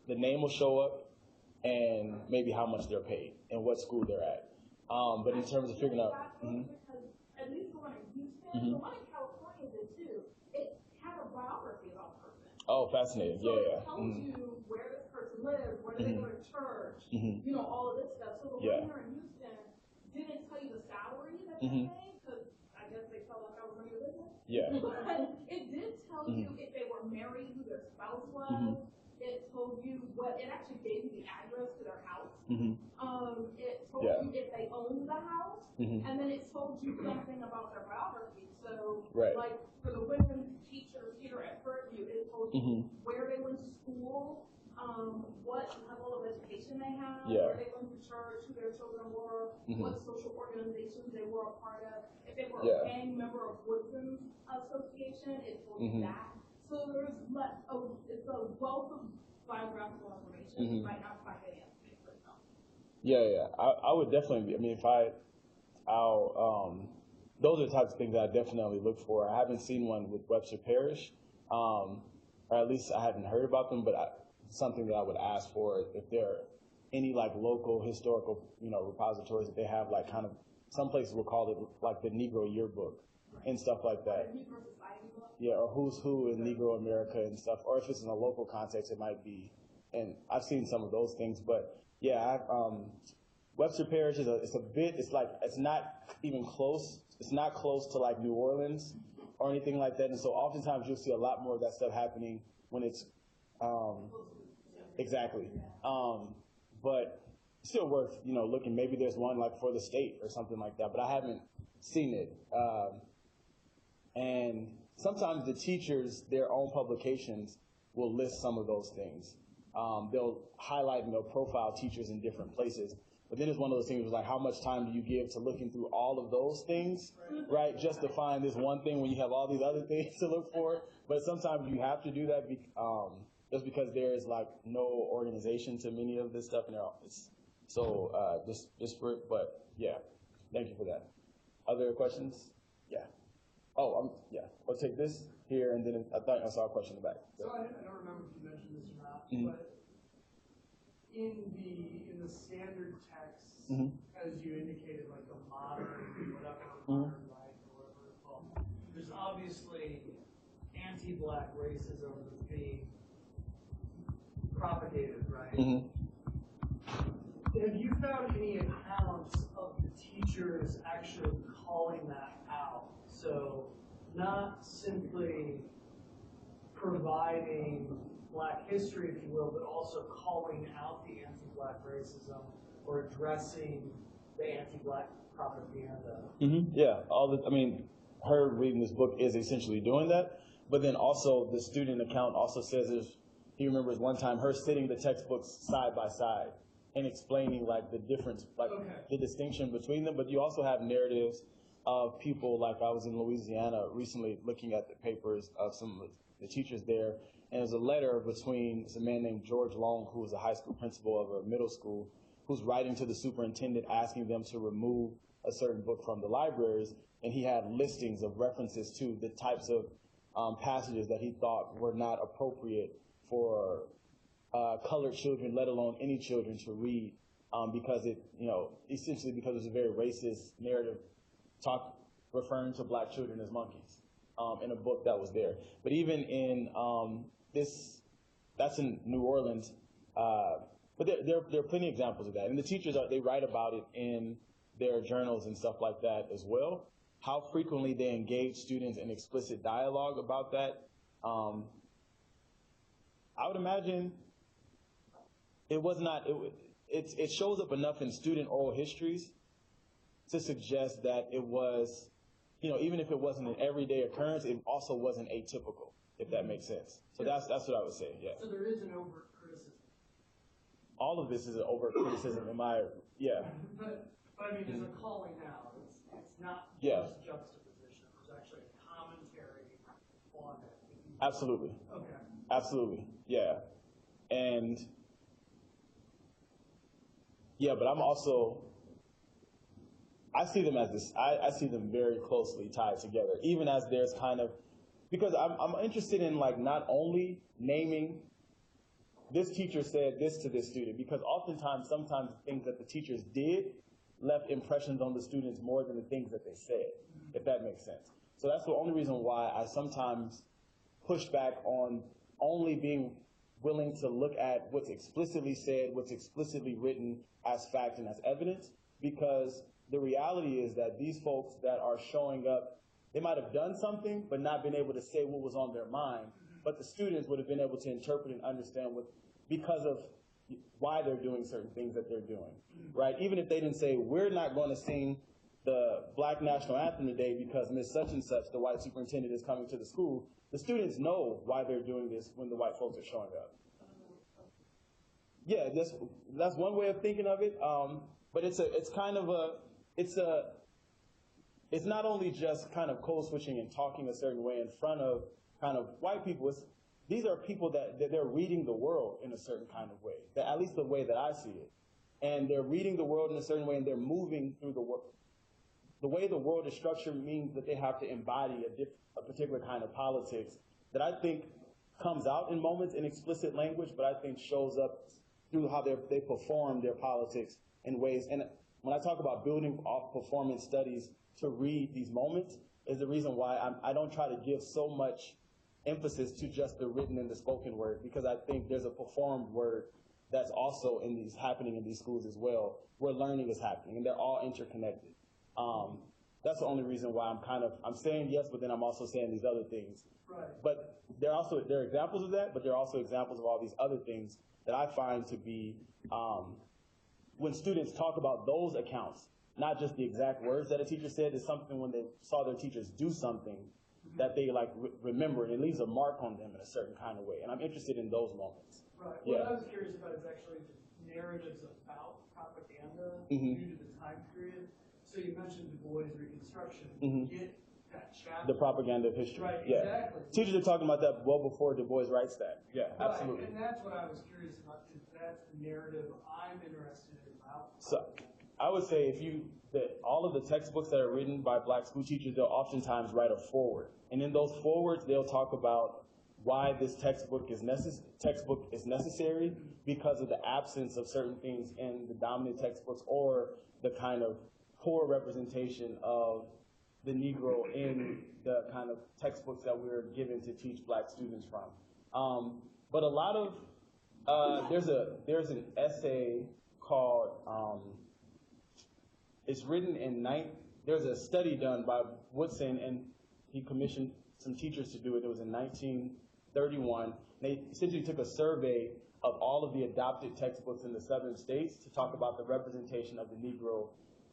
The name will show up, and maybe how much they're paid and what school they're at. But in terms of figuring out, because at least the one in Houston, the one in California did too. It had a biography about the person. oh, fascinating, So yeah. it tells you where this person lives, where do they go to church, Mhm. you know, all of this stuff. So the one here in Houston didn't tell you the salary that they paid, because I guess they felt like I was running a business. Yeah. But it did tell you if they were married, who their spouse was. It told you it actually gave you the address to their house. It told you if they owned the house, and then it told you something about their biography. So, like for the women teachers here at Purview, it told you where they went to school, what level of education they had, where they went to church, who their children were, what social organizations they were a part of. If they were a paying member of Woodson Association, it told you that. So there's it's a wealth of biographical information. You might not find it in Yeah. I would definitely be. I mean, those are the types of things that I definitely look for. I haven't seen one with Webster Parish, or at least I haven't heard about them, but something that I would ask for if there are any like local historical, repositories that they have, like kind of, some places will call it like the Negro Yearbook and stuff like that. Yeah, or Who's Who in Negro America and stuff. Or if it's in a local context, it might be. And I've seen some of those things, but yeah, Webster Parish it's not even close. It's not close to like New Orleans or anything like that. And so oftentimes you'll see a lot more of that stuff happening when it's, exactly. But still worth, looking. Maybe there's one like for the state or something like that, but I haven't seen it. And sometimes the teachers, their own publications will list some of those things. They'll highlight and they'll profile teachers in different places. But then it's one of those things like, how much time do you give to looking through all of those things, right? Just to find this one thing when you have all these other things to look for. But sometimes you have to do that just because there is like no organization to many of this stuff, and it's so disparate. But yeah, thank you for that. Other questions? Yeah. Oh, I'll take this here, and then I thought I saw a question in the back. So I don't remember if you mentioned this or not, but in the standard text, as you indicated, like the modern, modern life, or whatever it's called, there's obviously anti-black racism that's being propagated, right? Have you found any accounts of the teachers actually calling that out? So not simply providing Black history, if you will, but also calling out the anti-Black racism or addressing the anti-Black propaganda. Yeah, her reading this book is essentially doing that. But then also the student account also says he remembers one time her sitting the textbooks side by side and explaining like the difference, like the distinction between them. But you also have narratives of people, like I was in Louisiana recently looking at the papers of some of the teachers there, and there's a letter between a man named George Long, who was a high school principal of a middle school, who's writing to the superintendent asking them to remove a certain book from the libraries, and he had listings of references to the types of passages that he thought were not appropriate for colored children, let alone any children, to read, because essentially because it was a very racist narrative, referring to Black children as monkeys in a book that was there. But even in that's in New Orleans, but there are plenty of examples of that. And the teachers, they write about it in their journals and stuff like that as well. How frequently they engage students in explicit dialogue about that. I would imagine it shows up enough in student oral histories to suggest that it was, even if it wasn't an everyday occurrence, it also wasn't atypical, if that makes sense. So that's what I would say, yeah. So there is an overt criticism. All of this is an overt criticism in But I mean, there's a calling out. It's not just juxtaposition. There's actually a commentary on it. Absolutely. Okay. Absolutely, yeah. And but I'm also, I see them as this. I see them very closely tied together. Even as there's kind of, because I'm interested in like not only naming this teacher said this to this student, because oftentimes, sometimes the things that the teachers did left impressions on the students more than the things that they said, if that makes sense. So that's the only reason why I sometimes push back on only being willing to look at what's explicitly said, what's explicitly written as fact and as evidence, because the reality is that these folks that are showing up, they might have done something, but not been able to say what was on their mind, but the students would have been able to interpret and understand what, because of why they're doing certain things that they're doing, right? Even if they didn't say, we're not going to sing the Black National Anthem today because Miss Such and Such, the white superintendent, is coming to the school, the students know why they're doing this when the white folks are showing up. Yeah, that's one way of thinking of it, but it's not only just kind of code switching and talking a certain way in front of kind of white people. These are people that they're reading the world in a certain kind of way, that, at least the way that I see it. And they're reading the world in a certain way, and they're moving through the world. The way the world is structured means that they have to embody a particular kind of politics that I think comes out in moments in explicit language, but I think shows up through how they perform their politics in ways. And when I talk about building off performance studies to read these moments, is the reason why I don't try to give so much emphasis to just the written and the spoken word, because I think there's a performed word that's also happening in these schools as well, where learning is happening, and they're all interconnected. That's the only reason why I'm saying yes, but then I'm also saying these other things. Right. But there are examples of that, but there are also examples of all these other things that I find to be, when students talk about those accounts, not just the exact words that a teacher said, is something when they saw their teachers do something that they remember, and it leaves a mark on them in a certain kind of way. And I'm interested in those moments. Right. Yeah. What I was curious about is actually the narratives about propaganda due to the time period. So you mentioned Du Bois' Reconstruction. Get that chapter. The propaganda of history. Right, yeah. exactly. Teachers are talking about that well before Du Bois writes that. Yeah, right. absolutely. And that's what I was curious about, is that's the narrative I'm interested in about. So I would say all of the textbooks that are written by Black school teachers, they'll oftentimes write a foreword. And in those forewords, they'll talk about why this textbook is necessary because of the absence of certain things in the dominant textbooks, or the kind of poor representation of the Negro in the kind of textbooks that we're given to teach Black students from. But a lot of, there's an essay called, it's written there's a study done by Woodson, and he commissioned some teachers to do it. It was in 1931. They essentially took a survey of all of the adopted textbooks in the southern states to talk about the representation of the Negro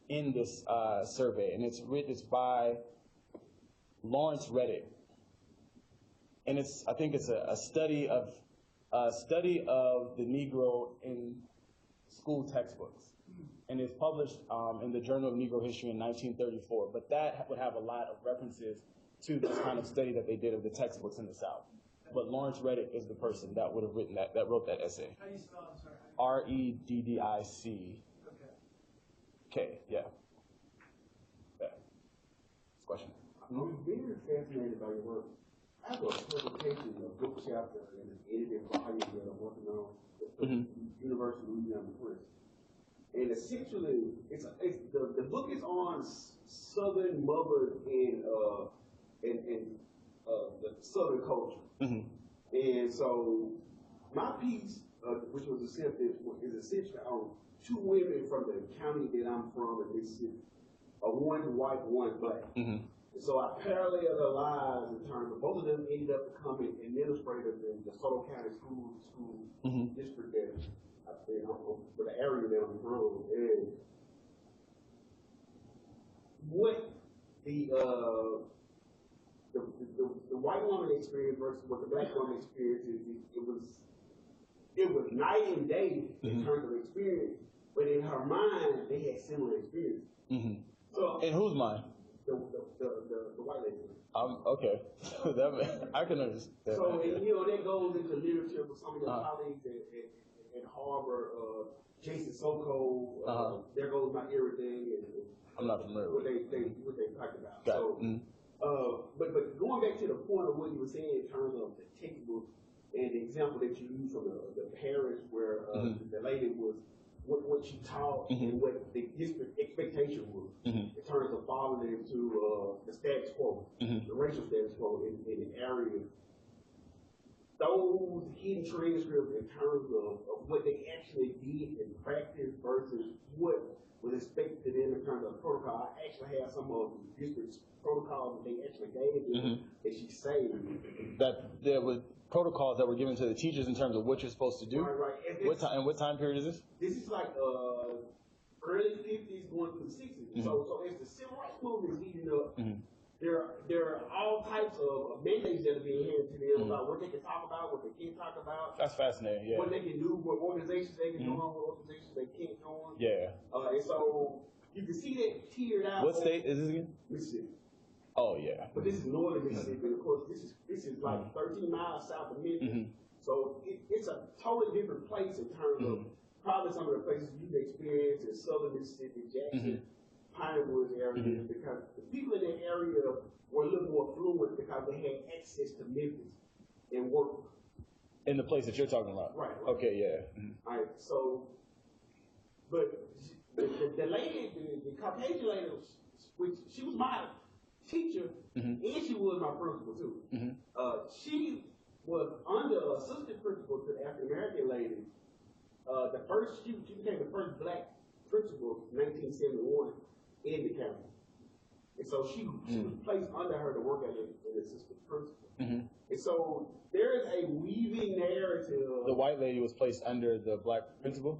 in this survey. And it's by Lawrence Reddick. And I think it's a study of the Negro in school textbooks. And it's published in the Journal of Negro History in 1934. But that would have a lot of references to this kind of study that they did of the textbooks in the South. But Lawrence Reddick is the person that would have written that wrote that essay. How do you spell it? I'm sorry. R-E-D-D-I-C. Okay. Okay, yeah. Question? I'm very fascinated by your work. I have a publication, a book chapter in an edited volume that I'm working on at the University of Louisiana Press. And essentially, the book is on Southern mothers and the Southern culture. And so my piece, which was accepted, is essentially on two women from the county that I'm from in Mississippi. One white, one black. So I parallel their lives in terms of both of them ended up becoming administrators in the Soto County school district there. For the area that I'm from, and what the white woman experience versus what the black woman experience is, it was night and day in terms of experience, but in her mind they had similar experience. So in whose mind? The white lady. Okay, I can understand. So that goes into literature with some of your colleagues at Harvard, Jason Soko, There Goes My Everything, and I'm not familiar what with what they talked about. Got So, it. but going back to the point of what you were saying in terms of the textbook and the example that you used from the parish where the lady was what she taught and what the district expectation was in terms of falling into the status quo, the racial status quo in the area. Those hidden transcripts in terms of what they actually did in practice versus what was expected of them in terms of protocol. I actually have some of the district's protocols that they actually gave them that she saved. that there were protocols that were given to the teachers in terms of what you're supposed to do. Right. And what time period is this? This is like early 50s going through the 60s. So as the civil rights movement is heating up, there are all types of mandates that are being handed to them about what they can talk about, what they can't talk about. That's fascinating, yeah. What they can do, what organizations they can join, what organizations they can't join. Yeah. And so you can see that tiered out. What state is this again? Mississippi. Oh, yeah. But this is northern Mississippi, and of course this is like 13 miles south of Memphis. So it's a totally different place in terms of probably some of the places you've experienced in southern Mississippi, Jackson, Pine Woods area, because the people in that area were a little more fluent because they had access to Memphis and work. In the place that you're talking about? Right. Okay, yeah. All right, so, but the lady, the Caucasian lady, which she was my teacher, and she was my principal too. She was under assistant principal to the African American lady. She became the first black principal in 1971 in the county. And so she was placed under her to work as an assistant principal. And so there is a weaving narrative. The white lady was placed under the black principal?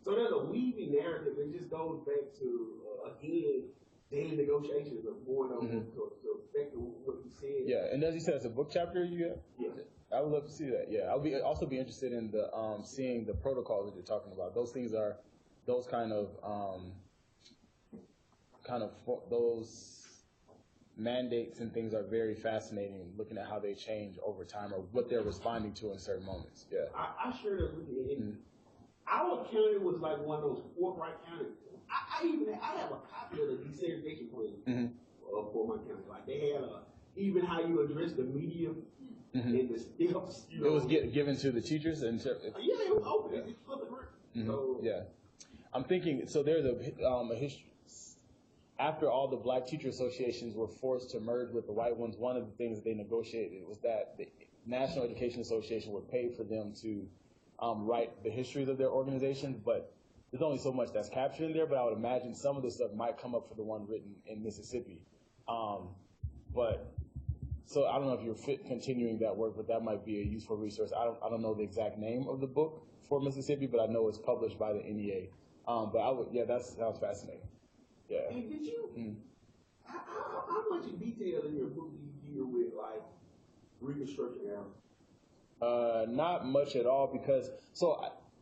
So there's a weaving narrative that just goes back to, again, daily negotiations of going on to affect what you said. Yeah, and as you said, it's a book chapter you have? Yeah. I would love to see that, yeah. I'll also be interested in the seeing the protocols that you're talking about. Those things are, those those mandates and things are very fascinating, looking at how they change over time or what they're responding to in certain moments. Yeah. I shared it with you. Our county was like one of those forthright counties. I have a copy of the desegregation plan for my county. Like they had even how you address the media and the steps. It was given to the teachers and yeah, it was open. It's public record. So, yeah. I'm thinking, so there's a history. After all the black teacher associations were forced to merge with the white ones, one of the things they negotiated was that the National Education Association would pay for them to write the histories of their organizations, but there's only so much that's captured in there, but I would imagine some of the stuff might come up for the one written in Mississippi. So I don't know if you're continuing that work, but that might be a useful resource. I don't know the exact name of the book for Mississippi, but I know it's published by the NEA. That sounds fascinating. Yeah. And did you, how much detail in your book do you deal with, like, Reconstruction era? Not much at all, because,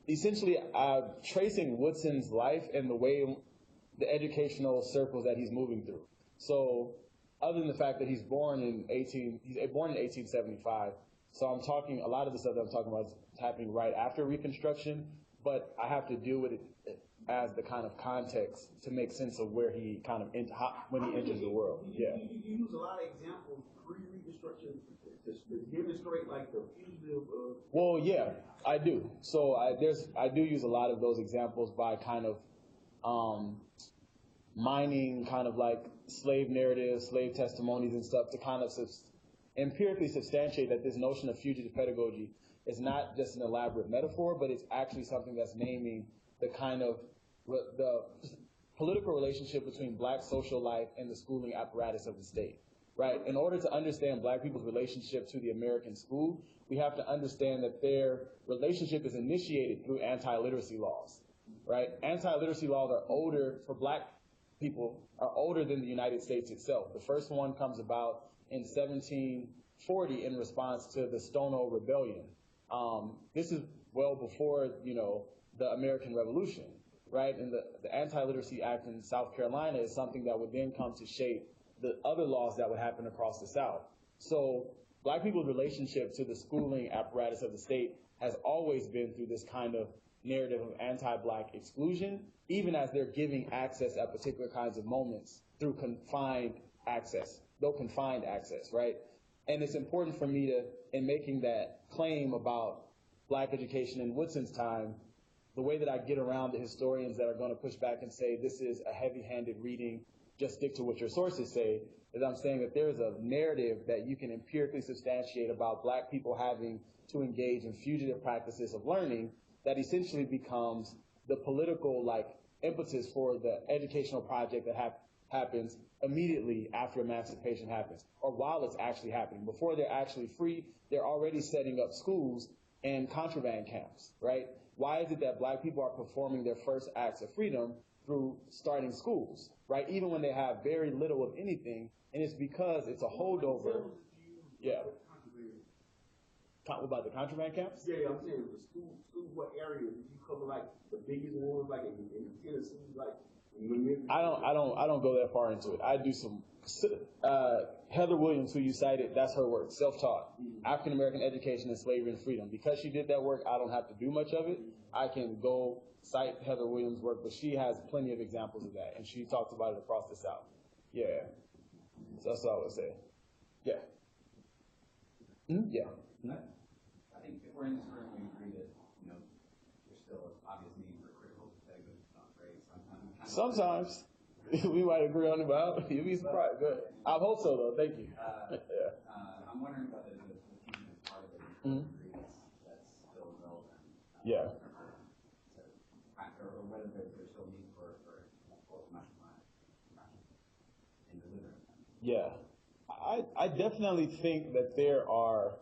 essentially, I'm tracing Woodson's life and the way, the educational circles that he's moving through. So, other than the fact that he's born in 1875, so I'm talking, a lot of the stuff that I'm talking about is happening right after Reconstruction, but I have to deal with it as the kind of context to make sense of where he kind of when he enters the world. Yeah. You use a lot of examples pre-Reconstruction to demonstrate like the fugitive. Well, yeah, I do. So I do use a lot of those examples by kind of mining kind of like slave narratives, slave testimonies and stuff to kind of empirically substantiate that this notion of fugitive pedagogy is not just an elaborate metaphor, but it's actually something that's naming the kind of the political relationship between black social life and the schooling apparatus of the state, right? In order to understand black people's relationship to the American school, we have to understand that their relationship is initiated through anti-literacy laws, right? Anti-literacy laws are older, for black people, are older than the United States itself. The first one comes about in 1740 in response to the Stonewall Rebellion. This is well before, the American Revolution, right? And the Anti-Literacy Act in South Carolina is something that would then come to shape the other laws that would happen across the South. So black people's relationship to the schooling apparatus of the state has always been through this kind of narrative of anti-Black exclusion, even as they're giving access at particular kinds of moments through confined access, right? And it's important for me to, in making that claim about Black education in Woodson's time, the way that I get around the historians that are going to push back and say this is a heavy-handed reading, just stick to what your sources say, is I'm saying that there is a narrative that you can empirically substantiate about Black people having to engage in fugitive practices of learning that essentially becomes the political impetus for the educational project that happens immediately after emancipation happens, or while it's actually happening. Before they're actually free, they're already setting up schools and contraband camps, right? Why is it that Black people are performing their first acts of freedom through starting schools, right? Even when they have very little of anything, and it's because it's a holdover. Yeah. Talk about the contraband camps? Yeah, I'm saying the school, what area did you cover? Like the biggest ones, like in Tennessee, like. I don't go that far into it. I do some. Heather Williams, who you cited, that's her work, self-taught, African American education and slavery and freedom. Because she did that work, I don't have to do much of it. I can go cite Heather Williams' work, but she has plenty of examples of that, and she talks about it across the South. Yeah, so that's all I would say. Yeah. Yeah. I think if we're in this room, we agree that there's still an obvious need for critical pedagogy. It's not great. Sometimes we might agree on it, but you'd be surprised. Good. I hope so, though. Thank you. I'm wondering about the fugitive part of it. That's still relevant. Yeah. Or whether there's still need for much more in delivering. Yeah. I definitely think that there are,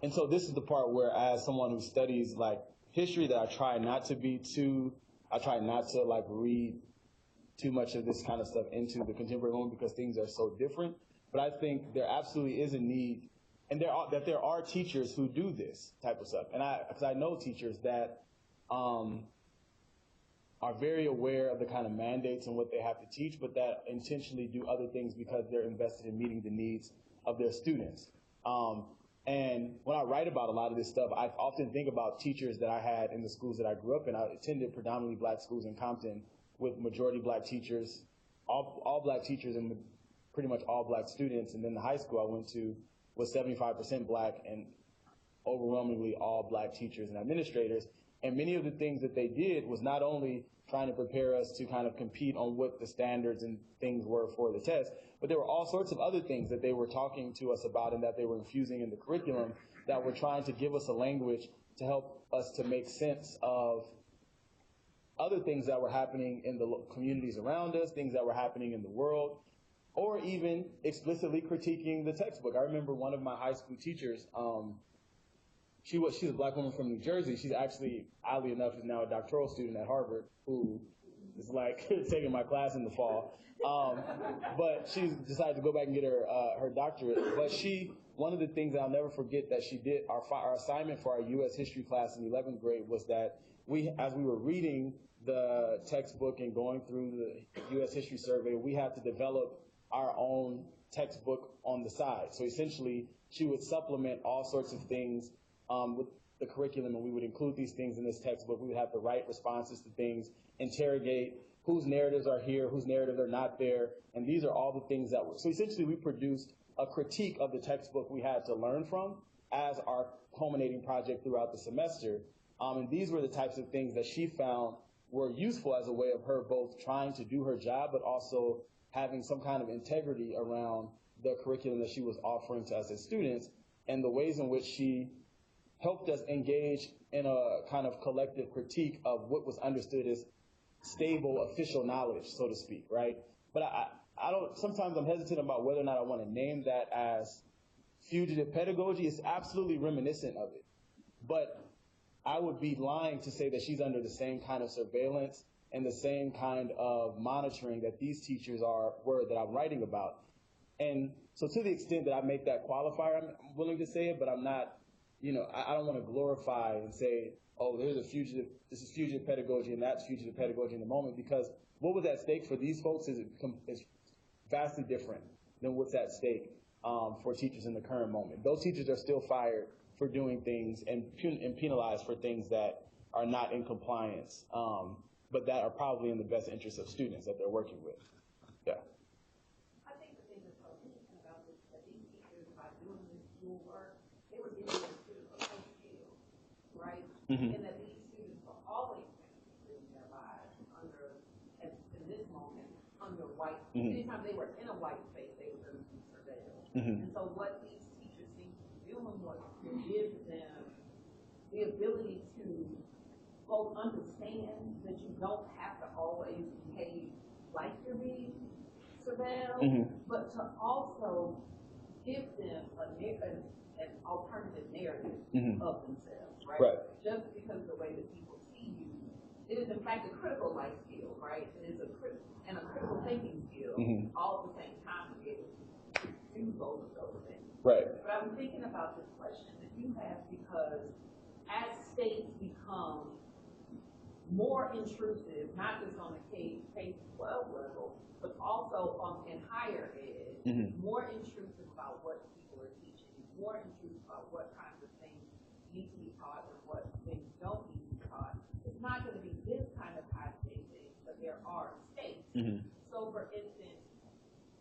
and so this is the part where, as someone who studies history, that I try not to read too much of this kind of stuff into the contemporary moment because things are so different. But I think there absolutely is a need, and there are teachers who do this type of stuff. And because I know teachers that are very aware of the kind of mandates and what they have to teach, but that intentionally do other things because they're invested in meeting the needs of their students. And when I write about a lot of this stuff, I often think about teachers that I had in the schools that I grew up in. I attended predominantly Black schools in Compton with majority Black teachers, all Black teachers and pretty much all Black students. And then the high school I went to was 75% Black and overwhelmingly all Black teachers and administrators. And many of the things that they did was not only trying to prepare us to kind of compete on what the standards and things were for the test, but there were all sorts of other things that they were talking to us about and that they were infusing in the curriculum that were trying to give us a language to help us to make sense of other things that were happening in the communities around us, things that were happening in the world, or even explicitly critiquing the textbook. I remember one of my high school teachers, she's a Black woman from New Jersey. She's actually, oddly enough, is now a doctoral student at Harvard who is taking my class in the fall. But she decided to go back and get her doctorate. But one of the things that I'll never forget that she did, our assignment for our U.S. history class in 11th grade was that as we were reading the textbook and going through the U.S. history survey, we had to develop our own textbook on the side. So essentially, she would supplement all sorts of things with the curriculum, and we would include these things in this textbook. We would have to write responses to things, interrogate whose narratives are here, whose narratives are not there, and these are all the things that were. So essentially, we produced a critique of the textbook we had to learn from as our culminating project throughout the semester. And these were the types of things that she found were useful as a way of her both trying to do her job, but also having some kind of integrity around the curriculum that she was offering to us as students, and the ways in which she helped us engage in a kind of collective critique of what was understood as stable official knowledge, so to speak, right? But sometimes I'm hesitant about whether or not I want to name that as fugitive pedagogy. It's absolutely reminiscent of it. But I would be lying to say that she's under the same kind of surveillance and the same kind of monitoring that these teachers were that I'm writing about. And so to the extent that I make that qualifier, I'm willing to say it, but I'm not, I don't want to glorify and say, oh, this is fugitive pedagogy and that's fugitive pedagogy in the moment, because what was at stake for these folks is vastly different than what's at stake for teachers in the current moment. Those teachers are still fired for doing things and penalized for things that are not in compliance, but that are probably in the best interest of students that they're working with. Yeah. I think the thing that's so interesting about this is that these teachers, by doing this school work, they were giving their students a safe skill, right? And that these students are always living their lives under, in this moment, under white. Anytime they were in a white space, they were going to be surveilled. And so what these teachers seem to be doing was to give them the ability to both understand that you don't have to always behave like you're being surveilled, but to also give them an alternative narrative of themselves, right? Just because the way that people see you, it is in fact a critical life skill, right? It is a critical thinking skill, all at the same time to be able to do both of those things. Right. But I'm thinking about this question that you have because as states become more intrusive, not just on the K-12 level, but also in higher ed, more intrusive about what people are teaching, more intrusive about what kinds of things need to be taught and what things don't need to be taught. It's not going to be this kind of high-stakes thing, but there are stakes. So, for instance,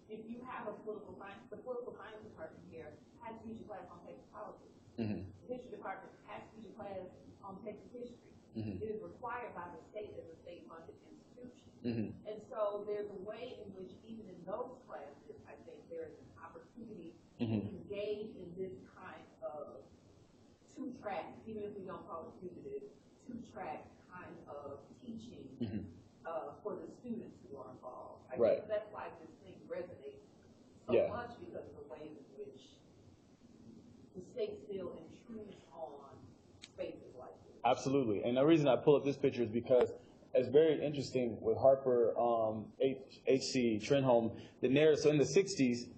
if you have the political science department here has to teach a class on Texas politics. The history department has to teach a class on Texas history. It is required by the state as a state-funded institution. And so there's a way in which even in those classes, I think there is an opportunity to engage in this kind of two-track, even if we don't call it fugitive, two-track kind of teaching for the students who are involved. I think that's why this thing resonates so much because of the way in which the state still intrudes on spaces like this. Absolutely. And the reason I pull up this picture is because it's very interesting with Harper, H.C. Trenholm, the narrative. So in the 60s,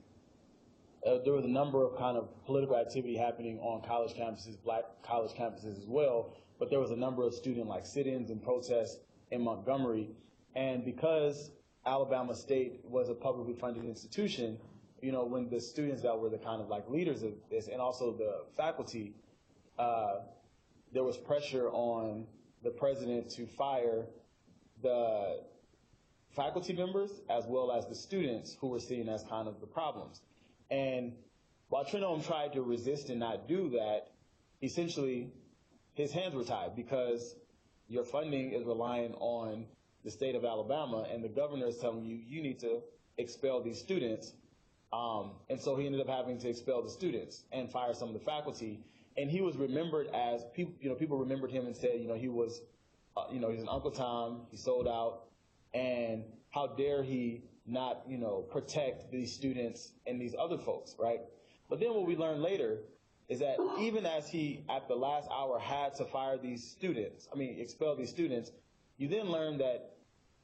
there was a number of kind of political activity happening on college campuses, black college campuses as well, but there was a number of student like sit-ins and protests in Montgomery. And because Alabama State was a publicly funded institution, you know, when the students that were the kind of like leaders of this and also the faculty, there was pressure on the president to fire the faculty members as well as the students who were seen as kind of the problems. And while Trenholm tried to resist and not do that, essentially his hands were tied because your funding is relying on the state of Alabama and the governor is telling you, you need to expel these students. And so he ended up having to expel the students and fire some of the faculty. And he was remembered as people remembered him and said, he was, he's an Uncle Tom. He sold out, and how dare he not, protect these students and these other folks, right? But then what we learned later is that even as he, at the last hour, had to fire these students, expel these students, you then learn that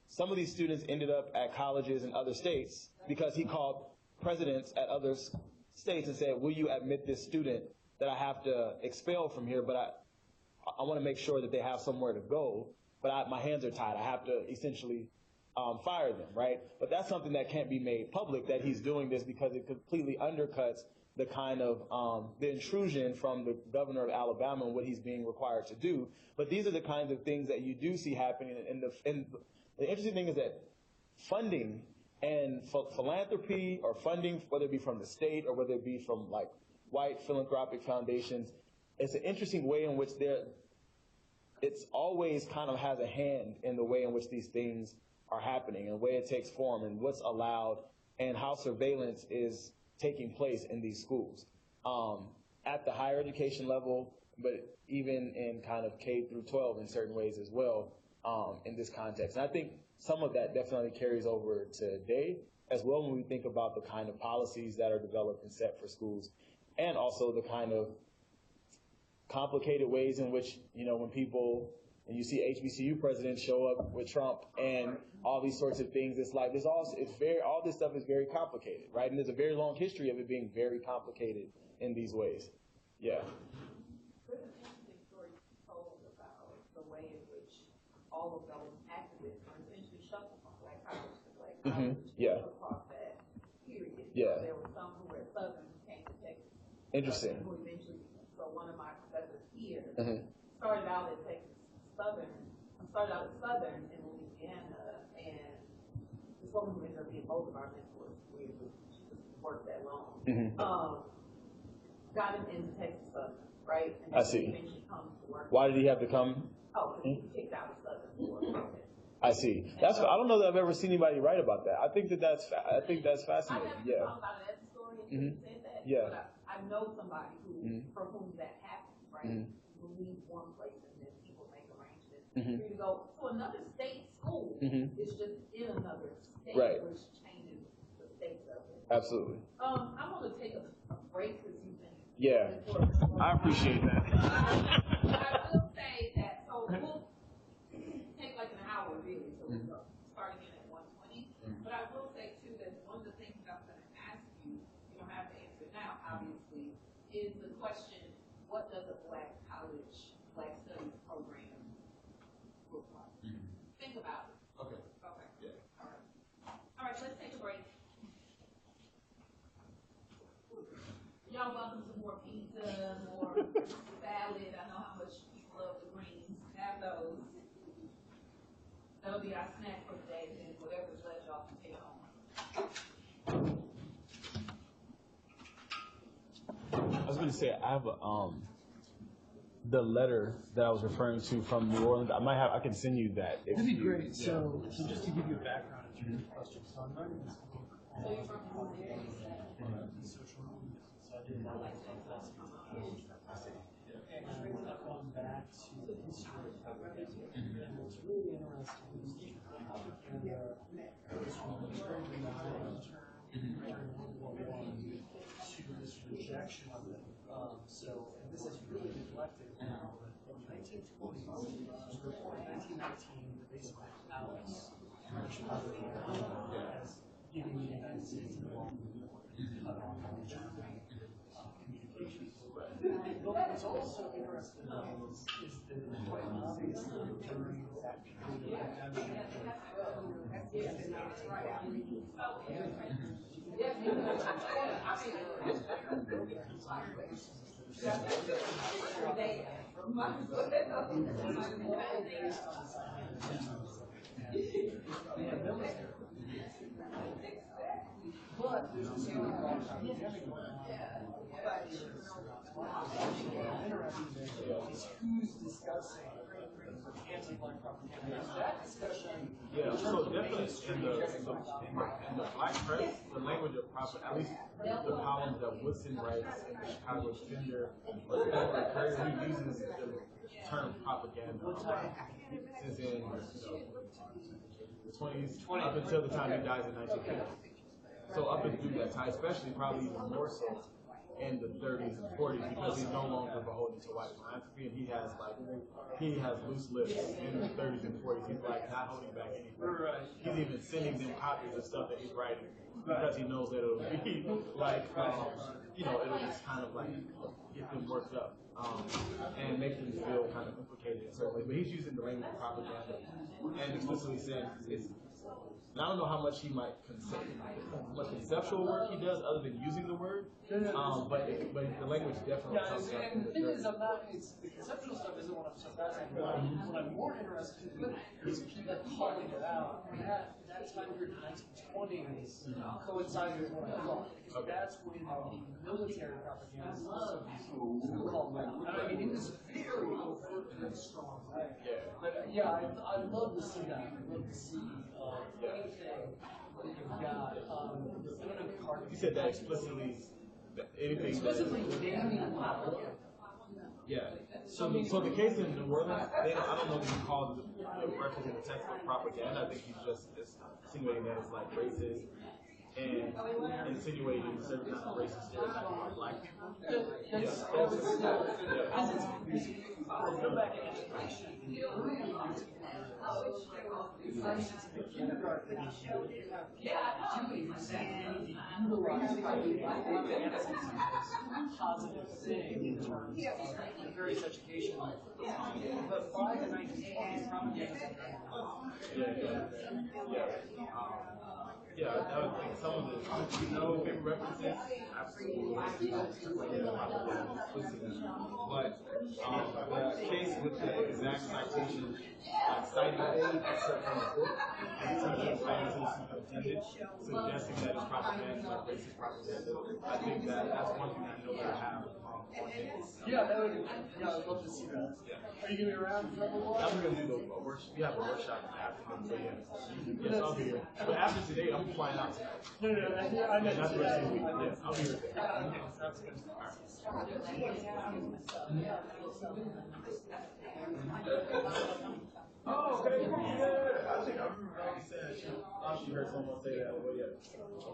some of these students ended up at colleges in other states because he called presidents at other states and said, will you admit this student that I have to expel from here, but I want to make sure that they have somewhere to go, but my hands are tied. I have to essentially fire them, right? But that's something that can't be made public, that he's doing this because it completely undercuts the kind of the intrusion from the governor of Alabama and what he's being required to do. But these are the kinds of things that you do see happening. And the interesting thing is that funding and philanthropy or funding, whether it be from the state or whether it be from like white philanthropic foundations, it's an interesting way in which it's always kind of has a hand in the way in which these things are happening and the way it takes form and what's allowed and how surveillance is taking place in these schools at the higher education level, but even in kind of K through 12 in certain ways as well in this context. And I think some of that definitely carries over today as well when we think about the kind of policies that are developed and set for schools and also the kind of complicated ways in which, when people, and you see HBCU presidents show up with Trump and all these sorts of things, it's like, all this stuff is very complicated, right? And there's a very long history of it being very complicated in these ways. Yeah. There's an interesting story told about the way in which all of those activists are essentially shuffled from black college to black college across that period. Yeah. There were some who were at Southern who came to Texas. Interesting. Who eventually, so one of my Started out at Texas Southern. I started out at Southern in Louisiana, and this woman who ended up being both of our mentors, we worked that long. Got him into Texas Southern, right? And I see. Eventually comes to work. Why did he have to come? Oh, because he kicked out of Southern for it. I see. That's. I don't know that I've ever seen anybody write about that. I think that's fascinating. I never Yeah. thought about it as a story until you said that. Yeah. But I know somebody who, for whom that happened, right? You leave one place and then people make arrangements for you to go to another state school. It's just in another state, Right. which changes the state of it. Absolutely. I'm going to take a break because you've been. Yeah. I appreciate that. I will say that, so we'll take like an hour really, so we'll start again at 1:20. But I will say too that one of the things I'm going to ask you, you don't have to answer it now, obviously, is the question, what does a Black college, Black studies program look like? Think about it. Okay. Okay. Yeah. All right, let's take a break. Y'all welcome some more pizza, more salad. I know how much people love the greens. Have those. That'll be our snack for the day, and whatever's left, y'all can take home. I was going to say I have the letter that I was referring to from New Orleans. I can send you that. That'd be great. So just to give you a background in terms of questions, so I'm writing this book on social media. So I did that like classification. And I've gone back to the history of propaganda. And what's really interesting is propaganda goes from the term during World War I to this rejection of it. And this is really neglected now, but in the 1920s, it was reported in 1919 that basically Alice British propaganda as giving the United States involved in the war, cut off all German communications. But what's also interesting is that quite obviously during that period of national but there's this really long pandemic going on. Is who's discussing anti-black propaganda? That discussion. Yeah, so definitely in the Black press, the language of propaganda, at least the columns that Woodson writes in the Chicago Extender, or the Butler Courier, he uses the term propaganda since in the 20s up until the time he dies in 1950. So up until that time, especially probably even more so in the 30s and 40s, because he's no longer beholden to white philanthropy, and he has loose lips in the 30s and 40s. He's like not holding back anything. He's even sending them copies of stuff that he's writing because he knows that it'll be like it'll just kind of like get them worked up and make them feel kind of implicated in certain ways. But he's using the language of propaganda and explicitly saying it's. And I don't know how much he might much conceptual work he does other than using the word, but the language definitely comes up. And the thing is, the conceptual stuff isn't what I'm so fascinated by. What I'm more interested in is people calling it out. And that time period in the 1920s coincided with what I thought. Because that's when the military propaganda is also called out. And I mean, it was very overt and strong way. But yeah, I'd love to see that. I'd love to see anything that you've got. You said that explicitly. Anything explicitly damning propaganda. Yeah. So the case in New Orleans, I don't know if he calls the reference in the textbook propaganda. I think he's just insinuating that it's like racist and insinuating certain kind of racist stereotypes about black people. Go back to education. For instance, in the kindergarten, you have doing this and utilizing propaganda as a positive thing in terms of various education. But by the 1920s, propaganda is Yeah, I would think some of the references, absolutely. But the case with the exact citation, citing a excerpt from the book, and teaching scientists intended, suggesting that it's propaganda, like racist propaganda, I think that's one thing I know that I have on campus. Yeah, that would be, yeah, I'd love to see that. Yeah. Are you gonna be around for a while? I'm gonna do a workshop. We have a workshop in the afternoon, so yeah. Yes, I'll be here. But after today, I'm flying out tonight. No, I meant That's the rest of the week. Yeah, I'll be here. That's good. Oh, okay. Yeah. I think I remember you said she heard someone say that. Well, yeah.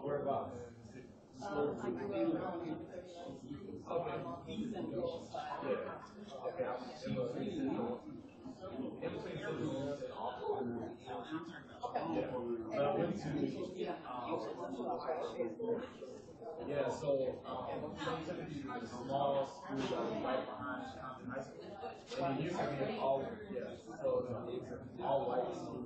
Whereabouts? Okay. Yeah, so typically the small school that was right behind Compton High School. And it used to be all, yeah, so it's all white school.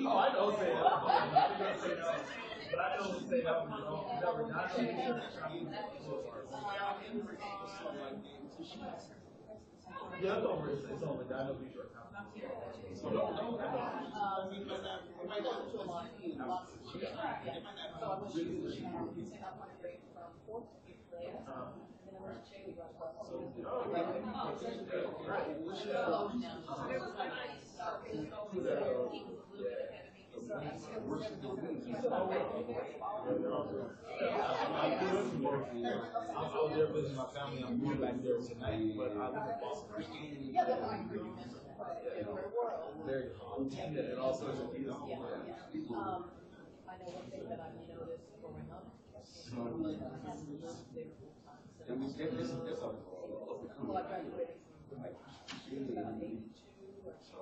Oh, I don't say that. But I don't say that when you don't never not yeah, it's over. It's over. I know these are I was there visiting my family. I'm moving back there tonight, but I live in Boston. Very hot. And all sorts of things. I know one thing that I've noticed growing up. Well, I graduated from about 82 or so.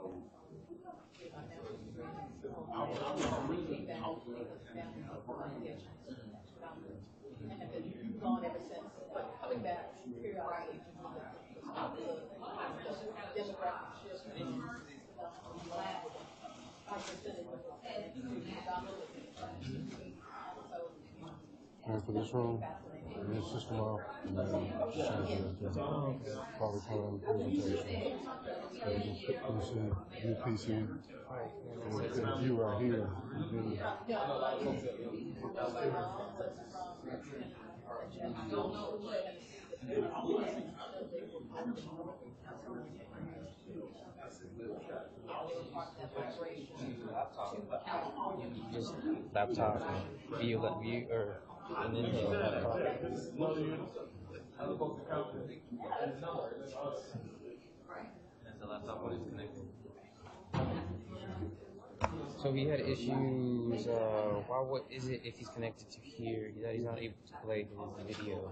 And have been gone ever since. But coming back periodically to the demographic shift in black and for this room, this is tomorrow, and then probably time presentation. So you see UPC, and you right here. Just laptop, view, or an Intel laptop. That's the laptop when it's connected. So he had issues. What is it if he's connected to here that he's not able to play his video?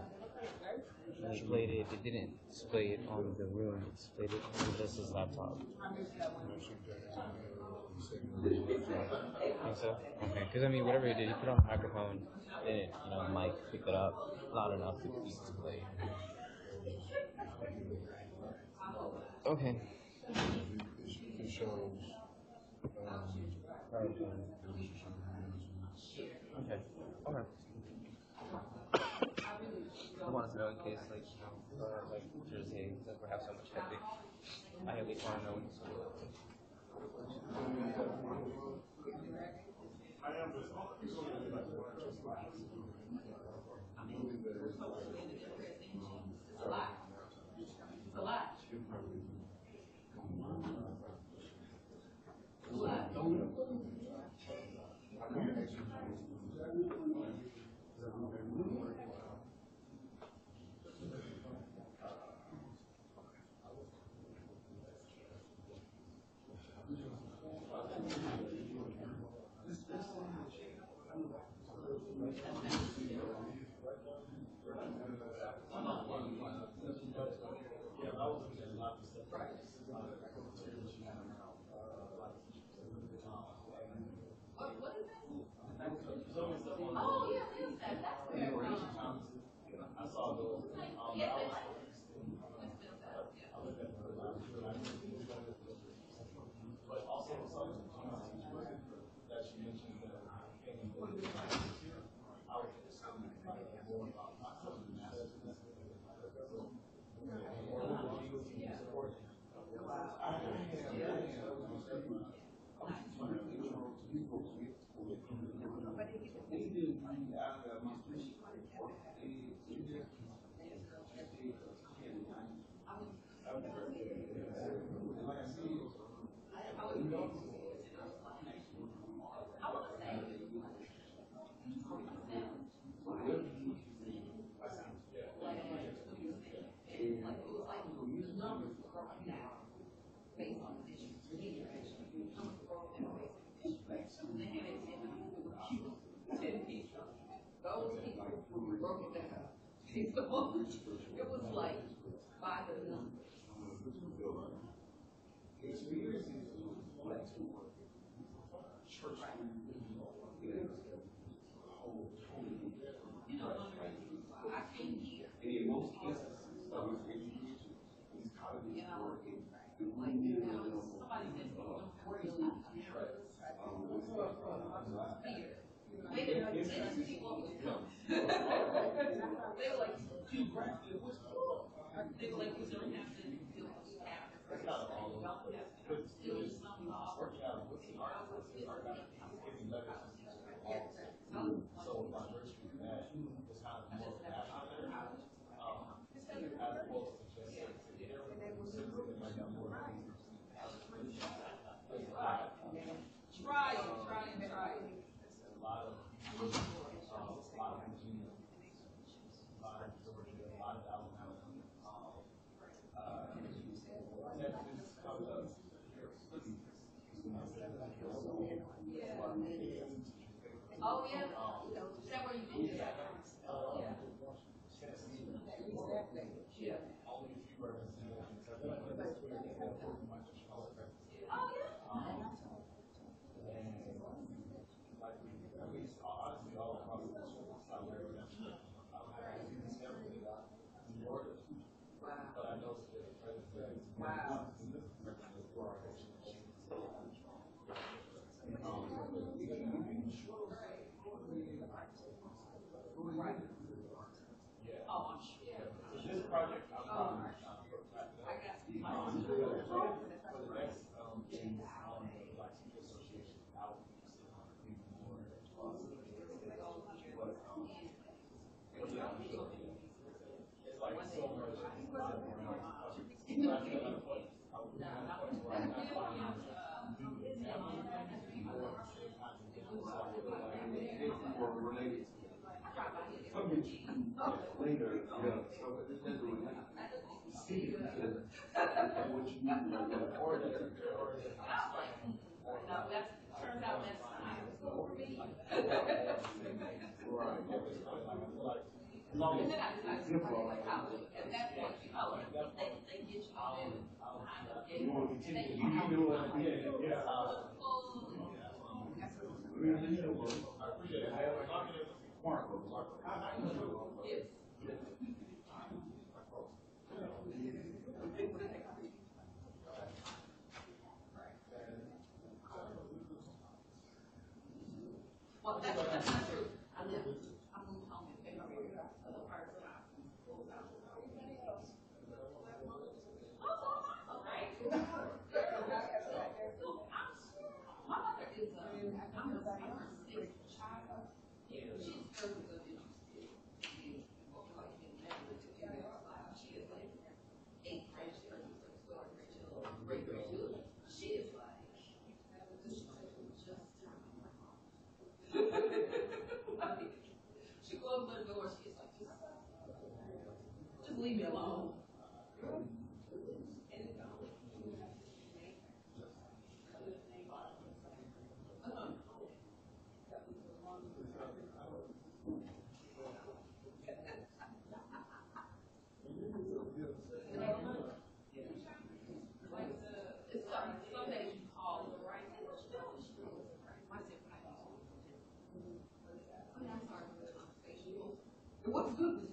He played it. It didn't display it on the room. It displayed it on just his laptop. Think so? Okay. Because I mean, whatever he did, he put on a microphone. Didn't, mic pick it up loud enough to display. Okay. It shows. Okay. Okay. I wanted to know in case, Jersey, since we have so much hectic, I at least want to know what's going on. It was like by the numbers. You know, I came here. And in most cases, education is kind of working. Like, now, somebody said, really they didn't see what was coming. They were like, they were like, you don't have to do it. Still some law. So by virtue of that, it's kind of more passionate, as opposed to just like a more Try. a lot of Virginia, a lot of Georgia, a lot of Alabama, Texas, comes up. Oh, yeah. Is that where you did that? Yeah. Only a few representations. Oh, yeah. At least, honestly, all across the school, I wear them. New York. But I know that the president. Wow. Right. Yeah. Oh, I'm sure. So this project, I'm probably. I got you. For the next, thing, the Black Teacher Association, I would be more. It's like so much. Later, yeah, so this is really see what you need to know. Or the No, that turns out that's science for me. And then I decided to work like college. At that point, you know, they get you in kind of You want to and continue, then you you do it, yeah. I appreciate it. Mark. Yes. Well, that's not true. I moved home in February for the first time. Oh, right. My mother is I'm her sixth child. Yeah, she's very good interested in like she is like 8 grandchildren, 12 grandchildren, great-grandchildren. She is like, this is just time. She goes to the door, she's like, just leave me alone. Some days you call her, right? Hey, what you doing? She goes, I said, I'm sorry for the conversation. It wasn't good.